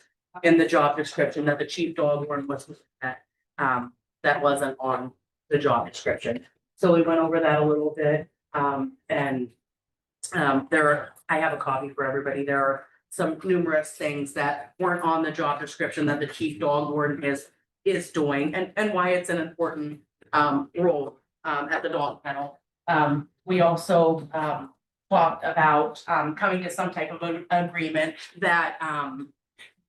Speaker 17: in the job description that the chief dog warden was at that wasn't on the job description. So we went over that a little bit. I have a copy for everybody. There are some numerous things that weren't on the job description that the chief dog warden is doing and why it's an important role at the dog kennel. We also talked about coming to some type of an agreement that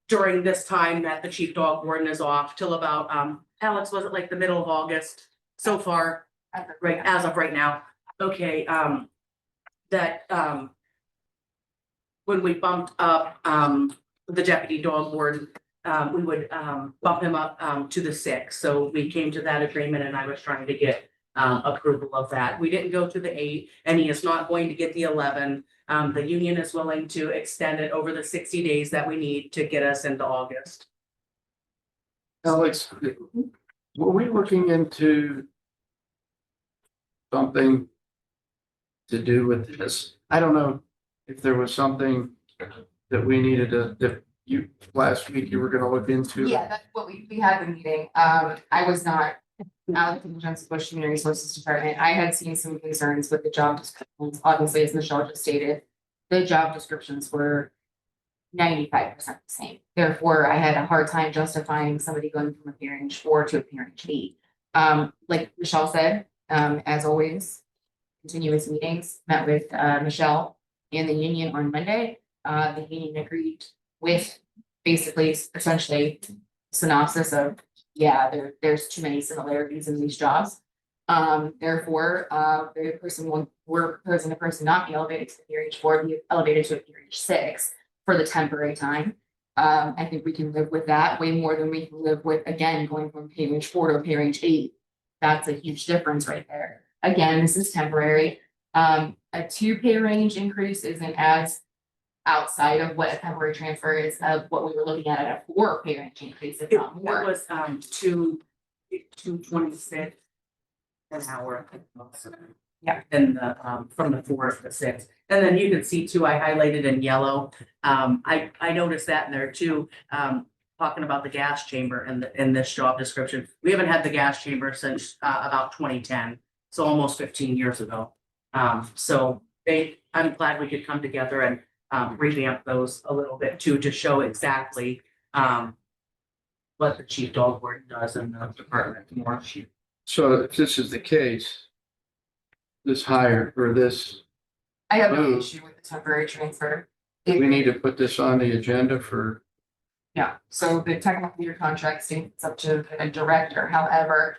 Speaker 17: during this time that the chief dog warden is off till about Alex, was it like the middle of August so far, right, as of right now? Okay, that when we bumped up the deputy dog warden, we would bump him up to the 6. So we came to that agreement and I was trying to get
Speaker 21: approval of that. We didn't go to the 8, and he is not going to get the 11. The union is willing to extend it over the 60 days that we need to get us into August.
Speaker 2: Alex, were we looking into something to do with this? I don't know if there was something that we needed to, that you, last week you were gonna look into.
Speaker 13: Yeah, that's what we had the meeting. I was not allocating Johnson Bush Human Resources Department. I had seen some concerns with the job descriptions. Obviously, as Michelle just stated, the job descriptions were 95% the same. Therefore, I had a hard time justifying somebody going from a peer range 4 to a peer range 8. Like Michelle said, as always, continuous meetings, met with Michelle and the union on Monday. The union agreed with basically essentially synopsis of, yeah, there's too many similarities in these jobs. Therefore, the person we're proposing the person not be elevated to the peer range 4, be elevated to a peer range 6 for the temporary time. I think we can live with that way more than we can live with, again, going from pay range 4 to pay range 8. That's a huge difference right there. Again, this is temporary. A 2 pay range increase isn't as outside of what a temporary transfer is of what we were looking at a 4 pay range increase, if not more.
Speaker 21: It was 226 an hour.
Speaker 13: Yeah.
Speaker 21: And the from the 4 to the 6. And then you can see too, I highlighted in yellow. I noticed that in there too, talking about the gas chamber in this job description. We haven't had the gas chamber since about 2010, so almost 15 years ago. So I'm glad we could come together and revamp those a little bit too, to show exactly what the chief dog warden does in the department more.
Speaker 2: So if this is the case, this hire or this,
Speaker 13: I have no issue with the temporary transfer.
Speaker 2: we need to put this on the agenda for,
Speaker 13: Yeah, so the technical leader contract states it's up to a director. However,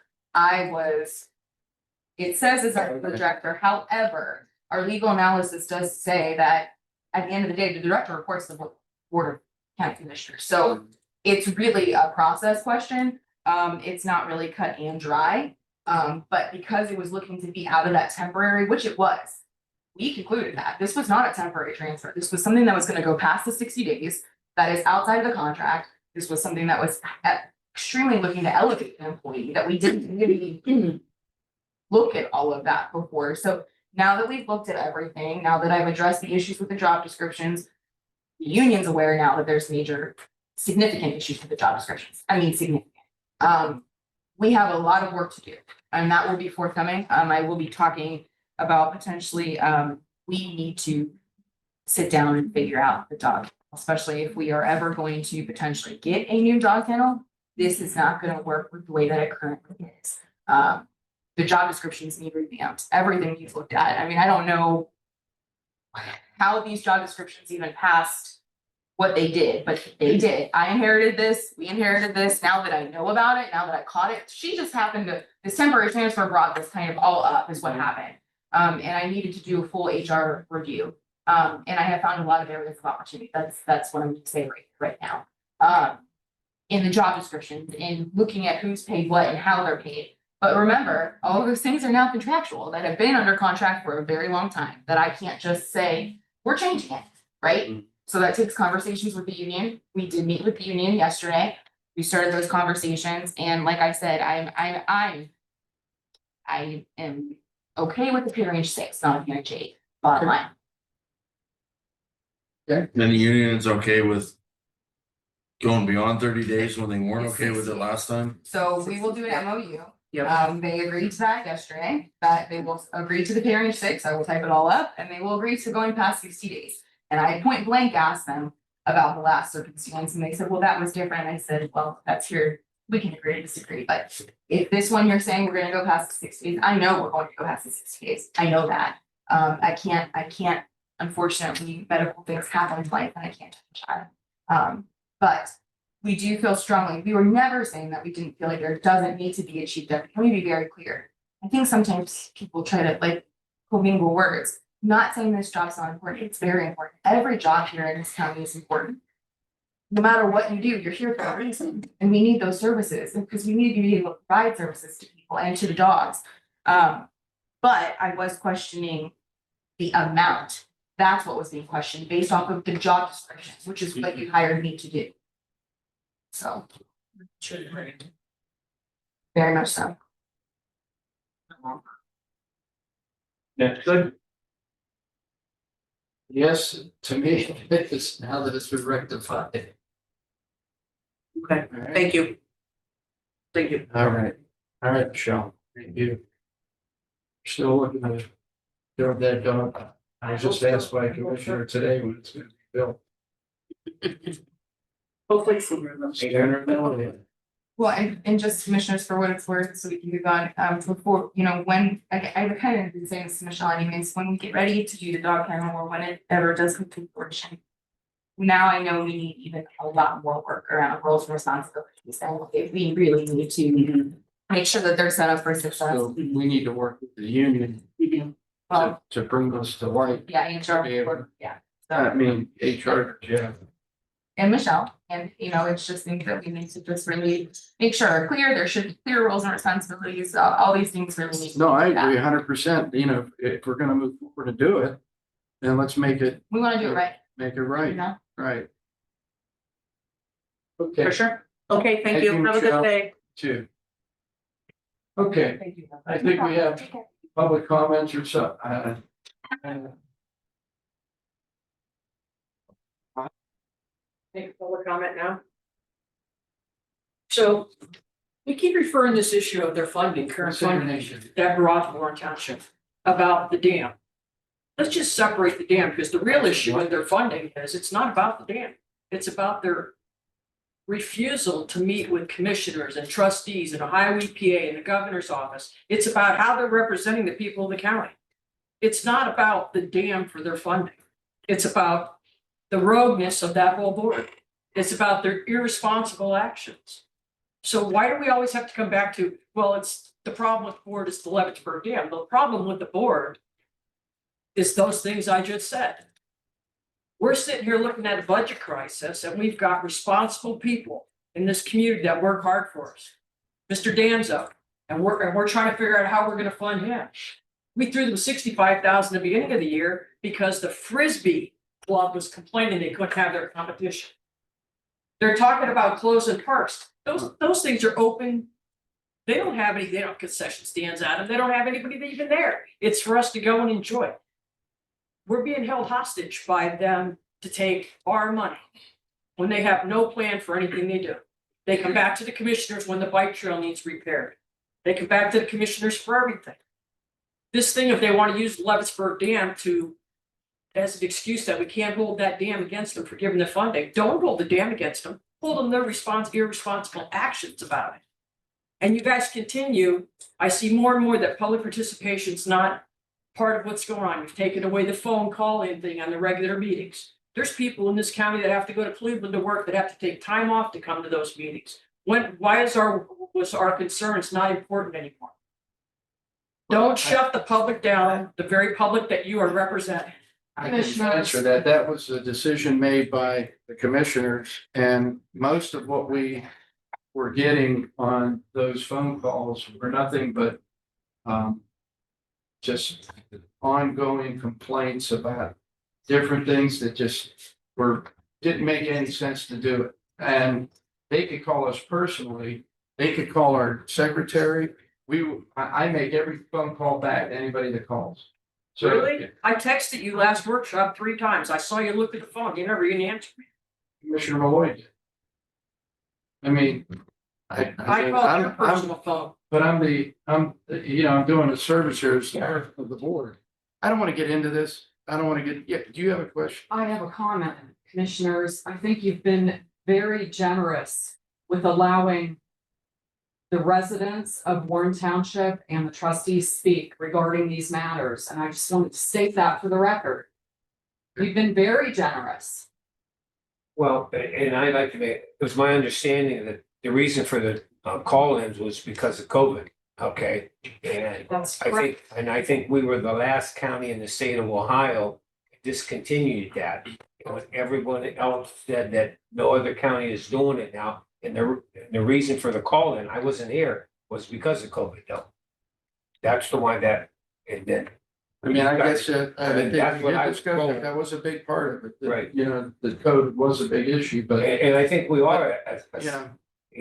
Speaker 13: it says it's our director. However, our legal analysis does say that at the end of the day, the director reports to the board of county commissioners. So it's really a process question. It's not really cut and dry. But because it was looking to be out of that temporary, which it was, we concluded that this was not a temporary transfer. This was something that was going to go past the 60 days. That is outside of the contract. This was something that was extremely looking to elevate an employee that we didn't really look at all of that before. So now that we've looked at everything, now that I've addressed the issues with the job descriptions, the union's aware now that there's major significant issues with the job descriptions. I mean, significant. We have a lot of work to do, and that will be forthcoming. I will be talking about potentially, we need to sit down and figure out the dog, especially if we are ever going to potentially get a new dog kennel. This is not going to work with the way that it currently is. The job descriptions need revamped. Everything you've looked at. I mean, I don't know how these job descriptions even passed what they did, but they did. I inherited this. We inherited this. Now that I know about it, now that I caught it, she just happened to, this temporary transfer brought this kind of all up is what happened. And I needed to do a full HR review. And I have found a lot of areas of opportunity. That's what I'm going to say right now. In the job descriptions, in looking at who's paid what and how they're paid. But remember, all of those things are now contractual that have been under contract for a very long time that I can't just say, we're changing it, right? So that takes conversations with the union. We did meet with the union yesterday. We started those conversations. And like I said, I am okay with the peer range 6, not a peer range 8, bottom line.
Speaker 6: Then the union is okay with going beyond 30 days when they weren't okay with it last time?
Speaker 13: So we will do an MOU.
Speaker 21: Yep.
Speaker 13: They agreed to that yesterday, that they will agree to the pay range 6. I will type it all up, and they will agree to going past 60 days. And I point blank asked them about the last circumstance, and they said, well, that was different. I said, well, that's here. We can agree to disagree, but if this one you're saying we're gonna go past the 60 days, I know we're going to go past the 60 days. I know that. I can't, unfortunately, medical things happen in life and I can't touch that. But we do feel strongly, we were never saying that we didn't feel like there doesn't need to be a chief deputy. Let me be very clear. I think sometimes people try to like commingle words. Not saying this job's not important, it's very important. Every job here in this county is important. No matter what you do, you're here for a reason, and we need those services because we need to be able to provide services to people and to the dogs. But I was questioning the amount. That's what was being questioned based off of the job description, which is what you hired me to do. So. Very much so.
Speaker 2: That's good. Yes, to me, it's now that it's been rectified.
Speaker 21: Okay, thank you. Thank you.
Speaker 2: All right, Michelle, thank you. Still looking to build that dog. I was just asked by a commissioner today when it's gonna be built.
Speaker 21: Hopefully sooner than later.
Speaker 14: Well, and just commissioners for what it's worth, so we can move on, before, when, I kind of been saying this to Michelle anyways, when we get ready to do the dog kennel or when it ever does come to fruition. Now I know we need even a lot more work around roles and responsibilities, and if we really need to make sure that they're set up for success.
Speaker 2: So we need to work with the union
Speaker 14: Well,
Speaker 2: to bring us to light.
Speaker 14: yeah, HR, yeah.
Speaker 2: I mean, HR, yeah.
Speaker 14: And Michelle, and it's just things that we need to just really make sure are clear, there should be clear roles and responsibilities, all these things really need.
Speaker 2: No, I agree 100%. If we're gonna move forward to do it, then let's make it.
Speaker 14: We wanna do it right.
Speaker 2: Make it right,
Speaker 14: No?
Speaker 2: right. Okay.
Speaker 21: For sure. Okay, thank you. Have a
Speaker 2: Michelle.
Speaker 21: good day.
Speaker 2: Too. Okay,
Speaker 21: Thank you.
Speaker 2: I think we have public comments or so.
Speaker 4: Make a public comment now. So we keep referring this issue of their funding, current funding, that brought Warren Township about the dam. Let's just separate the dam, because the real issue with their funding is it's not about the dam. It's about their refusal to meet with commissioners and trustees and Ohio EPA and the governor's office. It's about how they're representing the people of the county. It's not about the dam for their funding. It's about the rogueness of that whole board. It's about their irresponsible actions. So why do we always have to come back to, well, it's the problem with the board is the Leavittsburg Dam. The problem with the board is those things I just said. We're sitting here looking at a budget crisis, and we've got responsible people in this community that work hard for us. Mr. Danzo, and we're trying to figure out how we're gonna fund him. We threw them $65,000 at the beginning of the year because the Frisbee club was complaining they couldn't have their competition. They're talking about closing parks. Those things are open. They don't have concession stands at them. They don't have anybody even there. It's for us to go and enjoy. We're being held hostage by them to take our money when they have no plan for anything they do. They come back to the commissioners when the bike trail needs repaired. They come back to the commissioners for everything. This thing, if they want to use the Leavittsburg Dam as an excuse that we can't hold that dam against them for giving the funding, don't hold the dam against them. Hold them their irresponsible actions about it. And you guys continue. I see more and more that public participation is not part of what's going on. You've taken away the phone call-in thing on the regular meetings. There's people in this county that have to go to Cleveland to work, that have to take time off to come to those meetings. Why was our concerns not important anymore? Don't shut the public down, the very public that you are representing.
Speaker 2: I can answer that. That was a decision made by the commissioners, and most of what we were getting on those phone calls were nothing but just ongoing complaints about different things that just didn't make any sense to do it. And they could call us personally, they could call our secretary. I make every phone call back to anybody that calls. So,
Speaker 4: Really? I texted you last workshop 3 times. I saw you look at the phone. You never even answered me.
Speaker 2: Commissioner Malloy did. I mean,
Speaker 4: I called your personal phone.
Speaker 2: But I'm doing a service here as chair of the board. I don't want to get into this. I don't want to get, yeah, do you have a question?
Speaker 22: I have a comment, commissioners. I think you've been very generous with allowing the residents of Warren Township and the trustees speak regarding these matters, and I just wanted to state that for the record. We've been very generous.
Speaker 1: Well, and I'd like to make, it was my understanding that the reason for the call-ins was because of COVID, okay? And
Speaker 22: That's
Speaker 1: I think we were the last county in the state of Ohio discontinued that. And everyone else said that no other county is doing it now. And the reason for the call-in, I wasn't here, was because of COVID though. that's the one that, and then.
Speaker 2: I mean, I guess, I think
Speaker 1: That's
Speaker 2: we
Speaker 1: what
Speaker 2: did
Speaker 1: I
Speaker 2: discuss
Speaker 1: told-
Speaker 2: it, that was a big part of it. that,
Speaker 1: Right.
Speaker 2: You know, the code was a big issue, but,
Speaker 1: And I think we are,
Speaker 2: yeah,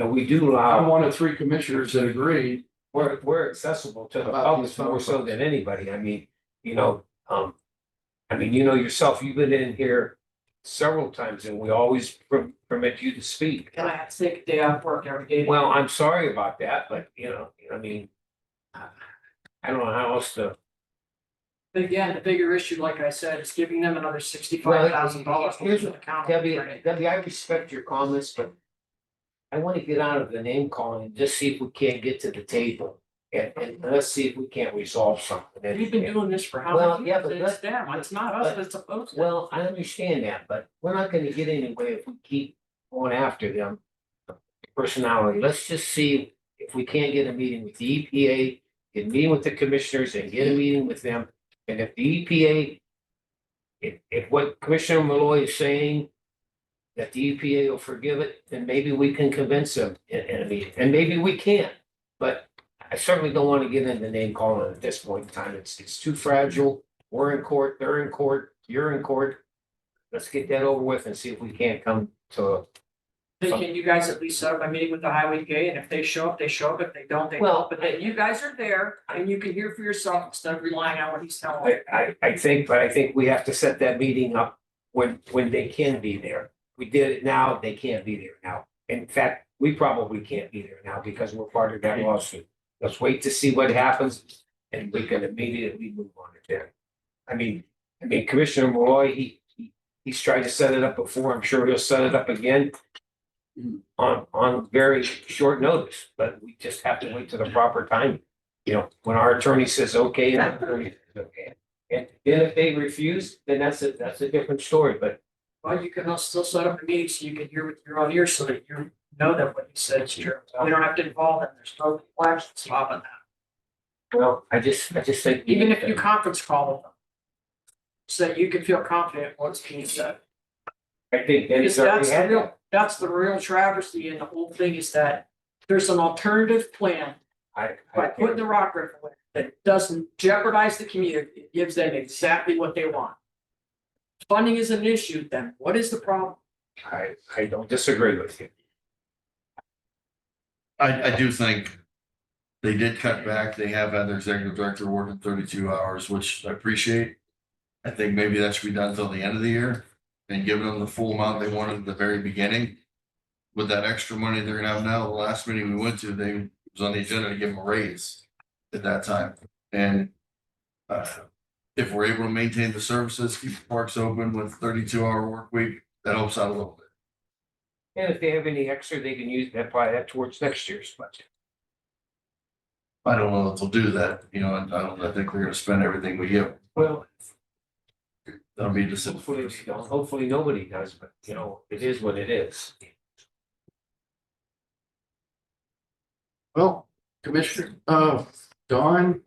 Speaker 1: we do
Speaker 2: I'm
Speaker 1: allow,
Speaker 2: one of three commissioners that agreed.
Speaker 1: we're accessible to the
Speaker 2: About
Speaker 1: public
Speaker 2: these
Speaker 1: more so
Speaker 2: phone
Speaker 1: than anybody. I mean, you know yourself, you've been in here several times and we always permit you to speak.
Speaker 4: And I have to take a day off work every day.
Speaker 1: Well, I'm sorry about that, but I mean, I don't know how else to.
Speaker 4: But again, the bigger issue, like I said, is giving them another $65,000.
Speaker 1: Here's
Speaker 4: to the county.
Speaker 1: Debbie, I respect your comments, but I want to get out of the name calling and just see if we can't get to the table. And let's see if we can't resolve something.
Speaker 4: We've been doing this for how
Speaker 1: Well,
Speaker 4: many
Speaker 1: yeah,
Speaker 4: years?
Speaker 1: but
Speaker 4: It's them, it's not us that's opposed to.
Speaker 1: Well, I understand that, but we're not gonna get anywhere if we keep going after them. Personality, let's just see if we can't get a meeting with the EPA, get a meeting with the commissioners and get a meeting with them. And if the EPA, if what Commissioner Malloy is saying, that the EPA will forgive it, then maybe we can convince them in a meeting, and maybe we can't. But I certainly don't want to get into name calling at this point in time. It's too fragile. We're in court, they're in court, you're in court. Let's get that over with and see if we can't come to.
Speaker 4: Can you guys at least set up a meeting with the highway gate, and if they show up, they show up, if they don't, they
Speaker 1: Well,
Speaker 4: don't, but then you guys are there and you can hear for yourself instead of relying on what he's telling you.
Speaker 1: I think we have to set that meeting up when they can be there. We did it now, they can't be there now. In fact, we probably can't be there now because we're part of that lawsuit. Let's wait to see what happens and we can immediately move on it there. I mean, Commissioner Malloy, he's tried to set it up before. I'm sure he'll set it up again on very short notice, but we just have to wait to the proper time. When our attorney says, okay, and our attorney says, okay. And then if they refuse, then that's a different story, but.
Speaker 4: Well, you can still set up a meeting so you can hear with your own ears so that you know that what he said is true. We don't have to involve them. There's no action stopping that.
Speaker 1: Well, I just think.
Speaker 4: Even if you conference call with them. So that you can feel confident what's being said.
Speaker 1: I think
Speaker 4: Because that's the real travesty in the whole thing is that there's an alternative plan by putting the rock river in that doesn't jeopardize the community. It gives them exactly what they want. Funding is an issue, then what is the problem?
Speaker 1: I don't disagree with you.
Speaker 6: I do think they did cut back. They have had their executive director working 32 hours, which I appreciate. I think maybe that should be done until the end of the year and giving them the full amount they wanted at the very beginning. With that extra money they're gonna have now, the last meeting we went to, it was on the agenda to give them a raise at that time. And if we're able to maintain the services, keep the parks open with 32-hour work week, that helps out a little bit.
Speaker 1: And if they have any extra, they can use that, apply that towards next year's budget.
Speaker 6: I don't know if they'll do that, and I think they're gonna spend everything we give.
Speaker 1: Well,
Speaker 6: That'll be just.
Speaker 1: hopefully nobody does, but it is what it is.
Speaker 2: Well, Commissioner, Dawn.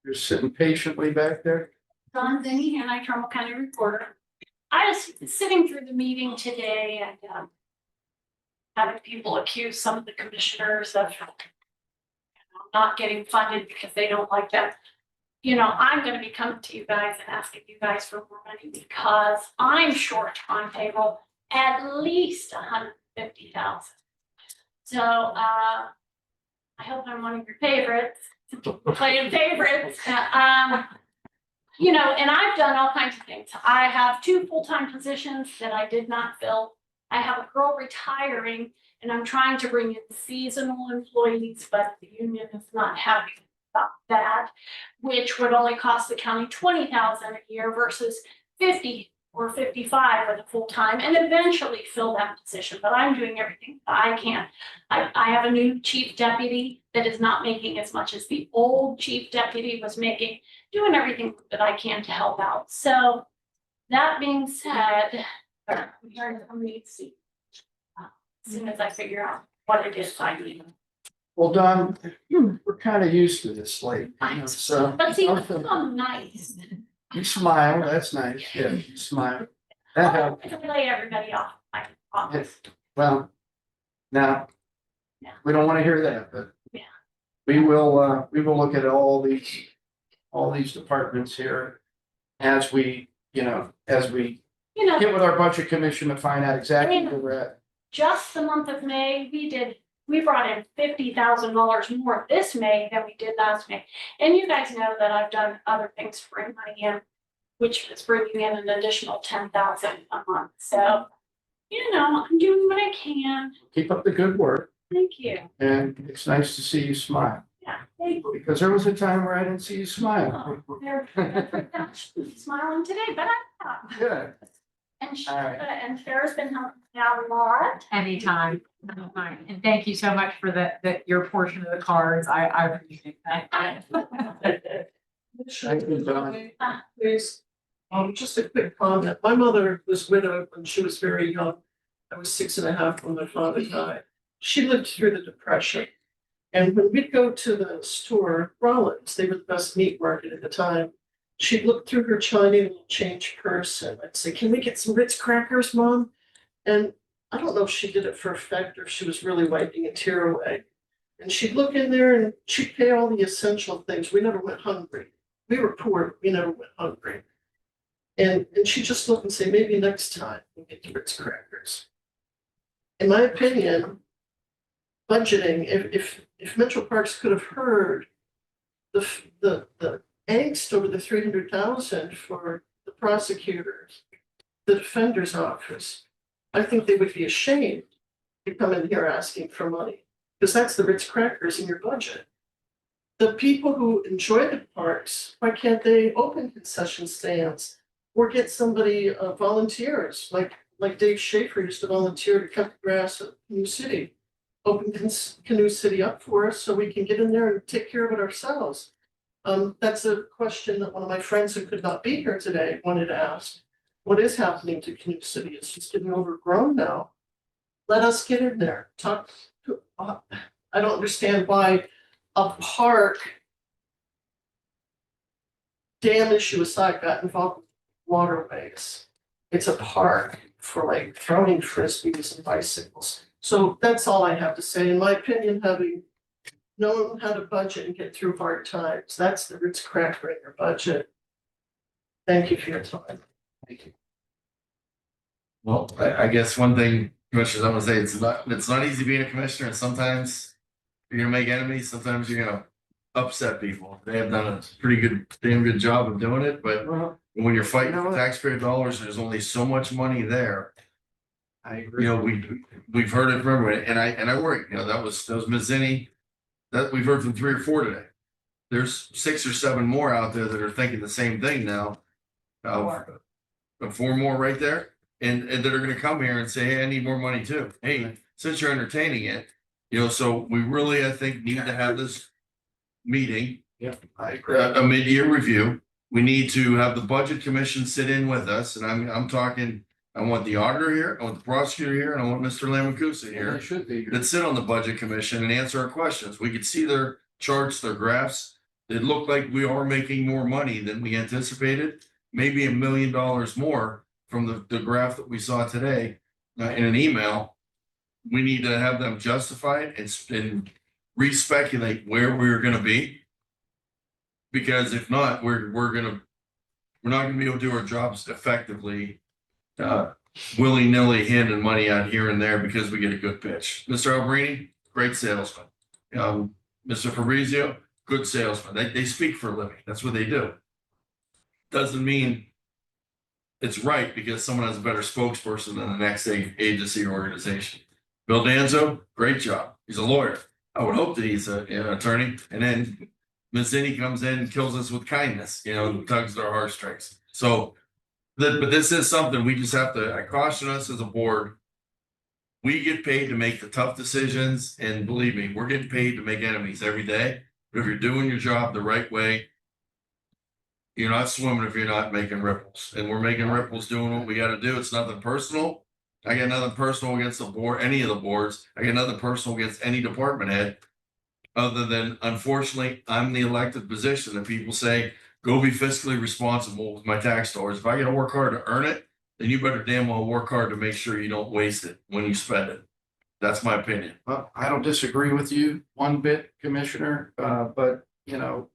Speaker 2: You're sitting patiently back there.
Speaker 5: Dawn Zinni, and I Trumbull County Reporter. I was sitting through the meeting today and having people accuse some of the commissioners of not getting funded because they don't like that. I'm gonna be coming to you guys and asking you guys for more money because I'm short on payroll at least $150,000. So I hope I'm one of your favorites. Playing favorites, and I've done all kinds of things. I have 2 full-time positions that I did not fill. I have a girl retiring and I'm trying to bring in seasonal employees, but the union is not happy about that, which would only cost the county $20,000 a year versus 50 or 55 with a full-time and eventually fill that position. But I'm doing everything I can. I have a new chief deputy that is not making as much as the old chief deputy was making, doing everything that I can to help out. So that being said, I'm hearing from me as soon as I figure out what it is I need.
Speaker 2: Well, Don, we're kind of used to this late. So.
Speaker 5: But see, that's so nice.
Speaker 2: You smile, that's nice. Yeah, you smile. That helps.
Speaker 5: I lay everybody off. I promise.
Speaker 2: Well, now, we don't want to hear that, but.
Speaker 5: Yeah.
Speaker 2: we will look at all these departments here as we, as we
Speaker 5: You know,
Speaker 2: get with our budget commission to find out exactly where we're at.
Speaker 5: just the month of May, we brought in $50,000 more this May than we did last May. And you guys know that I've done other things to bring money in, which is bringing in an additional 10,000 a month. So, I'm doing what I can.
Speaker 2: Keep up the good work,
Speaker 5: Thank you.
Speaker 2: and it's nice to see you smile,
Speaker 5: Yeah, thank you.
Speaker 2: because there was a time where I didn't see you smile.
Speaker 5: They're smiling today, but I'm not.
Speaker 2: Good.
Speaker 5: And
Speaker 2: All right.
Speaker 5: and Sarah's been helping me out a lot.
Speaker 13: Anytime. And thank you so much for your portion of the cards. I appreciate that.
Speaker 2: Thank you, John.
Speaker 4: Please, just a quick comment. My mother was widowed when she was very young. I was 6.5 when my father died. She lived through the Depression. And when we'd go to the store, Rollins, they were the best meat market at the time. She'd look through her tiny little change purse and I'd say, "Can we get some Ritz crackers, Mom?" And I don't know if she did it for effect or if she was really wiping a tear away. And she'd look in there and she'd pay all the essential things. We never went hungry. We were poor, but we never went hungry. And she'd just look and say, "Maybe next time we'll get the Ritz crackers." In my opinion, budgeting, if Metroparks could have heard the angst over the 300,000 for the prosecutors, the defender's office, I think they would be ashamed to come in here asking for money, because that's the Ritz crackers in your budget. The people who enjoy the parks, why can't they open concession stands or get somebody, volunteers, like Dave Schaefer used to volunteer to cut the grass at Canoe City. Open Canoe City up for us so we can get in there and take care of it ourselves. That's a question that one of my friends who could not be here today wanted to ask. What is happening to Canoe City? It's just getting overgrown now. Let us get in there. Talk to, I don't understand why a park, dam issue aside, got involved with waterways. It's a park for like throwing frisbees and bicycles. So that's all I have to say. In my opinion, having known how to budget and get through hard times, that's the Ritz cracker in your budget. Thank you for your time.
Speaker 2: Thank you.
Speaker 6: Well, I guess one thing, commissioners, I'm gonna say, it's not easy being a commissioner, and sometimes you're gonna make enemies, sometimes you're gonna upset people. They have done a pretty damn good job of doing it, but when you're fighting for taxpayer dollars, there's only so much money there.
Speaker 2: I agree.
Speaker 6: We've heard it from everybody, and I worry, that was Mazzini, that we've heard from 3 or 4 today. There's 6 or 7 more out there that are thinking the same thing now. 4 more right there, and that are gonna come here and say, "Hey, I need more money too." Hey, since you're entertaining it, so we really, I think, need to have this meeting.
Speaker 2: Yeah, I agree.
Speaker 6: A mid-year review. We need to have the budget commission sit in with us, and I'm talking, I want the auditor here, I want the prosecutor here, and I want Mr. Lamacusa here.
Speaker 2: They should be.
Speaker 6: That sit on the budget commission and answer our questions. We could see their charts, their graphs. It looked like we are making more money than we anticipated, maybe $1 million more from the graph that we saw today in an email. We need to have them justify it and re-speculate where we're gonna be. Because if not, we're not gonna be able to do our jobs effectively. Willy-nilly handing money out here and there because we get a good pitch. Mr. Alberini, great salesman. Mr. Fabrizio, good salesman. They speak for a living. That's what they do. Doesn't mean it's right because someone has a better spokesperson than the next agency or organization. Bill Danzo, great job. He's a lawyer. I would hope that he's an attorney. And then Mazzini comes in and kills us with kindness, tugs at our heartstrings. So, but this is something we just have to, I caution us as a board. We get paid to make the tough decisions, and believe me, we're getting paid to make enemies every day. But if you're doing your job the right way, you're not swimming if you're not making ripples. And we're making ripples doing what we got to do. It's nothing personal. I got nothing personal against the board, any of the boards. I got nothing personal against any department head. Other than, unfortunately, I'm the elected position that people say, go be fiscally responsible with my tax dollars. If I got to work hard to earn it, then you better damn well work hard to make sure you don't waste it when you spend it. That's my opinion.
Speaker 2: Well, I don't disagree with you one bit, Commissioner, but you know,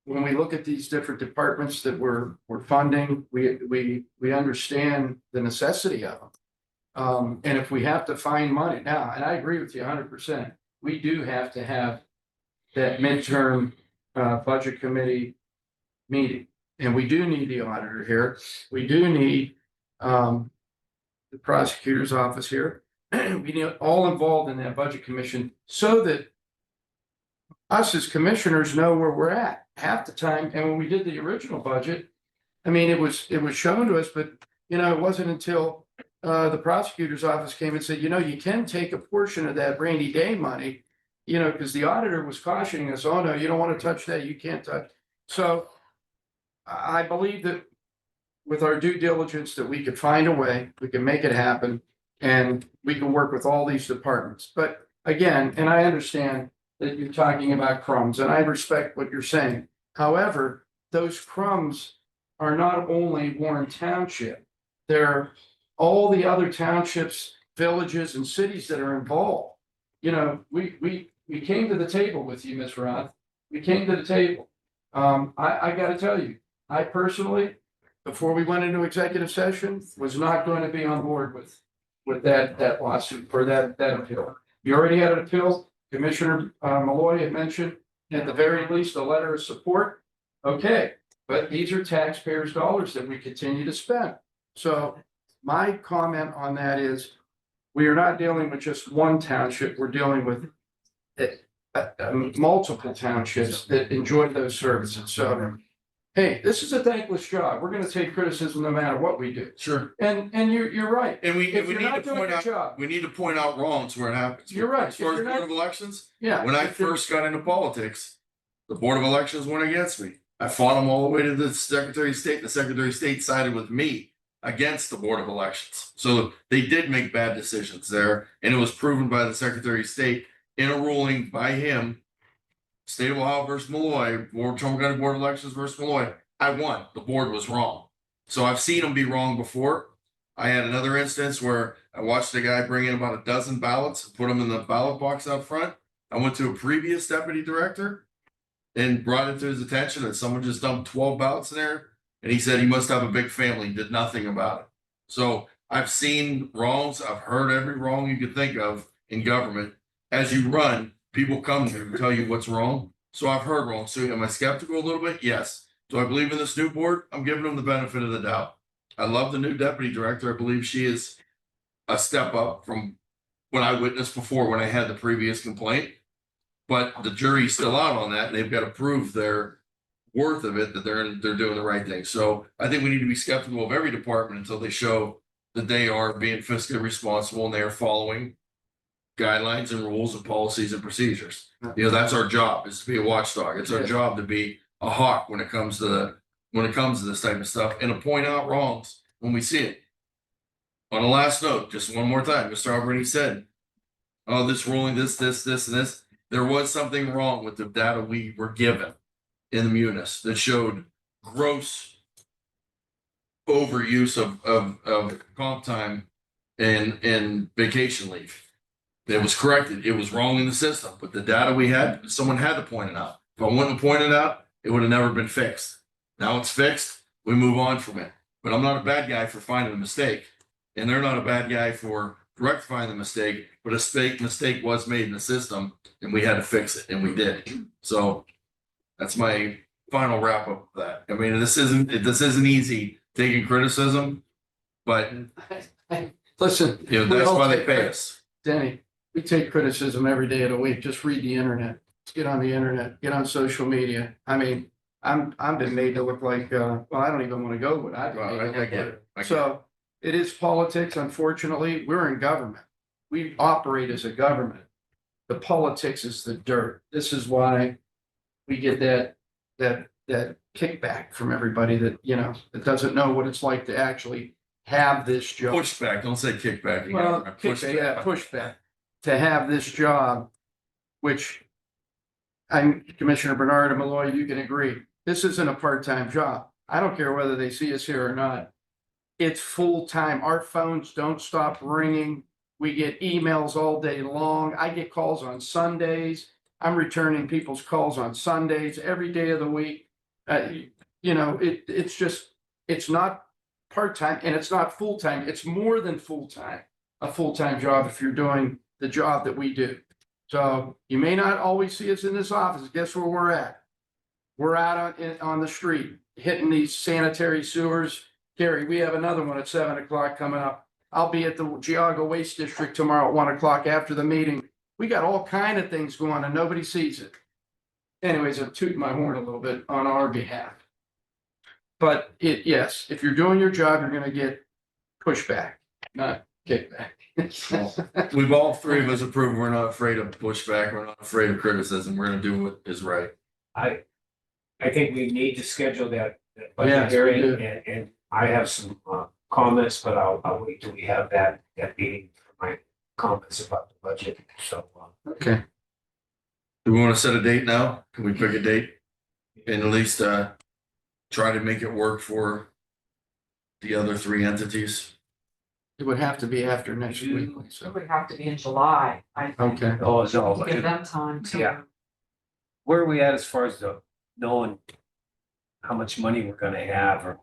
Speaker 2: when we look at these different departments that we're funding, we understand the necessity of them. And if we have to find money now, and I agree with you 100%, we do have to have that midterm budget committee meeting. And we do need the auditor here. We do need the prosecutor's office here. We need all involved in that budget commission so that us as commissioners know where we're at half the time. And when we did the original budget, I mean, it was shown to us, but you know, it wasn't until the prosecutor's office came and said, you know, you can take a portion of that rainy day money, you know, because the auditor was cautioning us, oh no, you don't want to touch that, you can't touch. So I believe that with our due diligence that we could find a way, we can make it happen, and we can work with all these departments. But again, and I understand that you're talking about crumbs, and I respect what you're saying. However, those crumbs are not only Warren Township, they're all the other townships, villages, and cities that are involved. You know, we came to the table with you, Ms. Roth. We came to the table. I got to tell you, I personally, before we went into executive session, was not going to be on board with that lawsuit for that appeal. You already had an appeal. Commissioner Malloy had mentioned at the very least a letter of support. Okay, but these are taxpayers' dollars that we continue to spend. So my comment on that is we are not dealing with just one township. We're dealing with multiple townships that enjoy those services. So, hey, this is a thankless job. We're going to take criticism no matter what we do.
Speaker 6: Sure.
Speaker 2: And you're right.
Speaker 6: And we
Speaker 2: If
Speaker 6: need
Speaker 2: you're not
Speaker 6: to
Speaker 2: doing
Speaker 6: point
Speaker 2: your
Speaker 6: out,
Speaker 2: job,
Speaker 6: we need to point out wrongs where it happens.
Speaker 2: You're right.
Speaker 6: As far
Speaker 2: If
Speaker 6: as
Speaker 2: you're
Speaker 6: Board
Speaker 2: not-
Speaker 6: of Elections,
Speaker 2: yeah.
Speaker 6: when I
Speaker 2: if you're-
Speaker 6: first got into politics, the Board of Elections went against me. I fought them all the way to the Secretary of State. The Secretary of State sided with me against the Board of Elections. So they did make bad decisions there, and it was proven by the Secretary of State in a ruling by him. State of Ohio versus Malloy, Trumbull County Board of Elections versus Malloy. I won. The board was wrong. So I've seen them be wrong before. I had another instance where I watched a guy bring in about a dozen ballots and put them in the ballot box out front. I went to a previous deputy director and brought it to his attention that someone just dumped 12 ballots in there. And he said he must have a big family, did nothing about it. So I've seen wrongs. I've heard every wrong you could think of in government. As you run, people come to you and tell you what's wrong. So I've heard wrong. So am I skeptical a little bit? Yes. Do I believe in this new board? I'm giving them the benefit of the doubt. I love the new deputy director. I believe she is a step up from what I witnessed before when I had the previous complaint. But the jury's still out on that, and they've got to prove their worth of it, that they're doing the right thing. So I think we need to be skeptical of every department until they show that they are being fiscally responsible and they are following guidelines and rules and policies and procedures. You know, that's our job, is to be a watchdog. It's our job to be a hawk when it comes to this type of stuff, and to point out wrongs when we see it. On a last note, just one more time, Mr. Alberti said, oh, this ruling, this, and this. There was something wrong with the data we were given in the munis that showed gross overuse of comp time and vacation leave. It was corrected. It was wrong in the system, but the data we had, someone had to point it out. If I wouldn't have pointed it out, it would have never been fixed. Now it's fixed. We move on from it. But I'm not a bad guy for finding a mistake, and they're not a bad guy for rectifying the mistake. But a mistake was made in the system, and we had to fix it, and we did. So that's my final wrap up of that. I mean, this isn't easy taking criticism, but
Speaker 2: Listen,
Speaker 6: you know,
Speaker 2: we
Speaker 6: that's
Speaker 2: all
Speaker 6: why they
Speaker 2: take
Speaker 6: pay
Speaker 2: credit.
Speaker 6: us.
Speaker 2: Denny, we take criticism every day of the week. Just read the internet. Get on the internet, get on social media. I mean, I'm been made to look like, well, I don't even want to go with it.
Speaker 6: I get it. I get
Speaker 2: So it is politics. Unfortunately, we're in government. We operate as a government. The politics is the dirt. This is why we get that kickback from everybody that, you know, that doesn't know what it's like to actually have this job.
Speaker 6: Pushback. Don't say kickback.
Speaker 2: Well,
Speaker 6: Pushback.
Speaker 2: yeah, pushback. To have this job, which I'm Commissioner Bernard and Malloy, you can agree, this isn't a part-time job. I don't care whether they see us here or not. It's full-time. Our phones don't stop ringing. We get emails all day long. I get calls on Sundays. I'm returning people's calls on Sundays, every day of the week. It's just, it's not part-time and it's not full-time. It's more than full-time, a full-time job if you're doing the job that we do. So you may not always see us in this office. Guess where we're at? We're out on the street, hitting these sanitary sewers. Gary, we have another one at 7 o'clock coming up. I'll be at the Geauga Waste District tomorrow at 1 o'clock after the meeting. We got all kind of things going and nobody sees it. Anyways, I'm tooting my horn a little bit on our behalf. But yes, if you're doing your job, you're gonna get pushback, not kickback.
Speaker 6: We've all three of us approved, we're not afraid of pushback, we're not afraid of criticism, we're gonna do what is right.
Speaker 1: I think we need to schedule that
Speaker 2: Yes,
Speaker 1: budget
Speaker 2: we
Speaker 1: hearing,
Speaker 2: do.
Speaker 1: and I have some comments, but I'll wait till we have that meeting for my comments about the budget, so.
Speaker 2: Okay.
Speaker 6: Do we want to set a date now? Can we pick a date? And at least try to make it work for the other three entities?
Speaker 2: It would have to be after next week.
Speaker 22: It would have to be in July, I think.
Speaker 2: Okay.
Speaker 1: Oh,
Speaker 22: To give them time to.
Speaker 1: Yeah. Where are we at as far as knowing how much money we're gonna have, or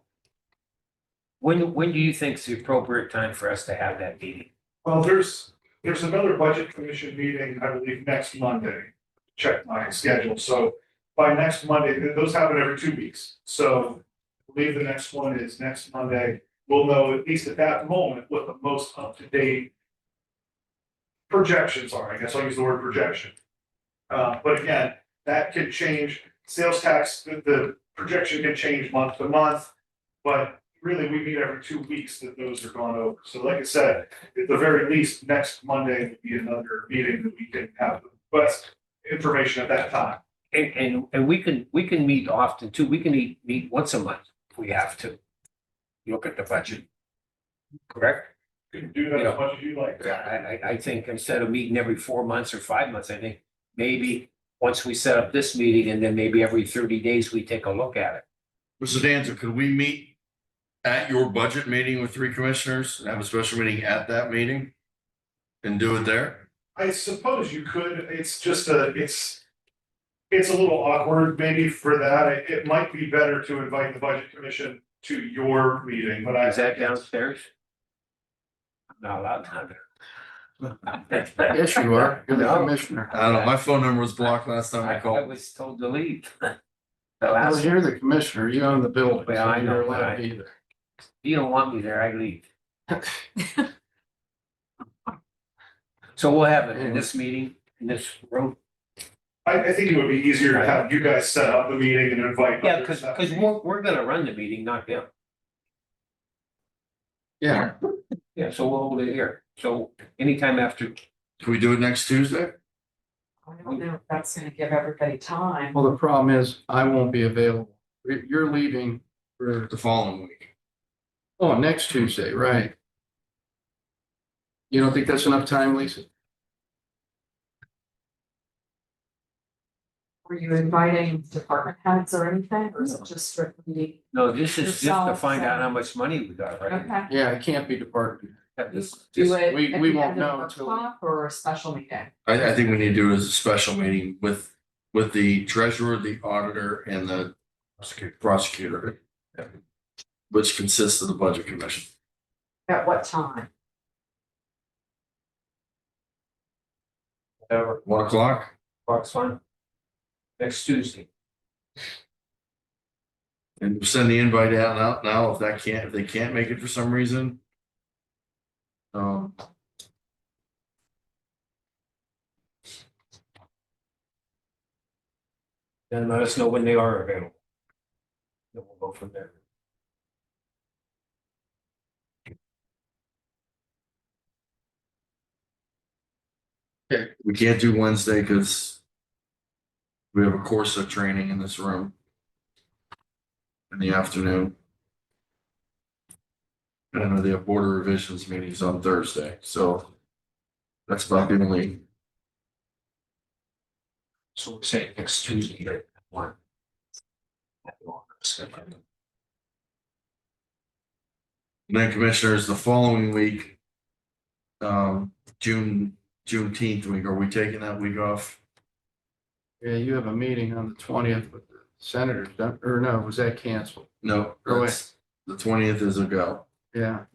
Speaker 1: when do you think is the appropriate time for us to have that meeting?
Speaker 7: Well, there's another budget commission meeting, I believe, next Monday. Check my schedule. So by next Monday, those happen every 2 weeks. So I believe the next one is next Monday. We'll know at least at that moment what the most up-to-date projections are. I guess I'll use the word projection. But again, that could change. Sales tax, the projection can change month to month, but really we meet every 2 weeks that those are gone over. So like I said, at the very least, next Monday would be another meeting that we can have the best information at that time.
Speaker 1: And we can meet often too. We can meet once a month if we have to. Look at the budget. Correct?
Speaker 7: You can do that as much as you like.
Speaker 1: Yeah, I think instead of meeting every 4 months or 5 months, I think maybe once we set up this meeting and then maybe every 30 days we take a look at it.
Speaker 6: Mr. Danza, could we meet at your budget meeting with three commissioners and have a special meeting at that meeting? And do it there?
Speaker 7: I suppose you could. It's just it's a little awkward maybe for that. It might be better to invite the budget commission to your meeting, but
Speaker 1: Is that downstairs? I'm not allowed down there.
Speaker 2: Yes, you are. You're the commissioner.
Speaker 6: I don't know, my phone number was blocked last time I
Speaker 1: I
Speaker 6: called.
Speaker 1: was told to leave.
Speaker 2: Well, you're the commissioner. You own the building.
Speaker 1: Well, I
Speaker 2: so
Speaker 1: know,
Speaker 2: you're
Speaker 1: but
Speaker 2: allowed
Speaker 1: I-
Speaker 2: to be there.
Speaker 1: If you don't want me there, I leave. So we'll have it in this meeting, in this room.
Speaker 7: I think it would be easier to have you guys set up the meeting and invite.
Speaker 1: Yeah,
Speaker 7: others.
Speaker 1: because we're gonna run the meeting, not them.
Speaker 2: Yeah.
Speaker 1: Yeah, so we'll hold it here. So anytime after,
Speaker 6: Can we do it next Tuesday?
Speaker 22: I don't know if that's gonna give everybody time.
Speaker 2: Well, the problem is I won't be available. You're leaving for,
Speaker 6: The following week.
Speaker 2: oh, next Tuesday, right? You don't think that's enough time, Lisa?
Speaker 22: Were you inviting department heads or anything, or is it just strictly?
Speaker 1: no, this is just to
Speaker 22: Yourself,
Speaker 1: find out
Speaker 22: so-
Speaker 1: how much money we got, right?
Speaker 22: Okay.
Speaker 2: Yeah, it can't be department.
Speaker 22: Do it
Speaker 2: we
Speaker 22: at the
Speaker 2: won't
Speaker 22: end
Speaker 2: know
Speaker 22: of the
Speaker 2: until-
Speaker 22: workshop or a special meeting?
Speaker 6: I think we need to do it as a special meeting with the treasurer, the auditor, and the prosecutor. Which consists of the budget commission.
Speaker 22: At what time?
Speaker 1: Whatever,
Speaker 6: 1 o'clock?
Speaker 1: Fox fine. Next Tuesday.
Speaker 6: And we'll send the invite out now if they can't make it for some reason.
Speaker 1: Then let us know when they are available. Then we'll go from there.
Speaker 6: We can't do Wednesday because we have a course of training in this room in the afternoon. And I know they have border revisions meetings on Thursday, so that's about the only.
Speaker 1: So we're saying next Tuesday at 1.
Speaker 6: And then commissioners, the following week, Juneteenth week. Are we taking that week off?
Speaker 2: Yeah, you have a meeting on the 20th with the senators, or no, was that canceled?
Speaker 6: No,
Speaker 2: Oh, wait.
Speaker 6: that's, the 20th is a go.
Speaker 2: Yeah.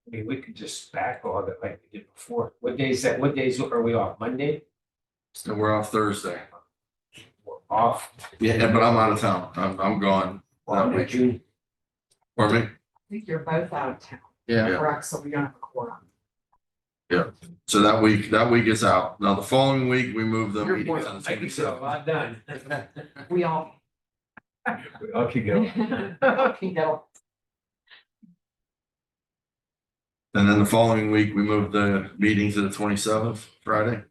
Speaker 1: I mean, we could just backlog it like we did before. What days are we off? Monday?
Speaker 6: So we're off Thursday.
Speaker 1: We're off.
Speaker 6: Yeah, but I'm out of town. I'm gone that week.
Speaker 1: June.
Speaker 6: Pardon me?
Speaker 22: I think you're both out of town.
Speaker 2: Yeah.
Speaker 22: Correct, so we don't have a quorum.
Speaker 6: Yeah. So that week is out. Now the following week, we move the
Speaker 2: Your
Speaker 6: meetings
Speaker 2: point.
Speaker 6: on the
Speaker 1: I can get a
Speaker 6: 27th.
Speaker 1: lot done.
Speaker 22: We all.
Speaker 1: We all can go.
Speaker 22: Okay, go.
Speaker 6: And then the following week, we move the meetings to the 27th, Friday.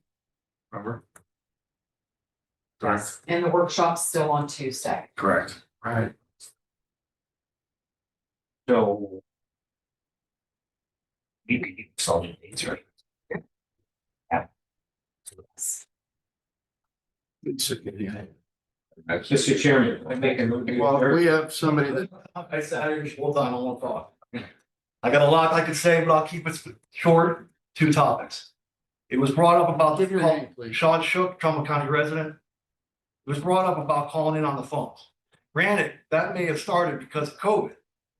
Speaker 6: Remember? Correct.
Speaker 22: And the workshop's still on Tuesday.
Speaker 6: Correct.
Speaker 2: Right.
Speaker 1: So. We could get solid dates, right? Mr. Chairman, I make a move.
Speaker 2: Well, we have somebody that,
Speaker 9: I said, hold on, I won't talk. I got a lot I could say, but I'll keep it short. 2 topics. It was brought up about
Speaker 2: Give your name, please.
Speaker 9: Sean Shook, Trumbull County resident. It was brought up about calling in on the phones. Granted, that may have started because of COVID.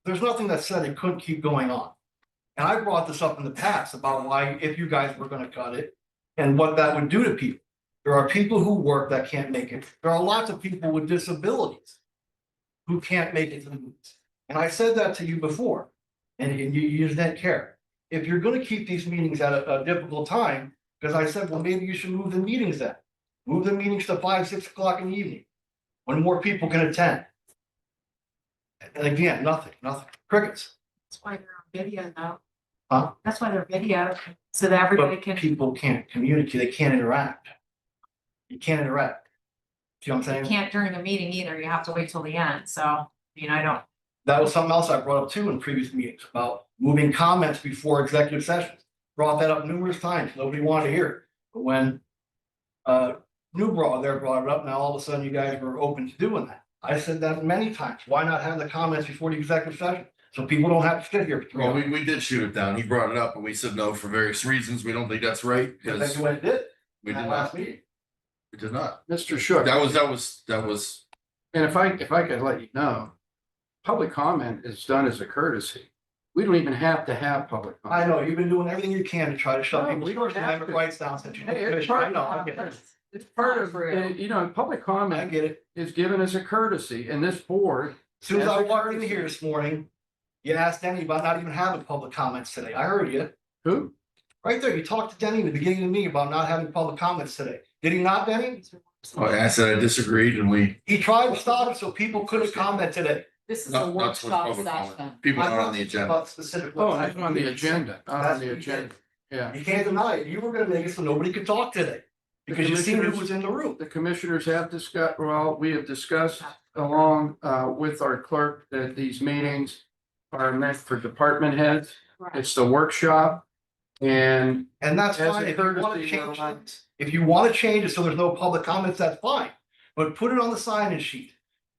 Speaker 9: There's nothing that said it couldn't keep going on. And I brought this up in the past about why, if you guys were gonna cut it, and what that would do to people. There are people who work that can't make it. There are lots of people with disabilities who can't make it to the meetings. And I said that to you before, and you just didn't care. If you're gonna keep these meetings at a difficult time, because I said, well, maybe you should move the meetings then. Move the meetings to 5, 6 o'clock in the evening, when more people can attend. And again, nothing, crickets.
Speaker 21: That's why they're on video now.
Speaker 9: Huh?
Speaker 21: That's why they're video, so that everybody
Speaker 9: But
Speaker 21: can.
Speaker 9: people can't communicate, they can't interact. You can't interact. See what I'm saying?
Speaker 13: You can't during the meeting either. You have to wait till the end. So, I mean, I don't.
Speaker 9: That was something else I brought up too in previous meetings about moving comments before executive sessions. Brought that up numerous times. Nobody wanted to hear it. But when Newbrough there brought it up, now all of a sudden you guys were open to doing that. I said that many times. Why not have the comments before the executive session? So people don't have to sit here for 3
Speaker 6: Well,
Speaker 9: hours.
Speaker 6: we did shoot it down. He brought it up and we said no for various reasons. We don't think that's right.
Speaker 9: Because
Speaker 6: Because
Speaker 9: you went and did.
Speaker 6: we did
Speaker 9: that
Speaker 6: not.
Speaker 9: last meeting.
Speaker 6: We did not.
Speaker 2: Mr. Shook.
Speaker 6: That was,
Speaker 2: And if I could let you know, public comment is done as a courtesy. We don't even have to have public comment.
Speaker 9: I know, you've been doing everything you can to try to shut
Speaker 2: No,
Speaker 9: people's
Speaker 2: we don't
Speaker 9: first
Speaker 2: have
Speaker 9: amendment
Speaker 2: to.
Speaker 9: rights down since you.
Speaker 2: Hey, it's
Speaker 9: I
Speaker 2: part
Speaker 9: know, I get it.
Speaker 2: It's part of, you know, public
Speaker 9: I
Speaker 2: comment
Speaker 9: get it.
Speaker 2: is given as a courtesy, and this board.
Speaker 9: As soon as I
Speaker 2: As a
Speaker 9: walked in
Speaker 2: courtesy.
Speaker 9: here this morning, you asked Denny about not even having public comments today. I heard you.
Speaker 2: Who?
Speaker 9: Right there, you talked to Denny in the beginning of the meeting about not having public comments today. Did he not, Denny?
Speaker 6: I said I disagreed and we,
Speaker 9: He tried to stop it so people couldn't comment today.
Speaker 22: This is
Speaker 6: not,
Speaker 22: a
Speaker 6: not so much
Speaker 22: workshop
Speaker 6: public
Speaker 22: session.
Speaker 6: comment. People
Speaker 9: I'm
Speaker 6: not on the
Speaker 9: talking
Speaker 6: agenda.
Speaker 9: about specific.
Speaker 2: Oh, that's on the agenda, not
Speaker 9: That's
Speaker 2: on the
Speaker 9: what you
Speaker 2: agenda.
Speaker 9: did.
Speaker 2: Yeah.
Speaker 9: You can't deny it. You were gonna make it so nobody could talk today. Because you seen who was in the room.
Speaker 2: The commissioners have discussed, well, we have discussed along with our clerk that these meetings are meant for department heads. It's the workshop. And
Speaker 9: And that's
Speaker 2: As a
Speaker 9: fine. If you wanna
Speaker 2: courtesy,
Speaker 9: change
Speaker 2: we're
Speaker 9: it, if you wanna change it so there's no public comments, that's fine. But put it on the sign-in sheet.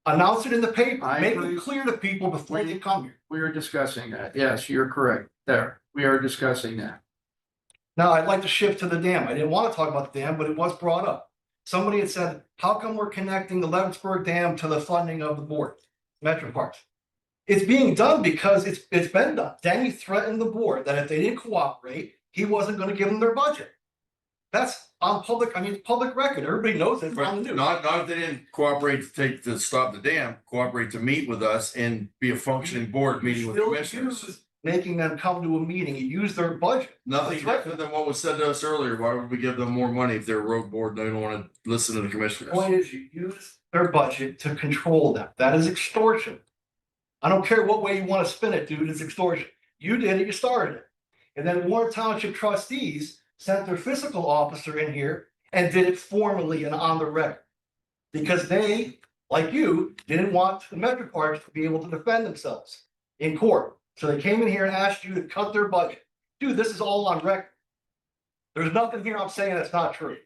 Speaker 9: Announce it in the paper.
Speaker 2: I
Speaker 9: Make
Speaker 2: agree.
Speaker 9: it clear to people before they come here.
Speaker 2: we are discussing that. Yes, you're correct. There, we are discussing that.
Speaker 9: Now, I'd like to shift to the dam. I didn't want to talk about the dam, but it was brought up. Somebody had said, how come we're connecting the Leavittsburg Dam to the funding of the board, Metroparks? It's being done because it's been done. Danny threatened the board that if they didn't cooperate, he wasn't going to give them their budget. That's on public, I mean, it's public record. Everybody knows it's on the news.
Speaker 6: Not if they didn't cooperate to stop the dam, cooperate to meet with us and be a functioning board meeting with
Speaker 9: Still
Speaker 6: commissioners.
Speaker 9: use making them come to a meeting, you use their budget.
Speaker 6: Nothing different than what was said to us earlier. Why would we give them more money if they're a road board and they don't want to listen to the
Speaker 9: The
Speaker 6: commissioners?
Speaker 9: point is you use their budget to control them. That is extortion. I don't care what way you want to spin it, dude, it's extortion. You did it, you started it. And then Warren Township trustees sent their fiscal officer in here and did it formally and on the record. Because they, like you, didn't want the Metroparks to be able to defend themselves in court. So they came in here and asked you to cut their budget. Dude, this is all on record. There's nothing here I'm saying that's not true.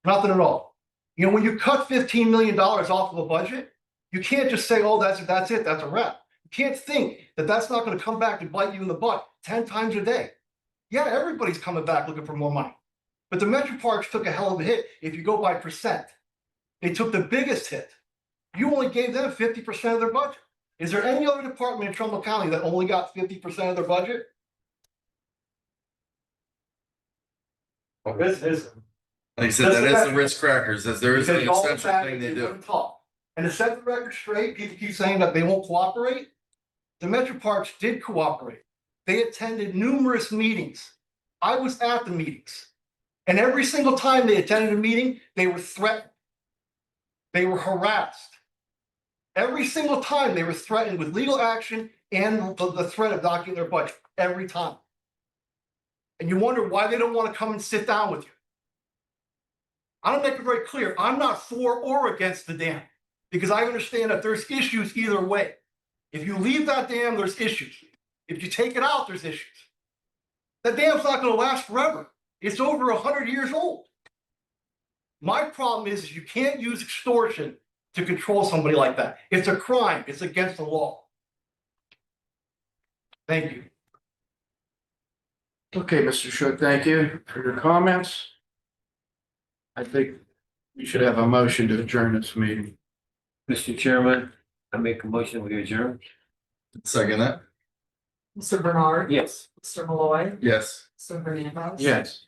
Speaker 9: Nothing at all. You know, when you cut $15 million off of a budget,
Speaker 3: You can't just say, oh, that's it, that's a wrap. You can't think that that's not gonna come back and bite you in the butt 10 times a day. Yeah, everybody's coming back looking for more money. But the Metroparks took a hell of a hit if you go by percent. They took the biggest hit. You only gave them 50% of their budget. Is there any other department in Trumbull County that only got 50% of their budget? This is.
Speaker 6: Like I said, that is the Ritz crackers, that there is an
Speaker 3: Because all the
Speaker 6: essential
Speaker 3: fact
Speaker 6: thing
Speaker 3: that
Speaker 6: they
Speaker 3: they
Speaker 6: do.
Speaker 3: wouldn't talk. And to set the record straight, people keep saying that they won't cooperate. The Metroparks did cooperate. They attended numerous meetings. I was at the meetings. And every single time they attended a meeting, they were threatened. They were harassed. Every single time they were threatened with legal action and the threat of not getting their budget. Every time. And you wonder why they don't want to come and sit down with you. I don't make it very clear. I'm not for or against the dam because I understand that there's issues either way. If you leave that dam, there's issues. If you take it out, there's issues. That dam's not going to last forever. It's over 100 years old. My problem is you can't use extortion to control somebody like that. It's a crime. It's against the law. Thank you.
Speaker 2: Okay, Mr. Shook, thank you for your comments. I think we should have a motion to adjourn this meeting.
Speaker 1: Mr. Chairman, I make a motion we adjourn.
Speaker 6: Second that,
Speaker 22: Mr. Bernard.
Speaker 1: Yes.
Speaker 22: Mr. Malloy.
Speaker 6: yes.
Speaker 22: Mr. Hernandez.
Speaker 2: Yes.